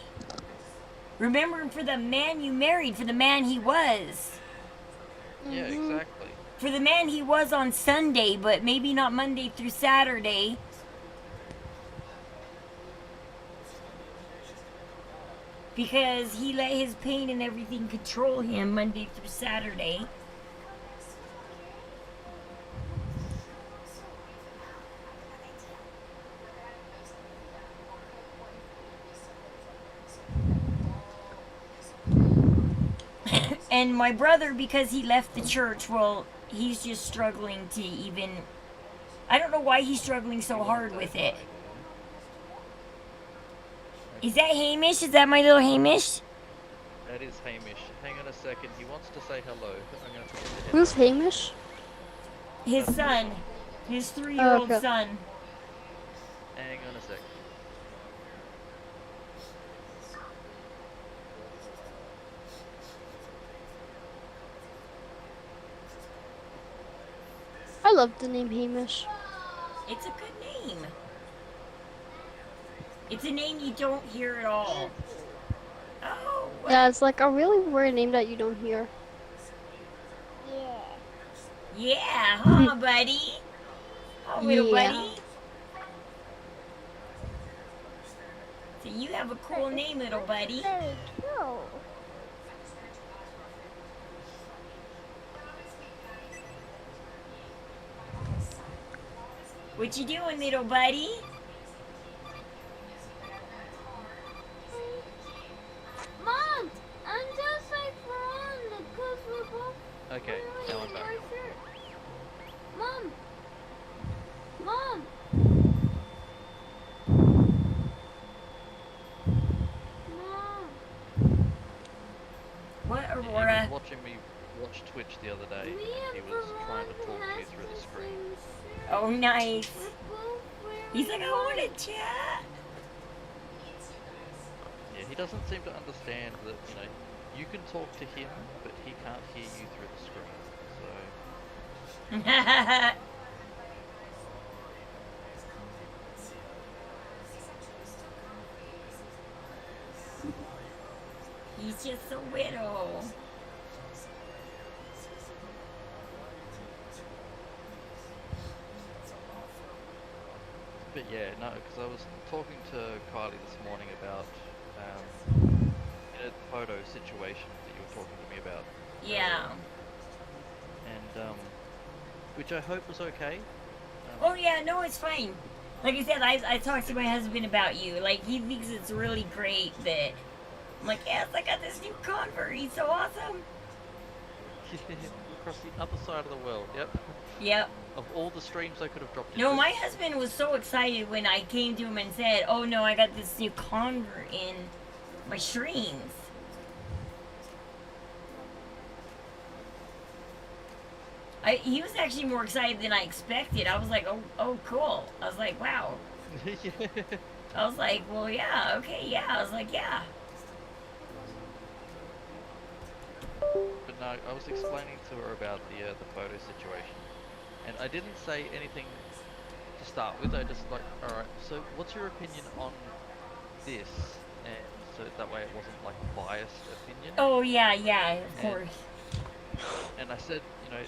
Remember him for the man you married, for the man he was. Yeah, exactly. For the man he was on Sunday, but maybe not Monday through Saturday. Because he let his pain and everything control him Monday through Saturday. And my brother, because he left the church, well, he's just struggling to even... I don't know why he's struggling so hard with it. Is that Hamish? Is that my little Hamish? That is Hamish. Hang on a second. He wants to say hello. I'm going to Who's Hamish? His son. His 3-year-old son. Hang on a sec. I love the name Hamish. It's a good name. It's a name you don't hear at all. Oh. Yeah, it's like a really weird name that you don't hear. Yeah, huh, buddy? Oh, little Yeah. buddy. So you have a cool name, little buddy. Very cute. What you doing, little buddy? Mom, I'm just like Veronica because we're both Okay, now I'm back. Mom! Mom! Mom! What, He Aurora? was watching me watch Twitch the other day, and he was trying to talk to you through the screen. Oh, nice. He's like, I want to chat. Yeah, he doesn't seem to understand that, you know, you can talk to him, but he can't hear you through the screen. So, He's just a widow. but yeah, no, because I was talking to Kylie this morning about, you know, the photo situation that you were talking to me about. Yeah. And, which I hope was okay. Oh yeah, no, it's fine. Like I said, I talked to my husband about you. Like, he thinks it's really great that... I'm like, yes, I got this new convert. He's so awesome. Across the other side of the world, yep. Yep. Of all the streams I could have dropped No, into. my husband was so excited when I came to him and said, oh no, I got this new convert in my streams. He was actually more excited than I expected. I was like, oh, cool. I was like, wow. I was like, well, yeah, okay, yeah. I was like, yeah. But no, I was explaining to her about the photo situation, and I didn't say anything to start with. I just like, all right. So, what's your opinion on this? And so that way, it wasn't like a biased opinion. Oh yeah, of course. And I said, you know,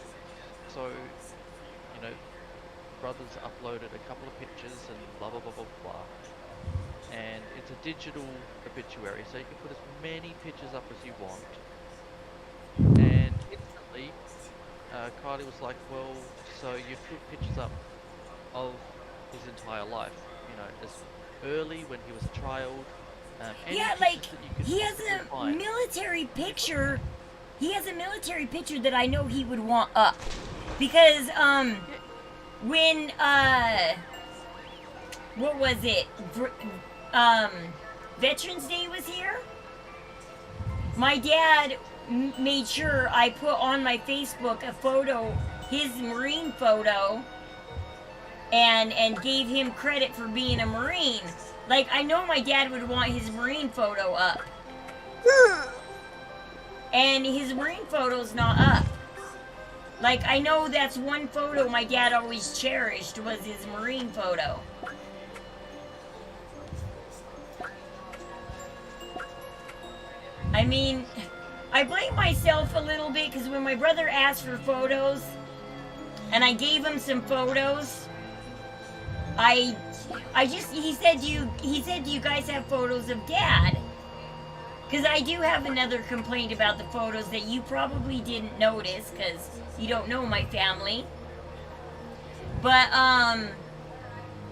so, you know, brothers uploaded a couple of pictures and blah blah blah blah blah. And it's a digital obituary, so you can put as many pictures up as you want. And instantly, Kylie was like, well, so you'd put pictures up of his entire life, you know, as early when he was a child. Yeah, like, he has a military picture. He has a military picture that I know he would want up. Because, when, what was it? Veterans Day was here? My dad made sure I put on my Facebook a photo, his Marine photo, and gave him credit for being a Marine. Like, I know my dad would want his Marine photo up. And his Marine photo's not up. Like, I know that's one photo my dad always cherished, was his Marine photo. I mean, I blame myself a little bit because when my brother asked for photos, and I gave him some photos, he said, do you guys have photos of Dad? Because I do have another complaint about the photos that you probably didn't notice because you don't know my family. But,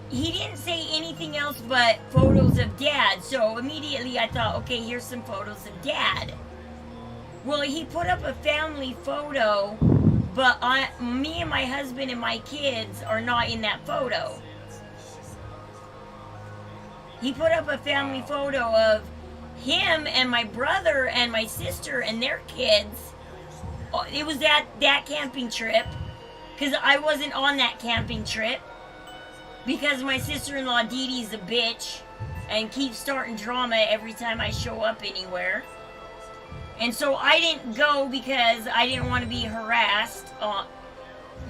he didn't say anything else but photos of Dad, so immediately I thought, okay, here's some photos of Dad. Well, he put up a family photo, but me and my husband and my kids are not in that photo. He put up a family photo of him and my brother and my sister and their kids. It was that camping trip, because I wasn't on that camping trip. Because my sister-in-law Dee Dee's a bitch and keeps starting drama every time I show up anywhere. And so I didn't go because I didn't want to be harassed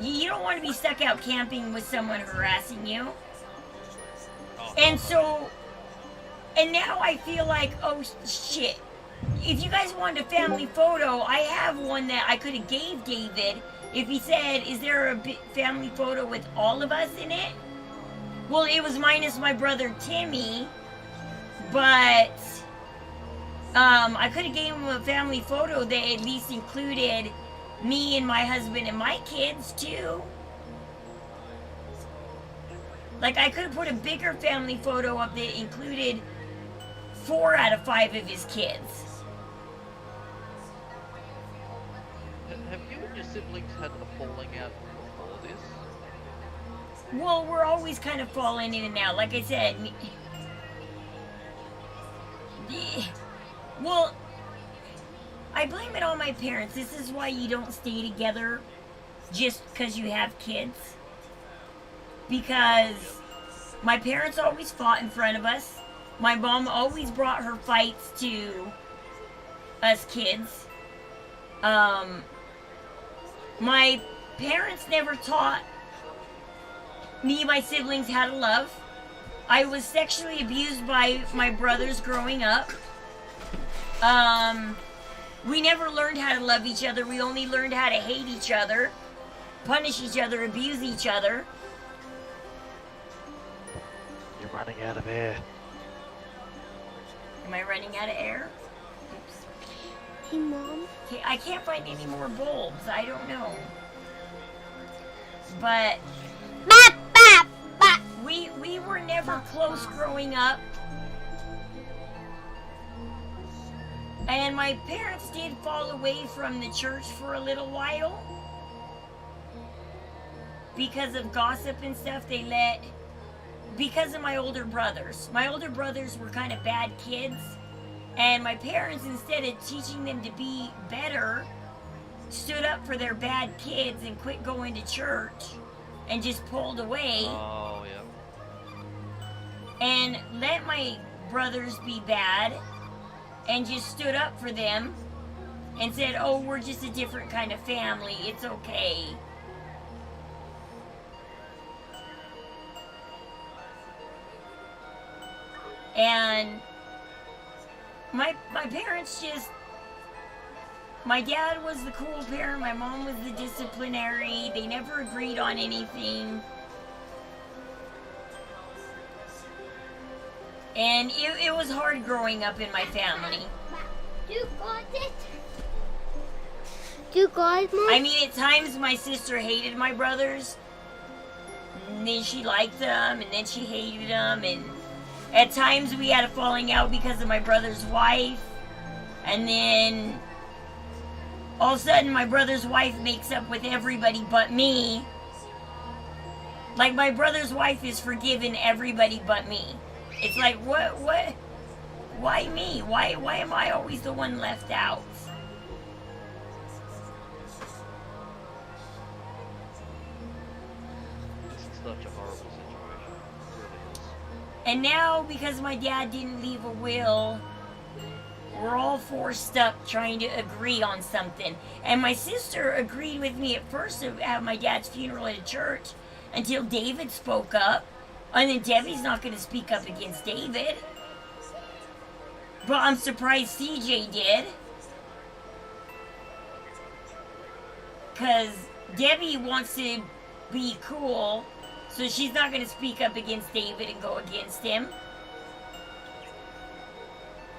You don't want to be stuck out camping with someone harassing you. Oh. And now I feel like, oh shit. If you guys wanted a family photo, I have one that I could have gave David if he said, is there a family photo with all of us in it? Well, it was minus my brother Timmy, but I could have gave him a family photo that at least included me and my husband and my kids too. Like, I could have put a bigger family photo up that included 4 out of 5 of his kids. Have you and your siblings had a falling out before this? Well, we're always kind of falling in and out. Like I said, well, I blame it on my parents. This is why you don't stay together just because you have kids. Because my parents always fought in front of us. My mom always brought her fights to us kids. My parents never taught me and my siblings how to love. I was sexually abused by my brothers growing up. We never learned how to love each other. We only learned how to hate each other, punish each other, abuse each other. You're running out of air. Am I running out of air? Oops. Hey, Mom. Okay, I can't find any more bulbs. I don't know. But we were never close growing up. And my parents did fall away from the church for a little while. Because of gossip and stuff, because of my older brothers. My older brothers were kind of bad kids. And my parents, instead of teaching them to be better, stood up for their bad kids and quit going to church and just pulled away. Oh, yeah. And let my brothers be bad and just stood up for them and said, oh, we're just a different kind of family. It's okay. And my parents just, my dad was the cool parent, my mom was the disciplinary. They never agreed on anything. And it was hard growing up in my family. You got it? You got it, Mom? I mean, at times my sister hated my brothers. And then she liked them, and then she hated them. And at times we had a falling out because of my brother's wife. And then all of a sudden my brother's wife makes up with everybody but me. Like, my brother's wife is forgiving everybody but me. It's like, what, why me? Why am I always the one left out? This is such a horrible situation. It really is. And now, because my dad didn't leave a will, we're all forced up trying to agree on something. And my sister agreed with me at first to have my dad's funeral at a church until David spoke up. And then Debbie's not going to speak up against David. But I'm surprised CJ did. Because Debbie wants to be cool, so she's not going to speak up against David and go against him.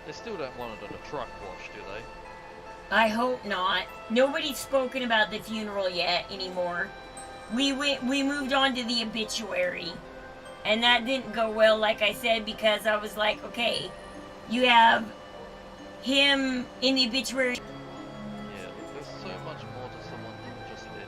They still don't want it on a truck wash, do they? I hope not. Nobody's spoken about the funeral yet anymore. We moved on to the obituary. And that didn't go well, like I said, because I was like, okay, you have him in the obituary. Yeah, there's so much more to someone than just their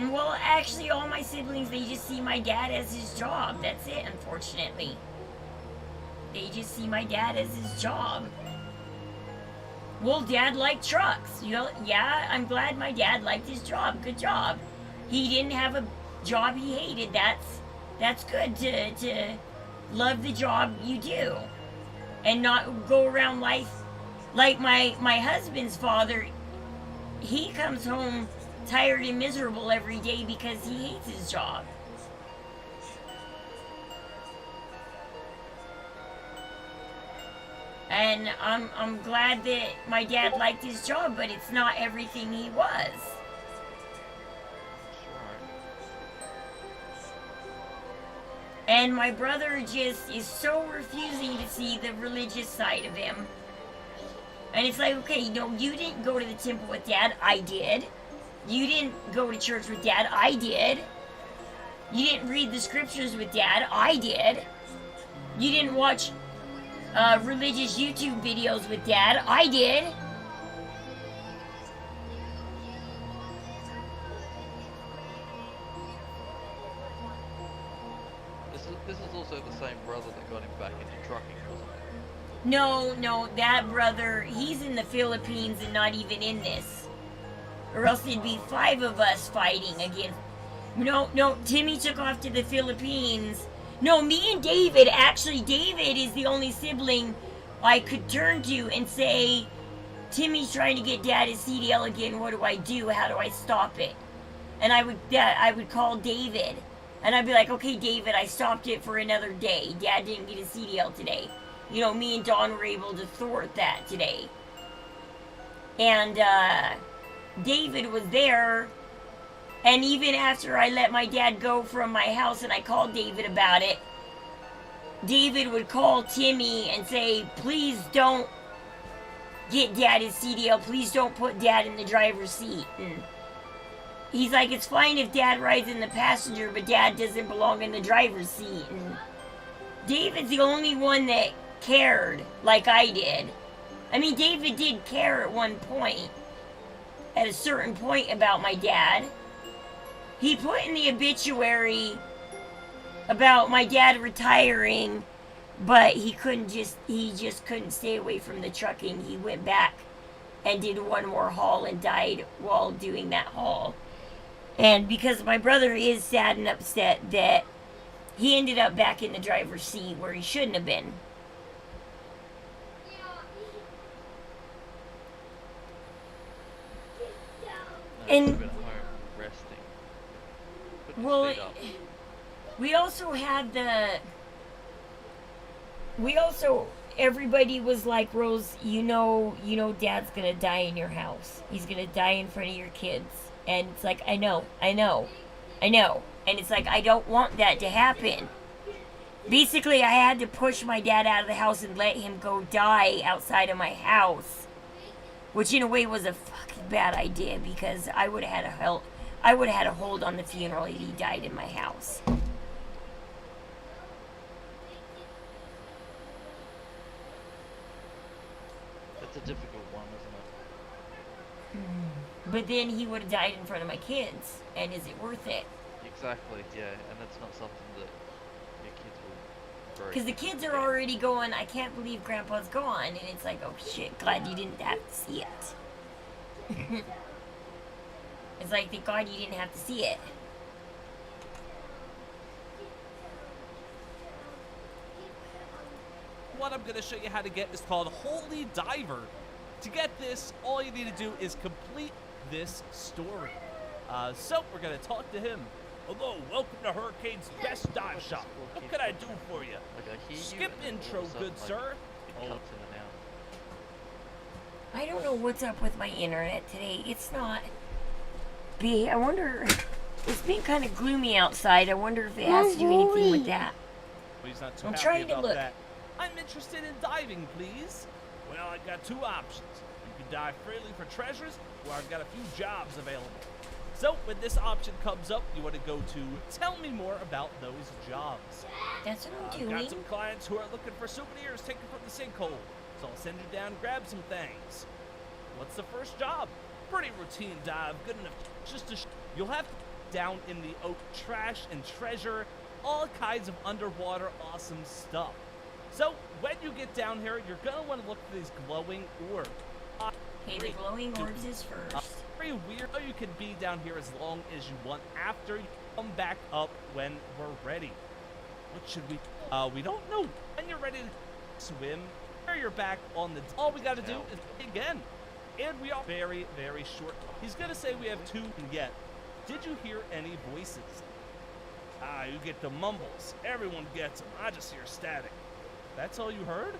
job. Well, actually, all my siblings, they just see my dad as his job. That's it, unfortunately. They just see my dad as his job. Well, Dad liked trucks. You know, yeah, I'm glad my dad liked his job. Good job. He didn't have a job he hated. That's good to love the job you do. and not go around life like my husband's father. He comes home tired and miserable every day because he hates his job. And I'm glad that my dad liked his job, but it's not everything he was. And my brother just is so refusing to see the religious side of him. And it's like, okay, no, you didn't go to the temple with Dad. I did. You didn't go to church with Dad. I did. You didn't read the scriptures with Dad. I did. You didn't watch religious YouTube videos with Dad. I did. This is also the same brother that got him back into trucking, wasn't it? No, that brother, he's in the Philippines and not even in this. Or else there'd be 5 of us fighting against... No, Timmy took off to the Philippines. No, me and David, actually, David is the only sibling I could turn to and say, Timmy's trying to get Dad his CDL again, what do I do? How do I stop it? And I would call David. And I'd be like, okay, David, I stopped it for another day. Dad didn't get his CDL today. You know, me and Dawn were able to thwart that today. And, David was there. And even after I let my dad go from my house and I called David about it, David would call Timmy and say, please don't get Dad his CDL. Please don't put Dad in the driver's seat. And he's like, it's fine if Dad rides in the passenger, but Dad doesn't belong in the driver's seat. And David's the only one that cared like I did. I mean, David did care at one point, at a certain point about my dad. He put in the obituary about my dad retiring, but he just couldn't stay away from the trucking. He went back and did one more haul and died while doing that haul. And because my brother is sad and upset that he ended up back in the driver's seat where he shouldn't have been. And well, we also had everybody was like, Rose, you know Dad's gonna die in your house. He's gonna die in front of your kids. And it's like, I know. And it's like, I don't want that to happen. Basically, I had to push my dad out of the house and let him go die outside of my house. Which in a way was a fucking bad idea because I would have had a hold on the funeral if he died in my house. It's a difficult one, isn't it? But then he would have died in front of my kids, and is it worth it? Exactly, yeah, and that's not something that your kids will... Because the kids are already going, I can't believe Grandpa's gone, and it's like, oh shit, glad you didn't have to see it. It's like, thank God you didn't have to see it. What I'm going to show you how to get is called Holy Diver. To get this, all you need to do is complete this story. So we're going to talk to him. Hello, welcome to Hurricane's best dive shop. What can I do for you? Skip intro, good sir. I don't know what's up with my internet today. It's not... I wonder... It's been kind of gloomy outside. I wonder if it has to do anything with that. Well, he's not too I'm happy trying to about look. that. I'm interested in diving, please. Well, I've got 2 options. You can dive freely for treasures, or I've got a few jobs available. So, when this option comes up, you want to go to tell me more about those jobs. That's what I'm I've doing. got some clients who are looking for souvenirs taken from the sinkhole, so I'll send you down and grab some things. What's the first job? Pretty routine dive, good enough just to you'll have to down in the oak trash and treasure, all kinds of underwater awesome stuff. So, when you get down here, you're going to want to look for these glowing orbs. Okay, the glowing orbs is first. Very weird. You can be down here as long as you want after you come back up when we're ready. What should we... we don't know. When you're ready to swim, You're back on the. All we got to do is again, and we are very, very short. He's gonna say we have 2 yet. Did you hear any voices? Ah, you get the mumbles. Everyone gets them. I just hear static. That's all you heard?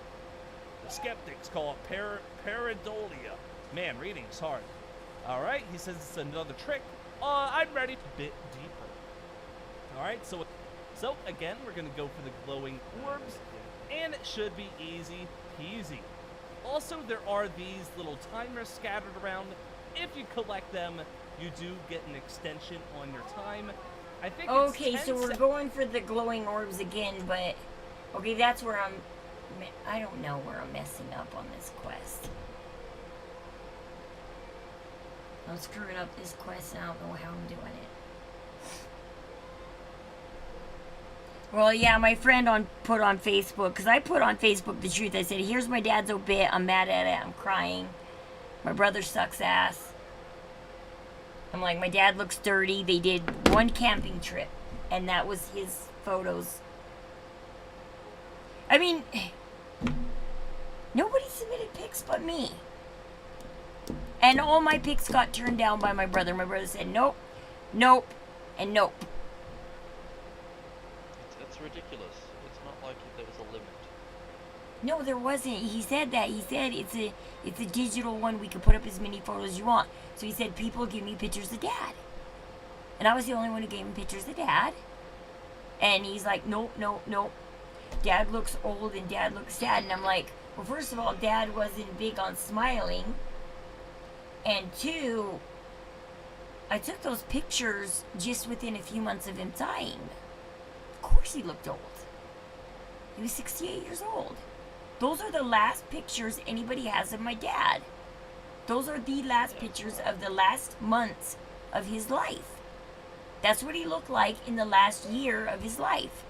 The skeptics call it pareidolia. Man, reading's hard. All right, he says it's another trick. I'm ready a bit deeper. All right, so again, we're gonna go for the glowing orbs, and it should be easy peasy. Also, there are these little timers scattered around. If you collect them, you do get an extension on your time. I think. Okay, so we're going for the glowing orbs again, but okay, that's where I don't know where I'm messing up on this quest. I'm screwing up this quest and I don't know how I'm doing it. Well, yeah, my friend put on Facebook, because I put on Facebook the truth. I said, here's my dad's obit. I'm mad at it. I'm crying. My brother sucks ass. I'm like, my dad looks dirty. They did one camping trip, and that was his photos. I mean, nobody submitted pics but me. And all my pics got turned down by my brother. My brother said, nope, nope, and nope. It's ridiculous. It's not like there was a limit. No, there wasn't. He said that. He said it's a digital one. We could put up as many photos as you want. So he said, people give me pictures of dad. And I was the only one who gave him pictures of dad. And he's like, nope, nope, nope. Dad looks old and dad looks sad. And I'm like, well, first of all, dad wasn't big on smiling. And 2, I took those pictures just within a few months of him dying. Of course he looked old. He was 68 years old. Those are the last pictures anybody has of my dad. Those are the last pictures of the last months of his life. That's what he looked like in the last year of his life.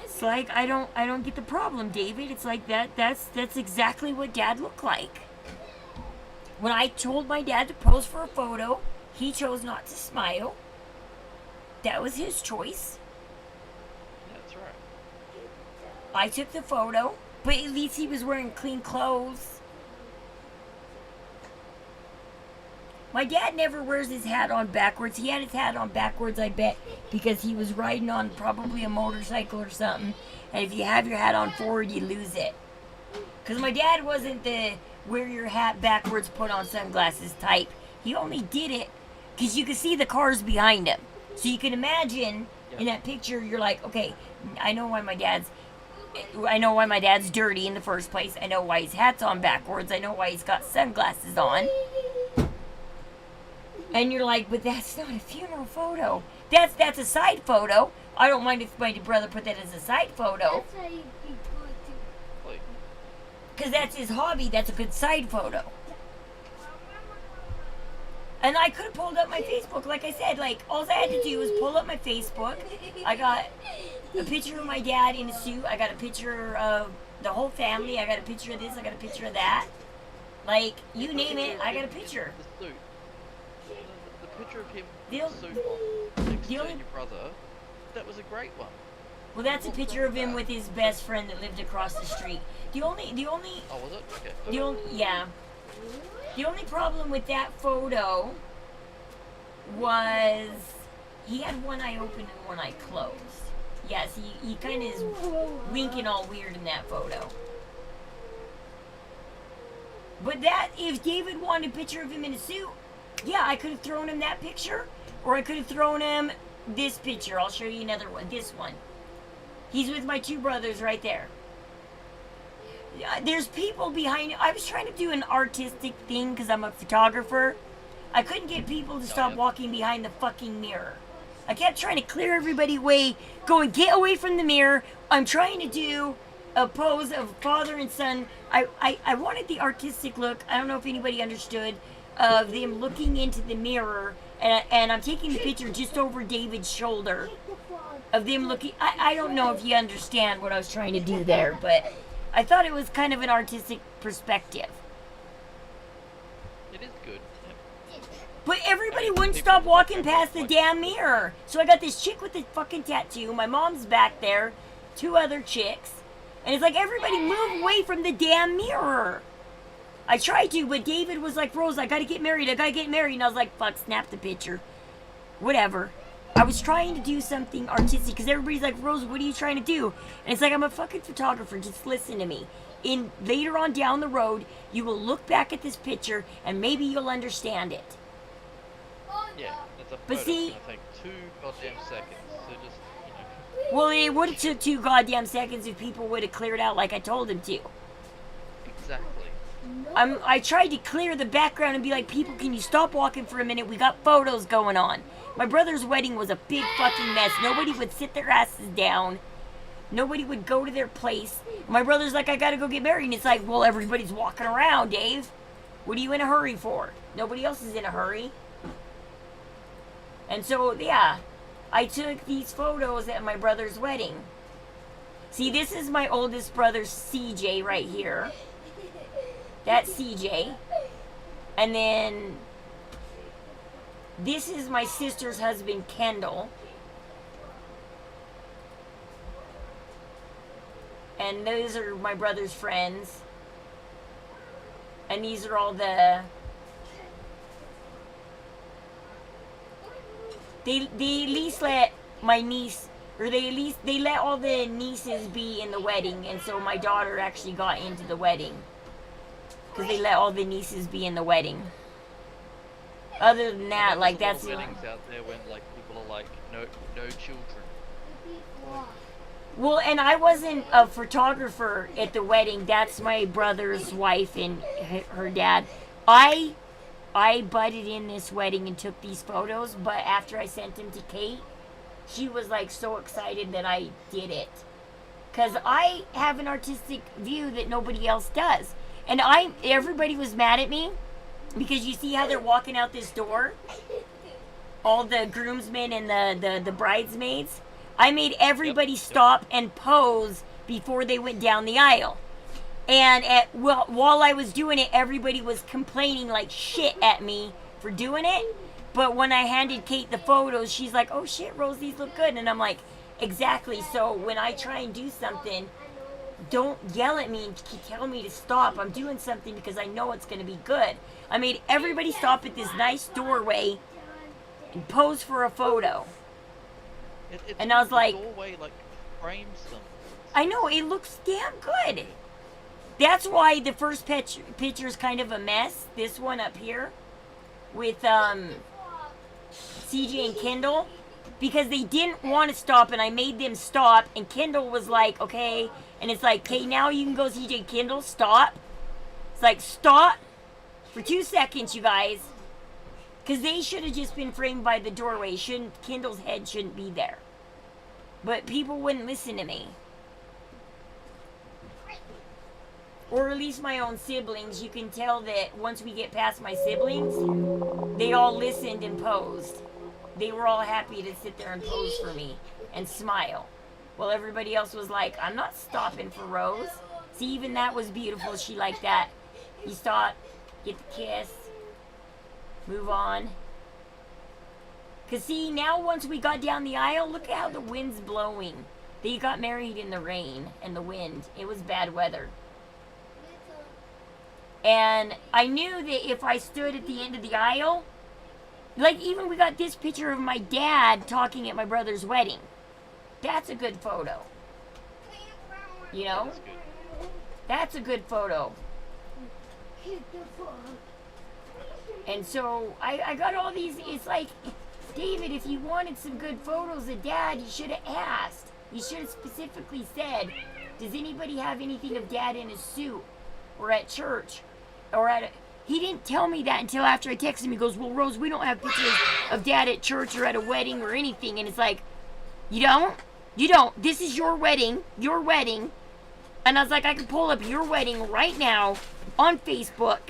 It's like I don't get the problem, David. It's like that's exactly what dad looked like. When I told my dad to pose for a photo, he chose not to smile. That was his choice. That's right. I took the photo, but at least he was wearing clean clothes. My dad never wears his hat on backwards. He had his hat on backwards, I bet, because he was riding on probably a motorcycle or something. And if you have your hat on forward, you lose it. Because my dad wasn't the wear your hat backwards, put on sunglasses type. He only did it because you could see the cars behind him. So you can imagine in that picture, you're like, okay, I know why my dad's dirty in the first place. I know why his hat's on backwards. I know why he's got sunglasses on. And you're like, but that's not a funeral photo. That's a side photo. I don't mind if my brother put that as a side photo. That's how you do it. Because that's his hobby. That's a good side photo. And I could have pulled up my Facebook. Like I said, like, all I had to do was pull up my Facebook. I got a picture of my dad in a suit. I got a picture of the whole family. I got a picture of this. I got a picture of that. Like, you name it, I got a picture. The suit. The picture of him with the suit on next to your brother, that was a great one. Well, that's a picture of him with his best friend that lived across the street. The only. Oh, was it? Okay. The only problem with that photo was he had one eye open and one eye closed. Yes, he kind of is winking all weird in that photo. But that, if David wanted a picture of him in a suit, yeah, I could have thrown him that picture, or I could have thrown him this picture. I'll show you another one. This one. He's with my 2 brothers right there. There's people behind. I was trying to do an artistic thing because I'm a photographer. I couldn't get people to stop walking behind the fucking mirror. I kept trying to clear everybody away, going, get away from the mirror. I'm trying to do a pose of father and son. I wanted the artistic look. I don't know if anybody understood, of them looking into the mirror, and I'm taking the picture just over David's shoulder of them looking. I don't know if you understand what I was trying to do there, but I thought it was kind of an artistic perspective. It is good. But everybody wouldn't stop walking past the damn mirror. So I got this chick with the fucking tattoo. My mom's back there. 2 other chicks. And it's like, everybody move away from the damn mirror. I tried to, but David was like, Rose, I gotta get married. And I was like, fuck, snap the picture. Whatever. I was trying to do something artistic because everybody's like, Rose, what are you trying to do? And it's like, I'm a fucking photographer. Just listen to me. Later on down the road, you will look back at this picture and maybe you'll understand it. Yeah, it's a But photo. see- It's gonna take 2 goddamn seconds. So just, you know. Well, it would have took 2 goddamn seconds if people would have cleared out like I told them to. Exactly. I tried to clear the background and be like, people, can you stop walking for a minute? We got photos going on. My brother's wedding was a big fucking mess. Nobody would sit their asses down. Nobody would go to their place. My brother's like, I gotta go get married. And it's like, well, everybody's walking around, Dave. What are you in a hurry for? Nobody else is in a hurry. And so, yeah, I took these photos at my brother's wedding. See, this is my oldest brother, CJ, right here. That's CJ. And then this is my sister's husband, Kendall. And those are my brother's friends. And these are all the... They at least let my niece... Or they let all the nieces be in the wedding. And so my daughter actually got into the wedding. Because they let all the nieces be in the wedding. Other than that, like, that's... weddings out there when, like, people are like, no children. Well, and I wasn't a photographer at the wedding. That's my brother's wife and her dad. I butted in this wedding and took these photos, but after I sent them to Kate, she was like so excited that I did it. Because I have an artistic view that nobody else does. And everybody was mad at me because you see how they're walking out this door? All the groomsmen and the bridesmaids. I made everybody stop and pose before they went down the aisle. And while I was doing it, everybody was complaining like shit at me for doing it. But when I handed Kate the photos, she's like, oh shit, Rose, these look good. And I'm like, exactly. So when I try and do something, don't yell at me and tell me to stop. I'm doing something because I know it's going to be good. I made everybody stop at this nice doorway and pose for a photo. And I was like, the doorway, like, frames them. I know, it looks damn good. That's why the first picture is kind of a mess. This one up here with CJ and Kendall, because they didn't want to stop and I made them stop and Kendall was like, okay, and it's like, okay, now you can go, CJ. Kendall, stop. It's like, stop for 2 seconds, you guys. Because they should have just been framed by the doorway. Kendall's head shouldn't be there. But people wouldn't listen to me. Or at least my own siblings. You can tell that once we get past my siblings, they all listened and posed. They were all happy to sit there and pose for me and smile. While everybody else was like, I'm not stopping for Rose. See, even that was beautiful. She liked that. You stop, get the kiss, move on. Because see, now once we got down the aisle, look at how the wind's blowing. They got married in the rain and the wind. It was bad weather. And I knew that if I stood at the end of the aisle, like even we got this picture of my dad talking at my brother's wedding. That's a good photo. You know? That's a good photo. And so I got all these. It's like, David, if you wanted some good photos of Dad, you should have asked. You should have specifically said, does anybody have anything of Dad in his suit? Or at church? Or at a... He didn't tell me that until after I texted him. He goes, well, Rose, we don't have pictures of Dad at church or at a wedding or anything. And it's like, you don't? You don't. This is your wedding. Your wedding. And I was like, I could pull up your wedding right now on Facebook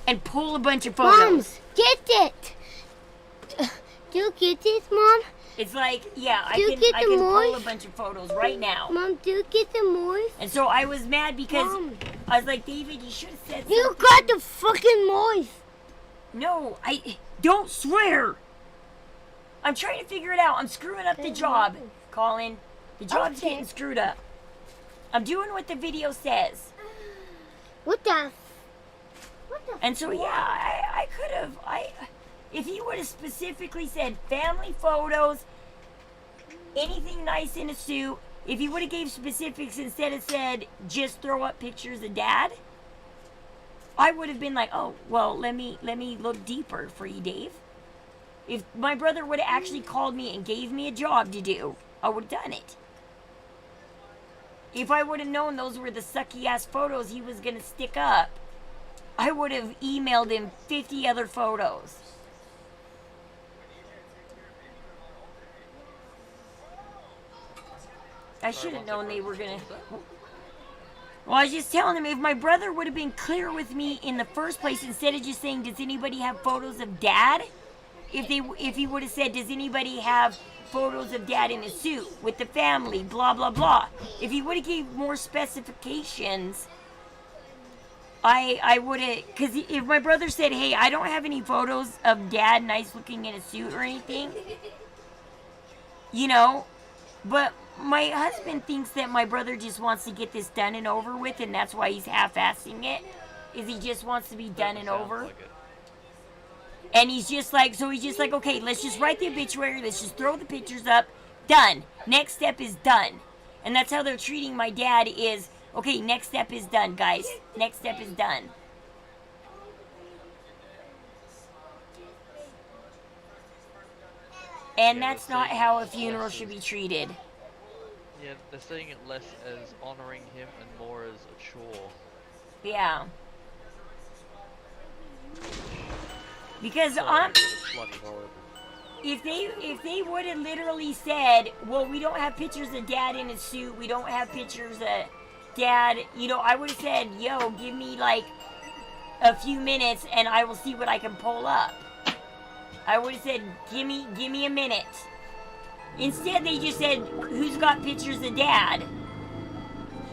and pull a bunch of photos. Moms, get it. Do you get this, Mom? It's like, yeah, I Do you can get the pull moist? a bunch of photos right now. Mom, do you get the moist? And so I was mad because Mom. I was like, David, you should have said something. You got the fucking moist. No, don't swear. I'm trying to figure it out. I'm screwing up the job, Colin. The job's getting screwed up. I'm doing what the video says. What the? And so yeah, I could have. If he would have specifically said family photos, anything nice in a suit. If he would have gave specifics instead of said just throw up pictures of dad, I would have been like, oh well, let me look deeper for you, Dave. If my brother would have actually called me and gave me a job to do, I would have done it. If I would have known those were the sucky ass photos he was gonna stick up, I would have emailed him 50 other photos. I should have known they were gonna. Well, I was just telling him, if my brother would have been clear with me in the first place, instead of just saying, does anybody have photos of dad? If he would have said, does anybody have photos of dad in a suit with the family, blah, blah, blah. If he would have gave more specifications, I would have, because if my brother said, hey, I don't have any photos of dad nice looking in a suit or anything, you know, but my husband thinks that my brother just wants to get this done and over with, and that's why he's half-assing it, is he just wants to be done and over. Like it. And he's just like, okay, let's just write the obituary, let's just throw the pictures up, done. Next step is done. And that's how they're treating my dad is, okay, next step is done, guys. Next step is done. And that's not how a funeral should be treated. Yeah, they're seeing it less as honoring him and more as a chore. Yeah. Because if they would have literally said, well, we don't have pictures of dad in his suit, we don't have pictures of dad, you know, I would have said, yo, give me like a few minutes and I will see what I can pull up. I would have said, give me a minute. Instead, they just said, who's got pictures of dad?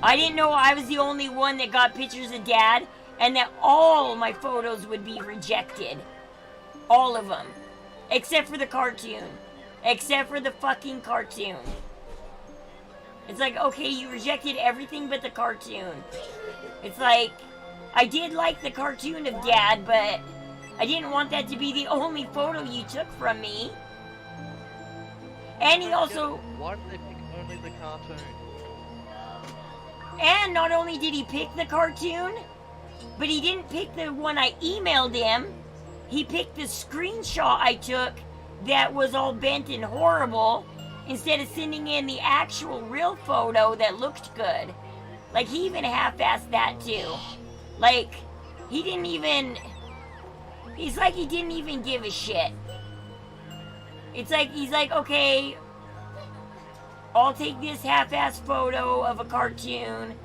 I didn't know I was the only one that got pictures of dad, and that all my photos would be rejected. All of them. Except for the cartoon. Except for the fucking cartoon. It's like, okay, you rejected everything but the cartoon. It's like, I did like the cartoon of dad, but I didn't want that to be the only photo you took from me. And he also... Why did they pick only the cartoon? And not only did he pick the cartoon, but he didn't pick the one I emailed him. He picked the screenshot I took that was all bent and horrible, instead of sending in the actual real photo that looked good. Like, he even half-assed that too. Like, he didn't even... It's like he didn't even give a shit. It's like, he's like, okay, I'll take this half-assed photo of a cartoon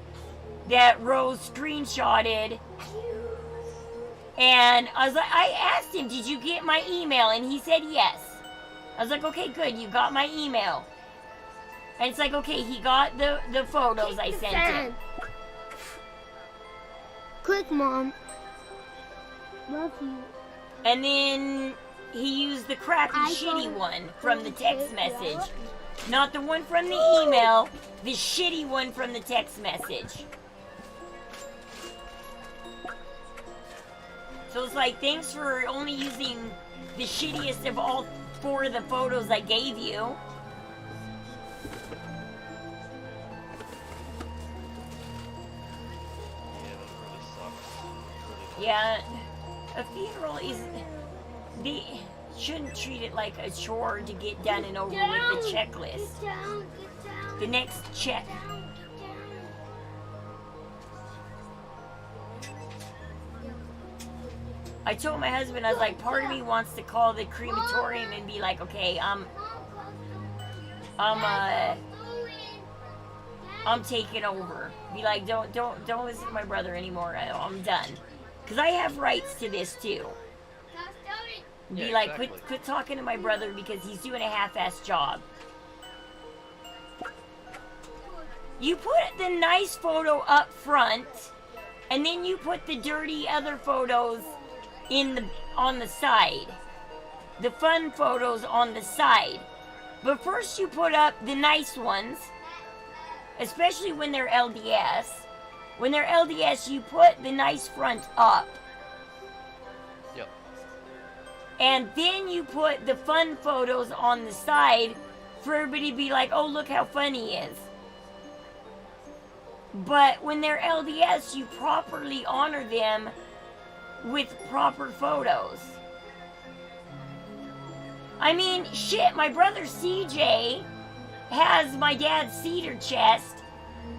that Rose screenshotted. And I was like, I asked him, did you get my email? And he said yes. I was like, okay, good, you got my email. And it's like, okay, he got the photos I sent him. Quick, Mom. Love you. And then he used the crappy, shitty one from the text message. Not the one from the email, the shitty one from the text message. So it's like, thanks for only using the shittiest of all 4 of the photos I gave you. Yeah, that really sucks. Yeah, a funeral is... They shouldn't treat it like a chore to get done and over with the checklist. The next check. I told my husband, I was like, part of me wants to call the crematorium and be like, okay, I'm taking over. Be like, don't listen to my brother anymore. I'm done. Because I have rights to this too. Be Yeah, like, exactly. quit talking to my brother because he's doing a half-assed job. You put the nice photo up front, and then you put the dirty other photos in on the side. The fun photos on the side. But first you put up the nice ones, especially when they're LDS. When they're LDS, you put the nice front up. Yep. And then you put the fun photos on the side for everybody to be like, oh, look how fun he is. But when they're LDS, you properly honor them with proper photos. I mean, shit, my brother CJ has my dad's cedar chest,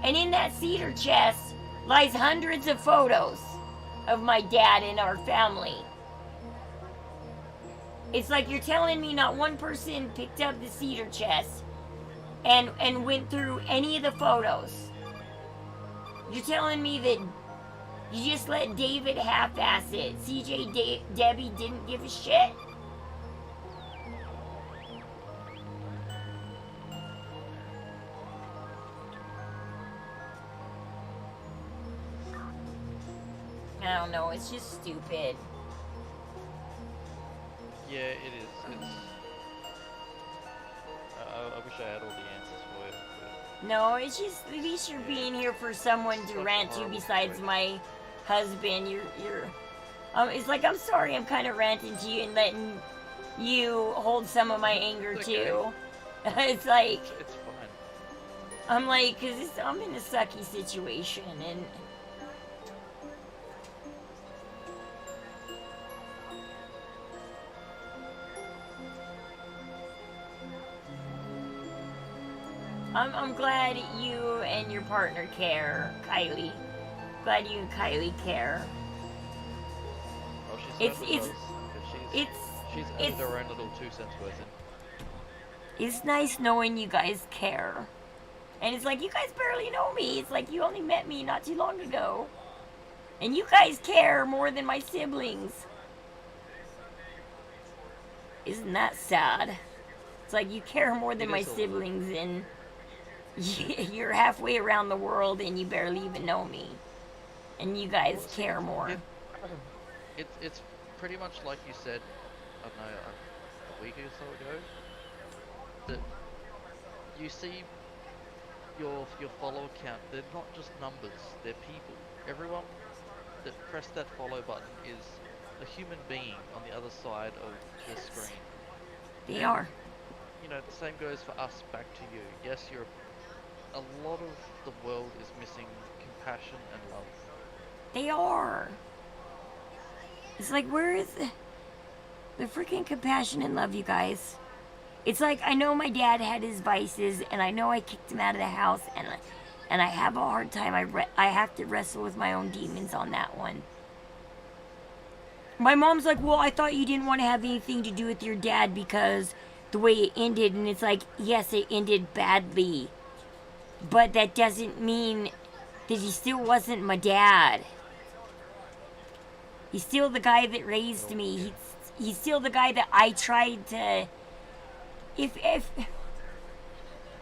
and in that cedar chest lies hundreds of photos of my dad and our family. It's like you're telling me not one person picked up the cedar chest and went through any of the photos. You're telling me that you just let David half-ass it. CJ Debbie didn't give a shit? I don't know, it's just stupid. Yeah, it is. It's. I wish I had all the answers for you. But No, it's just at least you're being here for someone to rant to besides my husband. You're it's like I'm sorry I'm kind of ranting to you and letting you hold some of my anger too. It's like it's fine. I'm like, cause I'm in a sucky situation and. I'm glad you and your partner care, Kylie. Glad you and Kylie care. Well, she It's certainly does, 'cause she's added her own little 2 cents worth in. It's nice knowing you guys care. And it's like, you guys barely know me. It's like, you only met me not too long ago. And you guys care more than my siblings. Isn't that sad? It's like, you care more than my siblings and you're halfway around the world and you barely even know me. And you guys care more. It's pretty much like you said, I don't know, a week or so ago, that you see your follower count, they're not just numbers, they're people. Everyone that pressed that follow button is a human being on the other side of the screen. They are. You know, the same goes for us back to you. Yes, a lot of the world is missing compassion and love. They are. It's like, where is the freaking compassion and love, you guys? It's like, I know my dad had his vices, and I know I kicked him out of the house, and I have a hard time. I have to wrestle with my own demons on that one. My mom's like, well, I thought you didn't want to have anything to do with your dad because the way it ended, and it's like, yes, it ended badly. But that doesn't mean that he still wasn't my dad. He's still the guy that raised me. He's still the guy that I tried to...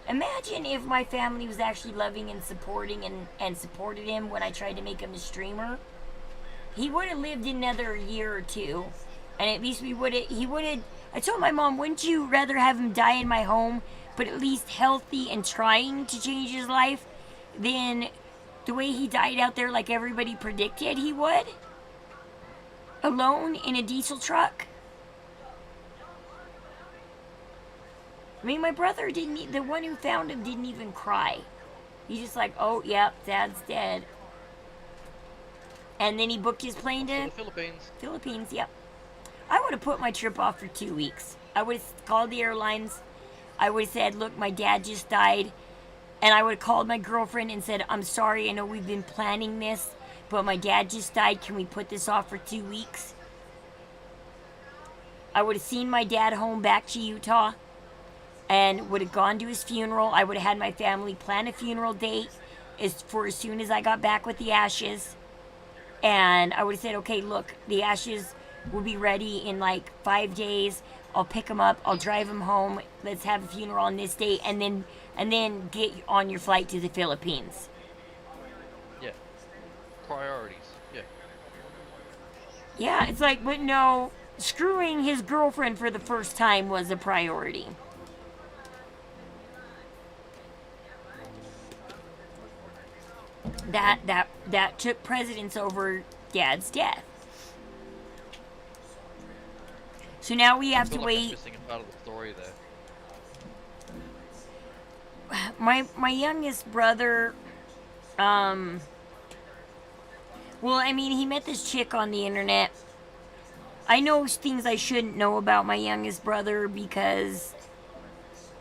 Imagine if my family was actually loving and supporting and supported him when I tried to make him a streamer. He would have lived another year or two. And at least he would have... I told my mom, wouldn't you rather have him die in my home, but at least healthy and trying to change his life, than the way he died out there like everybody predicted he would? Alone in a diesel truck? I mean, my brother the one who found him didn't even cry. He's just like, oh, yep, Dad's dead. And then he booked his plane to... the Philippines. Philippines, yep. I would have put my trip off for 2 weeks. I would have called the airlines. I would have said, look, my dad just died. And I would have called my girlfriend and said, I'm sorry, I know we've been planning this, but my dad just died. Can we put this off for 2 weeks? I would have seen my dad home back to Utah and would have gone to his funeral. I would have had my family plan a funeral date as soon as I got back with the ashes. And I would have said, okay, look, the ashes will be ready in like 5 days. I'll pick them up. I'll drive them home. Let's have a funeral on this date, and then get on your flight to the Philippines. Yeah. Priorities. Yeah. Yeah, it's like, but no, screwing his girlfriend for the first time was a priority. That took precedence over Dad's death. So now we have to I'm wait. missing a part of the story there. My youngest brother, well, I mean, he met this chick on the internet. I know things I shouldn't know about my youngest brother because,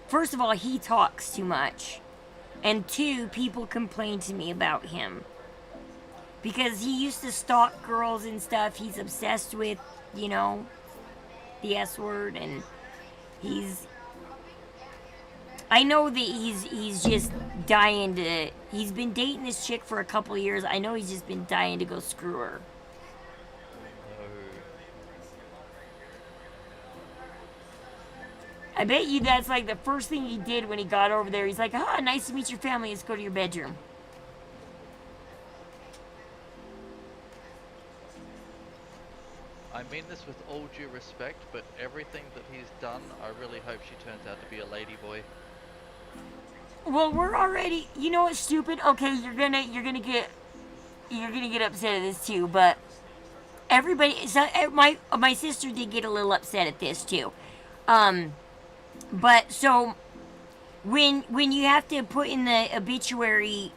first of all, he talks too much. And two, people complain to me about him. Because he used to stalk girls and stuff. He's obsessed with, you know, the S word, and I know that he's just dying to. He's been dating this chick for a couple of years. I know he's just been dying to go screw her. I bet you that's like the first thing he did when he got over there. He's like, "Ah, nice to meet your family. Let's go to your bedroom." I mean this with all due respect, but everything that he's done, I really hope she turns out to be a ladyboy. Well, we're already. You know what's stupid? Okay, you're gonna get upset at this too, but everybody. So my sister did get a little upset at this too. But so when you have to put in the obituary,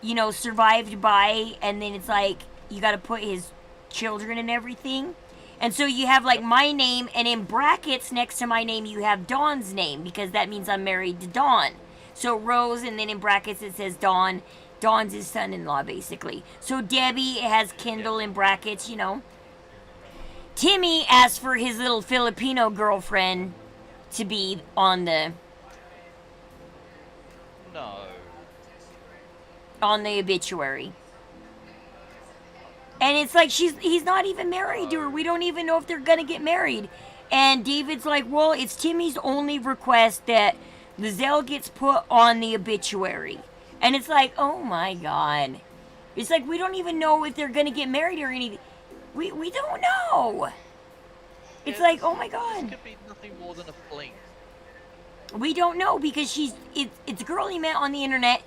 you know, survived by, and then it's like you got to put his children and everything, and so you have like my name, and in brackets next to my name you have Dawn's name because that means I'm married to Dawn. So Rose, and then in brackets it says Dawn. Dawn's his son-in-law basically. So Debbie has Kendall in brackets, you know. Timmy asked for his little Filipino girlfriend to be on the obituary. And it's like he's not even married to her. We don't even know if they're gonna get married. And David's like, well, it's Timmy's only request that Lizelle gets put on the obituary. And it's like, oh my God. It's like we don't even know if they're gonna get married or anything. We don't know. It's like, oh my God. This could be nothing more than a fling. We don't know because it's a girl he met on the internet,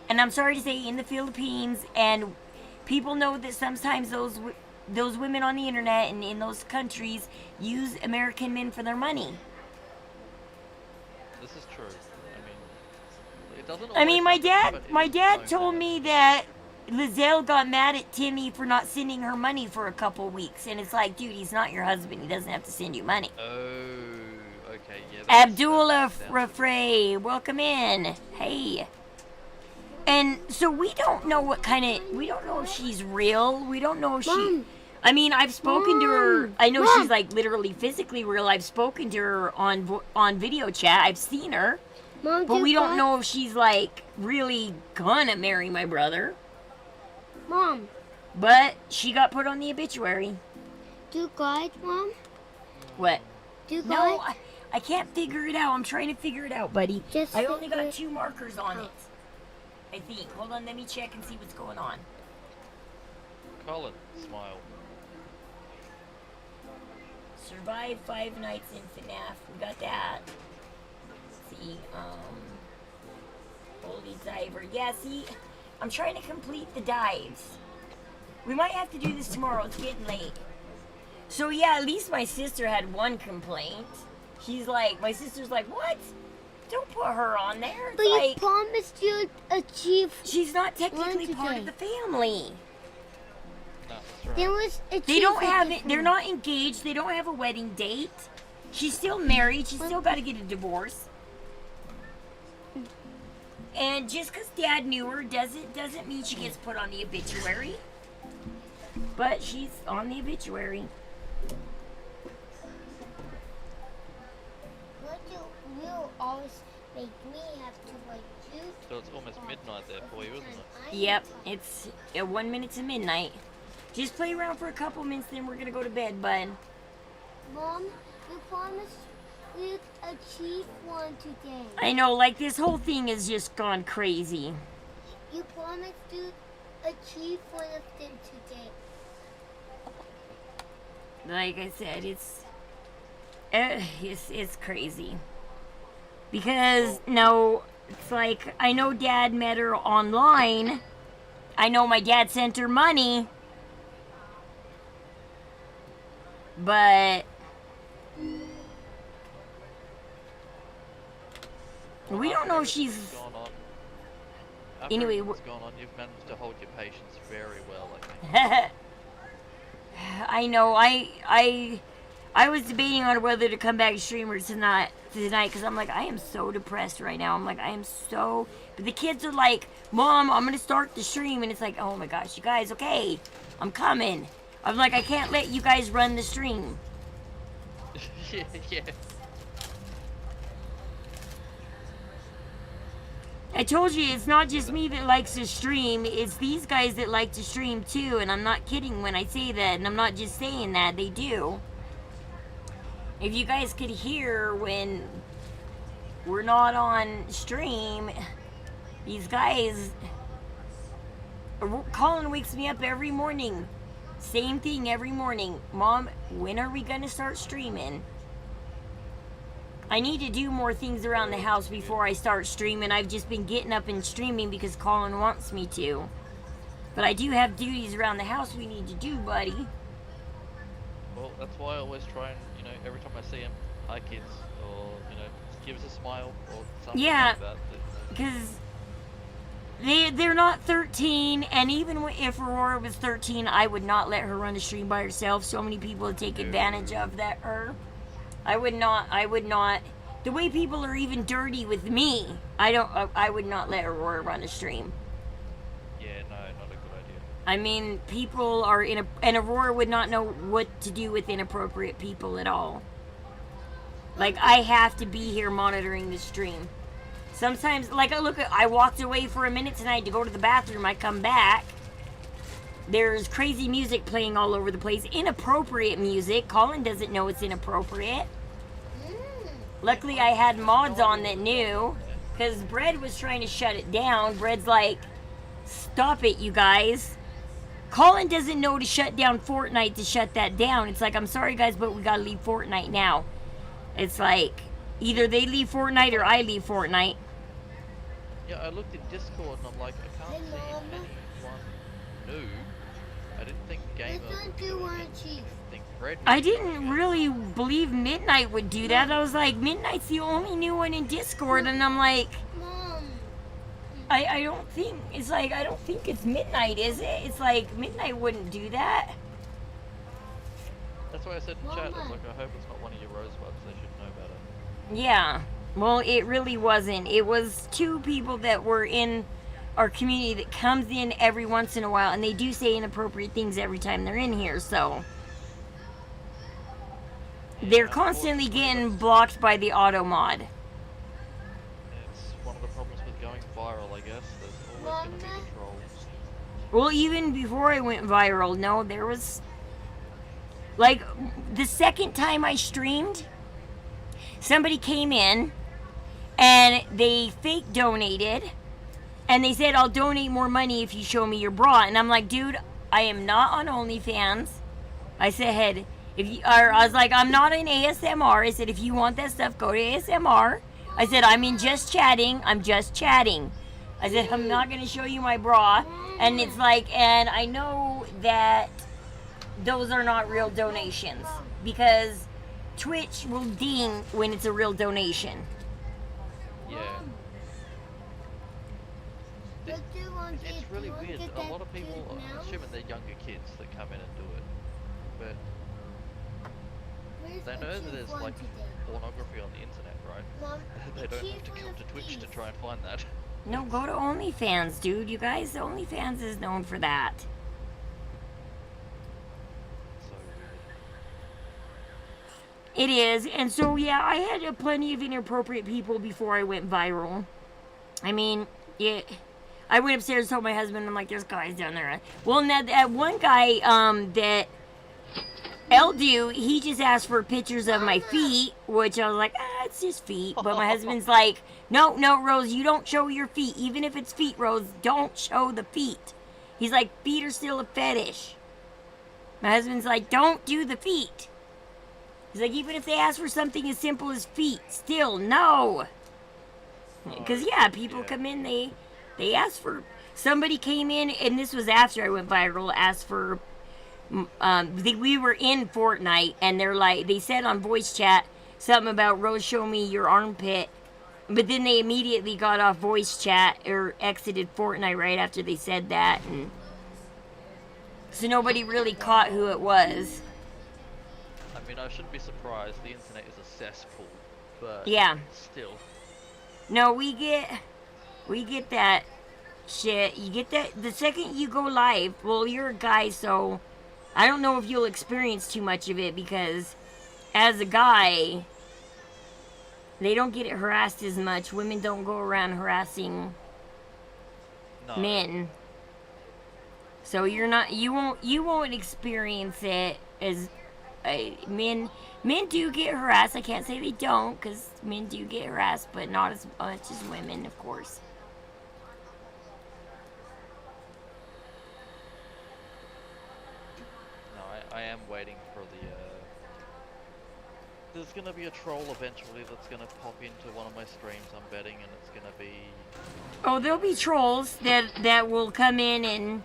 and I'm sorry to say, in the Philippines, and people know that sometimes those women on the internet and in those countries use American men for their money. This is true. It doesn't. I mean, my dad told me that Lizelle got mad at Timmy for not sending her money for a couple weeks, and it's like, dude, he's not your husband. He doesn't have to send you money. Oh, okay, yeah. Abdullah Rafray, welcome in. Hey. And so we don't know we don't know if she's real. We don't know if she, I mean, I've spoken to her. I know she's like literally physically real. I've spoken to her on video chat. I've seen her. Mom, but we don't know if she's like really gonna marry my brother. Mom. But she got put on the obituary. Do you guide, Mom? What? Do you No, guide? I can't figure it out. I'm trying to figure it out, buddy. I only got figure 2 markers on it. I think. Hold on, let me check and see what's going on. Colin, smile. Survive 5 nights in FNAF. We got that. Let's see, Holy Diver. Yeah, see, I'm trying to complete the dives. We might have to do this tomorrow. It's getting late. So yeah, at least my sister had 1 complaint. She's like, my sister's like, what? Don't put her on there. It's But like, you promised you'd achieve. She's not technically part of the family. There was They don't have it. They're not engaged. They don't have a wedding date. She's still married. She's still got to get a divorce. And just because Dad knew her doesn't mean she gets put on the obituary. But she's on the obituary. You always make me have to like you. So it's almost midnight there for you, isn't it? Yep, it's 1 minute to midnight. Just play around for a couple minutes, then we're gonna go to bed, bud. Mom, you promised we'd achieve 1 today. I know, like this whole thing has just gone crazy. You promised to achieve 1 of them today. like I said, it's crazy. Because, no, it's like, I know Dad met her online. I know my dad sent her money. But we don't know if she's... Gone on. After Anyway, everything's gone on, you've managed to hold your patience very well, I think. I know. I was debating on whether to come back streamer tonight because I'm like, I am so depressed right now. I'm like, I am so... But the kids are like, Mom, I'm going to start the stream. And it's like, oh my gosh, you guys, okay, I'm coming. I'm like, I can't let you guys run the stream. Yeah. I told you, it's not just me that likes to stream. It's these guys that like to stream too. And I'm not kidding when I say that. And I'm not just saying that. They do. If you guys could hear when we're not on stream, these guys... Colin wakes me up every morning. Same thing every morning. Mom, when are we going to start streaming? I need to do more things around the house before I start streaming. I've just been getting up and streaming because Colin wants me to. But I do have duties around the house we need to do, buddy. Well, that's why I always try and, you know, every time I see him, hi kids, or, you know, just give us a smile, or something Yeah, like that. because they're not 13, and even if Aurora was 13, I would not let her run the stream by herself. So many people take advantage of her. I would not. The way people are even dirty with me, I would not let Aurora run a stream. Yeah, no, not a good idea. I mean, people are and Aurora would not know what to do with inappropriate people at all. Like, I have to be here monitoring the stream. Sometimes, like, I walked away for a minute tonight to go to the bathroom. I come back. There's crazy music playing all over the place. Inappropriate music. Colin doesn't know it's inappropriate. Luckily, I had mods on that knew. Because Bread was trying to shut it down. Bread's like, stop it, you guys. Colin doesn't know to shut down Fortnite to shut that down. It's like, I'm sorry, guys, but we gotta leave Fortnite now. It's like, either they leave Fortnite or I leave Fortnite. Yeah, I looked in Discord and I'm like, I can't see anyone new. I didn't think Gamer would do it. I didn't think Fred would I do it. didn't really believe Midnight would do that. I was like, Midnight's the only new one in Discord, and I'm like, I don't think, it's like, I don't think it's Midnight, is it? It's like, Midnight wouldn't do that. That's why I said in chat, I was like, I hope it's not one of your rosebuds, they should know better. Yeah, well, it really wasn't. It was two people that were in our community that comes in every once in a while, and they do say inappropriate things every time they're in here, so they're constantly getting blocked by the auto mod. It's one of the problems with going viral, I guess. There's always going to be the trolls. Well, even before I went viral, no, there was, like, the second time I streamed, somebody came in and they fake donated, and they said, I'll donate more money if you show me your bra. And I'm like, dude, I am not on OnlyFans. I said, I was like, I'm not in ASMR. I said, if you want that stuff, go to ASMR. I said, I'm in just chatting. I'm just chatting. I said, I'm not going to show you my bra. And it's like, and I know that those are not real donations, because Twitch will ding when it's a real donation. Yeah. It's really weird. A lot of people, I'm assuming they're younger kids that come in and do it. But they know that there's like pornography on the internet, right? They don't have to come to Twitch to try and find that. No, go to OnlyFans, dude. You guys, OnlyFans is known for that. It is, and so yeah, I had plenty of inappropriate people before I went viral. I mean, I went upstairs and told my husband, I'm like, there's guys down there. Well, now that one guy, that Eldu, he just asked for pictures of my feet, which I was like, it's just feet. But my husband's like, no, Rose, you don't show your feet. Even if it's feet, Rose, don't show the feet. He's like, feet are still a fetish. My husband's like, don't do the feet. He's like, even if they ask for something as simple as feet, still, no. Because, yeah, people come in, they ask for... Somebody came in, and this was after I went viral, asked for... we were in Fortnite, and they're like, they said on voice chat something about, Rose, show me your armpit. But then they immediately got off voice chat, or exited Fortnite right after they said that. And so nobody really caught who it was. I mean, I shouldn't be surprised. The internet is a cesspool, but yeah, still. No, we get that shit. You get that the second you go live. Well, you're a guy, so I don't know if you'll experience too much of it because as a guy, they don't get it harassed as much. Women don't go around harassing men. So you won't experience it as men do get harassed. I can't say they don't, because men do get harassed, but not as much as women, of course. No, I am waiting for the there's gonna be a troll eventually that's gonna pop into one of my streams, I'm betting, and it's gonna be... Oh, there'll be trolls that will come in and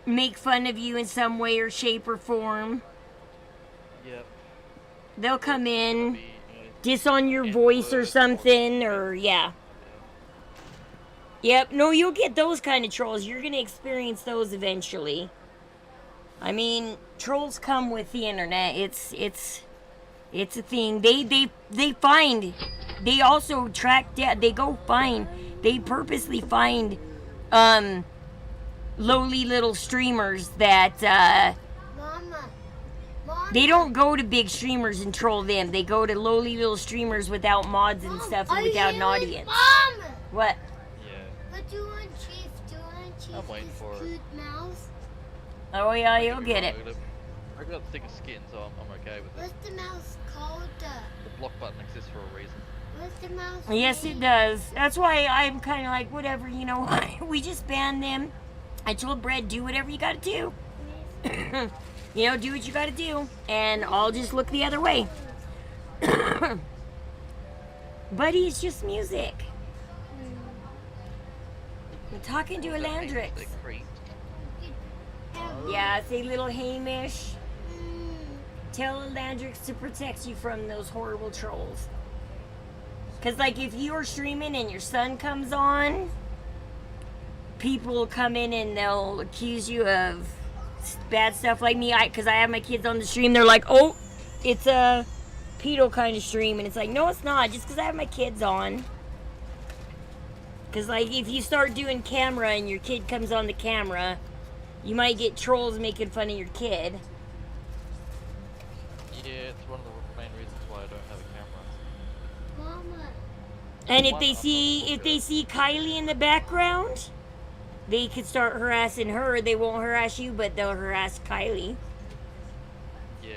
make fun of you in some way or shape or form. Yep. They'll come in, diss on your voice or something, or yeah. Yep, no, you'll get those kind of trolls. You're gonna experience those eventually. I mean, trolls come with the internet. It's a thing. They find. They also track down. They go find. They purposely find, lowly little streamers that they don't go to big streamers and troll them. They go to lowly little streamers without mods and stuff and without an audience. Mom! What? Yeah. What do you want, Chief? Do you want Chief? I'm waiting for it. Cute mouse? Oh yeah, you'll get it. I got thicker skin, so I'm okay with it. What's the mouse called? The block button exists for a reason. What's the mouse? Yes, it does. That's why I'm kind of like, whatever, you know, we just banned them. I told Brett, do whatever you gotta do. You know, do what you gotta do. And I'll just look the other way. Buddy, it's just music. I'm talking to Elandrix. Yeah, say little Hamish. Tell Elandrix to protect you from those horrible trolls. Because, like, if you're streaming and your son comes on, people will come in and they'll accuse you of bad stuff like me. Because I have my kids on the stream, they're like, oh, it's a pedo kind of stream. And it's like, no, it's not. Just because I have my kids on. Because, like, if you start doing camera and your kid comes on the camera, you might get trolls making fun of your kid. Yeah, it's one of the main reasons why I don't have a camera. Mama. And if they see Kylie in the background, they could start harassing her. They won't harass you, but they'll harass Kylie. Yeah,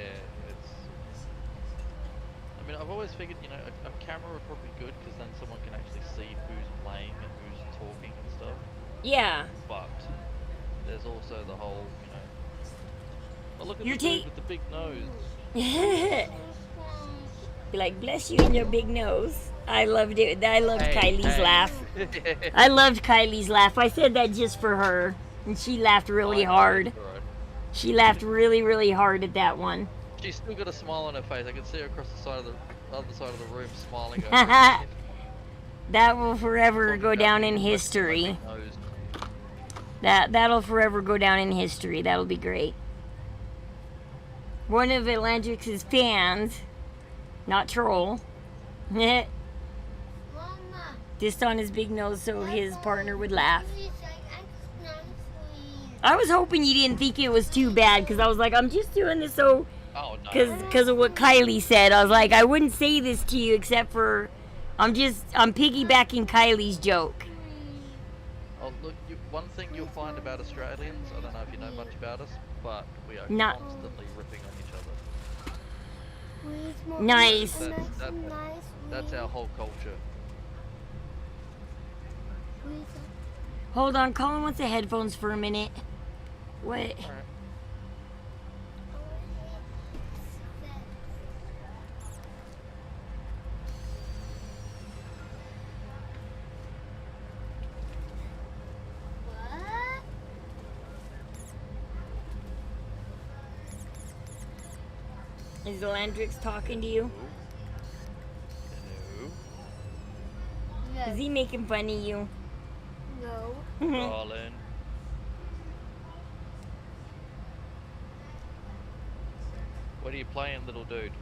I mean, I've always figured, you know, a camera would probably be good because then someone can actually see who's playing and who's talking and stuff. Yeah. But there's also the whole, you know, oh, look at You're the dude with the big nose. Be like, bless you and your big nose. I loved it. I loved Kylie's laugh. I loved Kylie's laugh. I said that just for her, and she laughed really hard. She laughed really, really hard at that one. She's still got a smile on her face. I can see her across the side of the other side of the room smiling. That will forever go down in history. That'll forever go down in history. That'll be great. One of Elandrix's fans, not troll, just on his big nose so his partner would laugh. I was hoping you didn't think it was too bad because I was like, I'm just doing this so because of what Kylie said. I was like, I wouldn't say this to you except for I'm piggybacking Kylie's joke. Oh, look, one thing you'll find about Australians, I don't know if you know much about us, but we are Not- constantly ripping on each other. Nice. That's our whole culture. Hold on, Colin wants the headphones for a minute. What? Is Landrix talking to you? Hello. Is he making fun of you? No. Darling. What are you playing, little dude?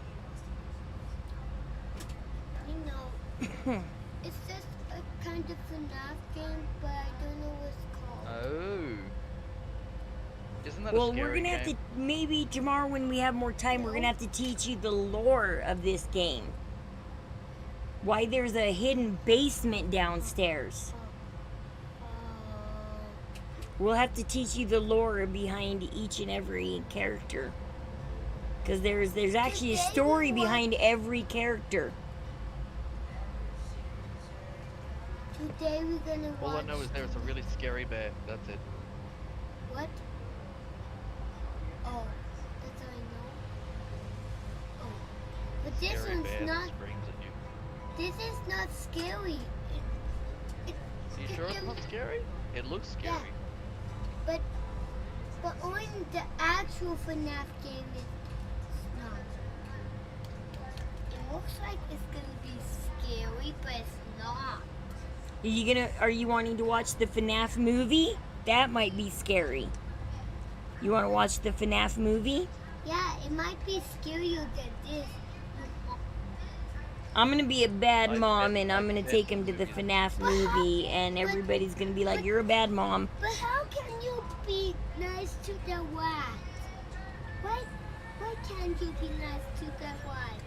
You know, it's just a kind of FNAF game, but I don't know what it's called. Oh. Isn't that Well, a scary we're gonna have game? to, maybe tomorrow when we have more time, we're gonna have to teach you the lore of this game. Why there's a hidden basement downstairs. We'll have to teach you the lore behind each and every character. Because there's actually a story behind every character. Today we're gonna watch. All I know is there's a really scary bear. That's it. What? Oh, that's all I know. Oh, but this Scary one's bear not. that screams at you. This is not scary. Are you sure it's not scary? It looks scary. But on the actual FNAF game, it's not. It looks like it's gonna be scary, but it's not. Are you wanting to watch the FNAF movie? That might be scary. You want to watch the FNAF movie? Yeah, it might be scarier than this. I'm gonna be a bad mom and I'm gonna take him to the FNAF movie and everybody's gonna be like, you're a bad mom. But how can you be nice to the rat? Why can't you be nice to the rat?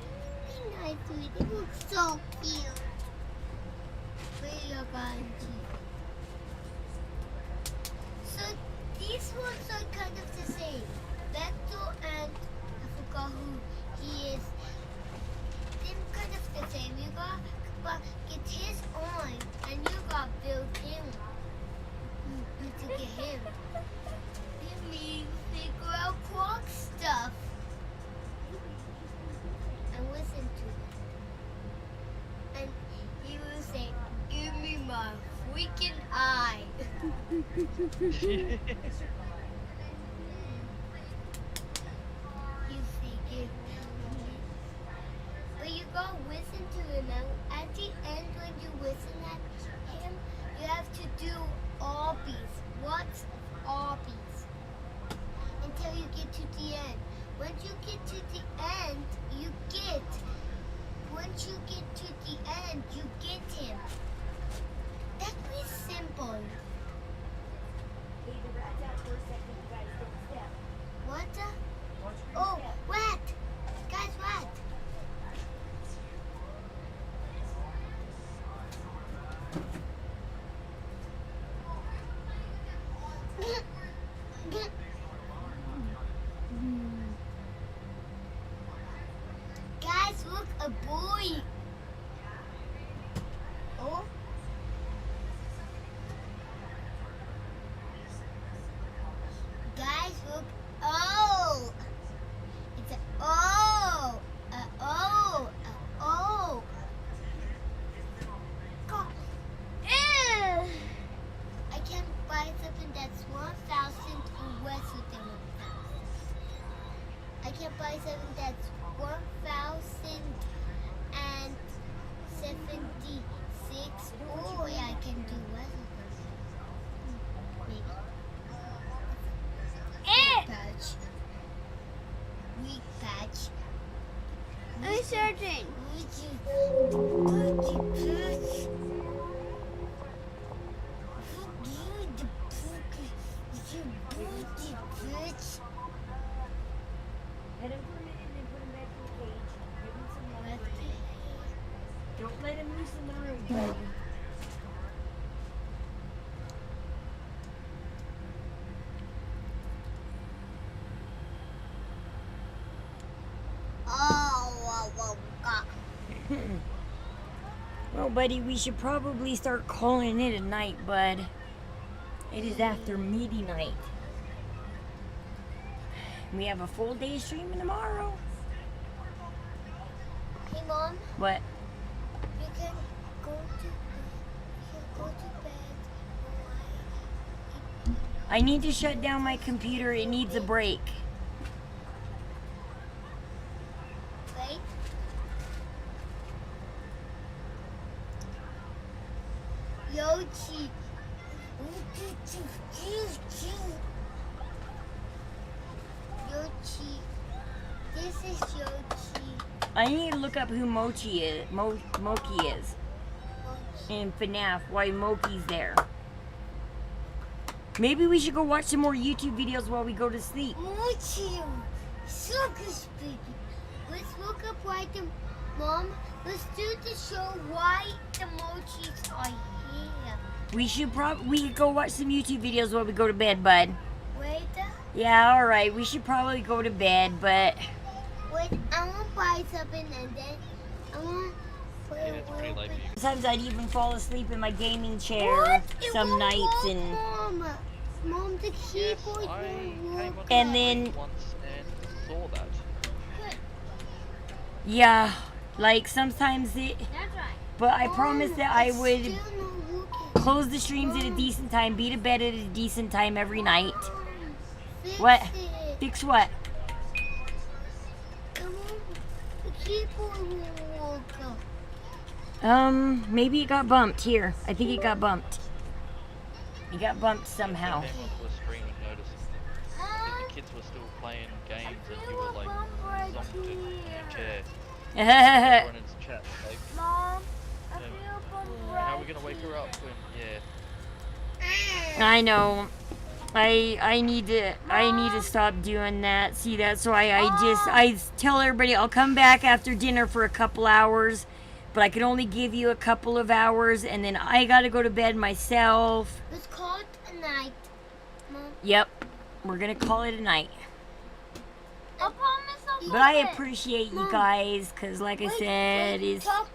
Be nice to it. It looks so cute. Very orangey. So these ones are kind of the same. Vector and I forgot who he is. They're kind of the same. You got get his on and you got build him. To get him. It means figure out clock stuff. And listen to it. And he will say, give me my freaking eye. You say, give me. But you gotta listen to him. And at the end, when you listen at him, you have to do obbies. Lots of obbies. Until you get to the end. Once you get to the end, once you get to the end, you get him. That's pretty simple. What the? Oh, what? Guys, what? Guys, look, a boy. Oh. Guys, look. Oh. It's a O. A O. A O. God. Ew. I can't buy something that's 1,000 or less than 1,000. I can't buy something that's 1,076. Oh, yeah, I can do less than maybe. Patch. Weak patch. I'm searching. Let him put him in and put him back in the cage. Give him some more. Don't let him loose in the room, buddy. Well, buddy, we should probably start calling it a night, bud. It is after midnight. We have a full day streaming tomorrow. Hey, Mom. What? You can go to bed. I need to shut down my computer. It needs a break. Mochi. Yoshi. This is Yoshi. I need to look up who Mochi is. Moki is. In FNAF, why Moki's there. Maybe we should go watch some more YouTube videos while we go to sleep. Mochi. So good, baby. Let's look up why the Mom. Let's do the show why the Mochis are here. We should we could go watch some YouTube videos while we go to bed, bud. Wait. Yeah, all right. We should probably go to bed, but Wait, I want to buy something and then I want to play It's pretty late for you. sometimes I'd even fall asleep in my gaming chair What? It some won't nights, work, and Mom, the Yes, keyboard I won't came work. on And the then- street once and saw that. yeah, like sometimes it. That's right. But I promised that I would Still not working. close the streams at a decent time, be to bed at a decent time every night. Fix What? it. Fix what? Come on, the keyboard won't work. Maybe it got bumped here. I think it got bumped. It got bumped somehow. I came onto a stream and noticed that the kids were still playing games and you were like zonked in your chair. Everyone in the chat like, Mom, I um, feel bummed how are we gonna wake her up when I know. I need to stop doing that. See, that's why I tell everybody I'll come back after dinner for a couple hours, but I can only give you a couple of hours, and then I gotta go to bed myself. Let's call it a night, Mom. Yep, we're gonna call it a night. I promise I'll But I do it. appreciate you guys, cause like I said, it's Talk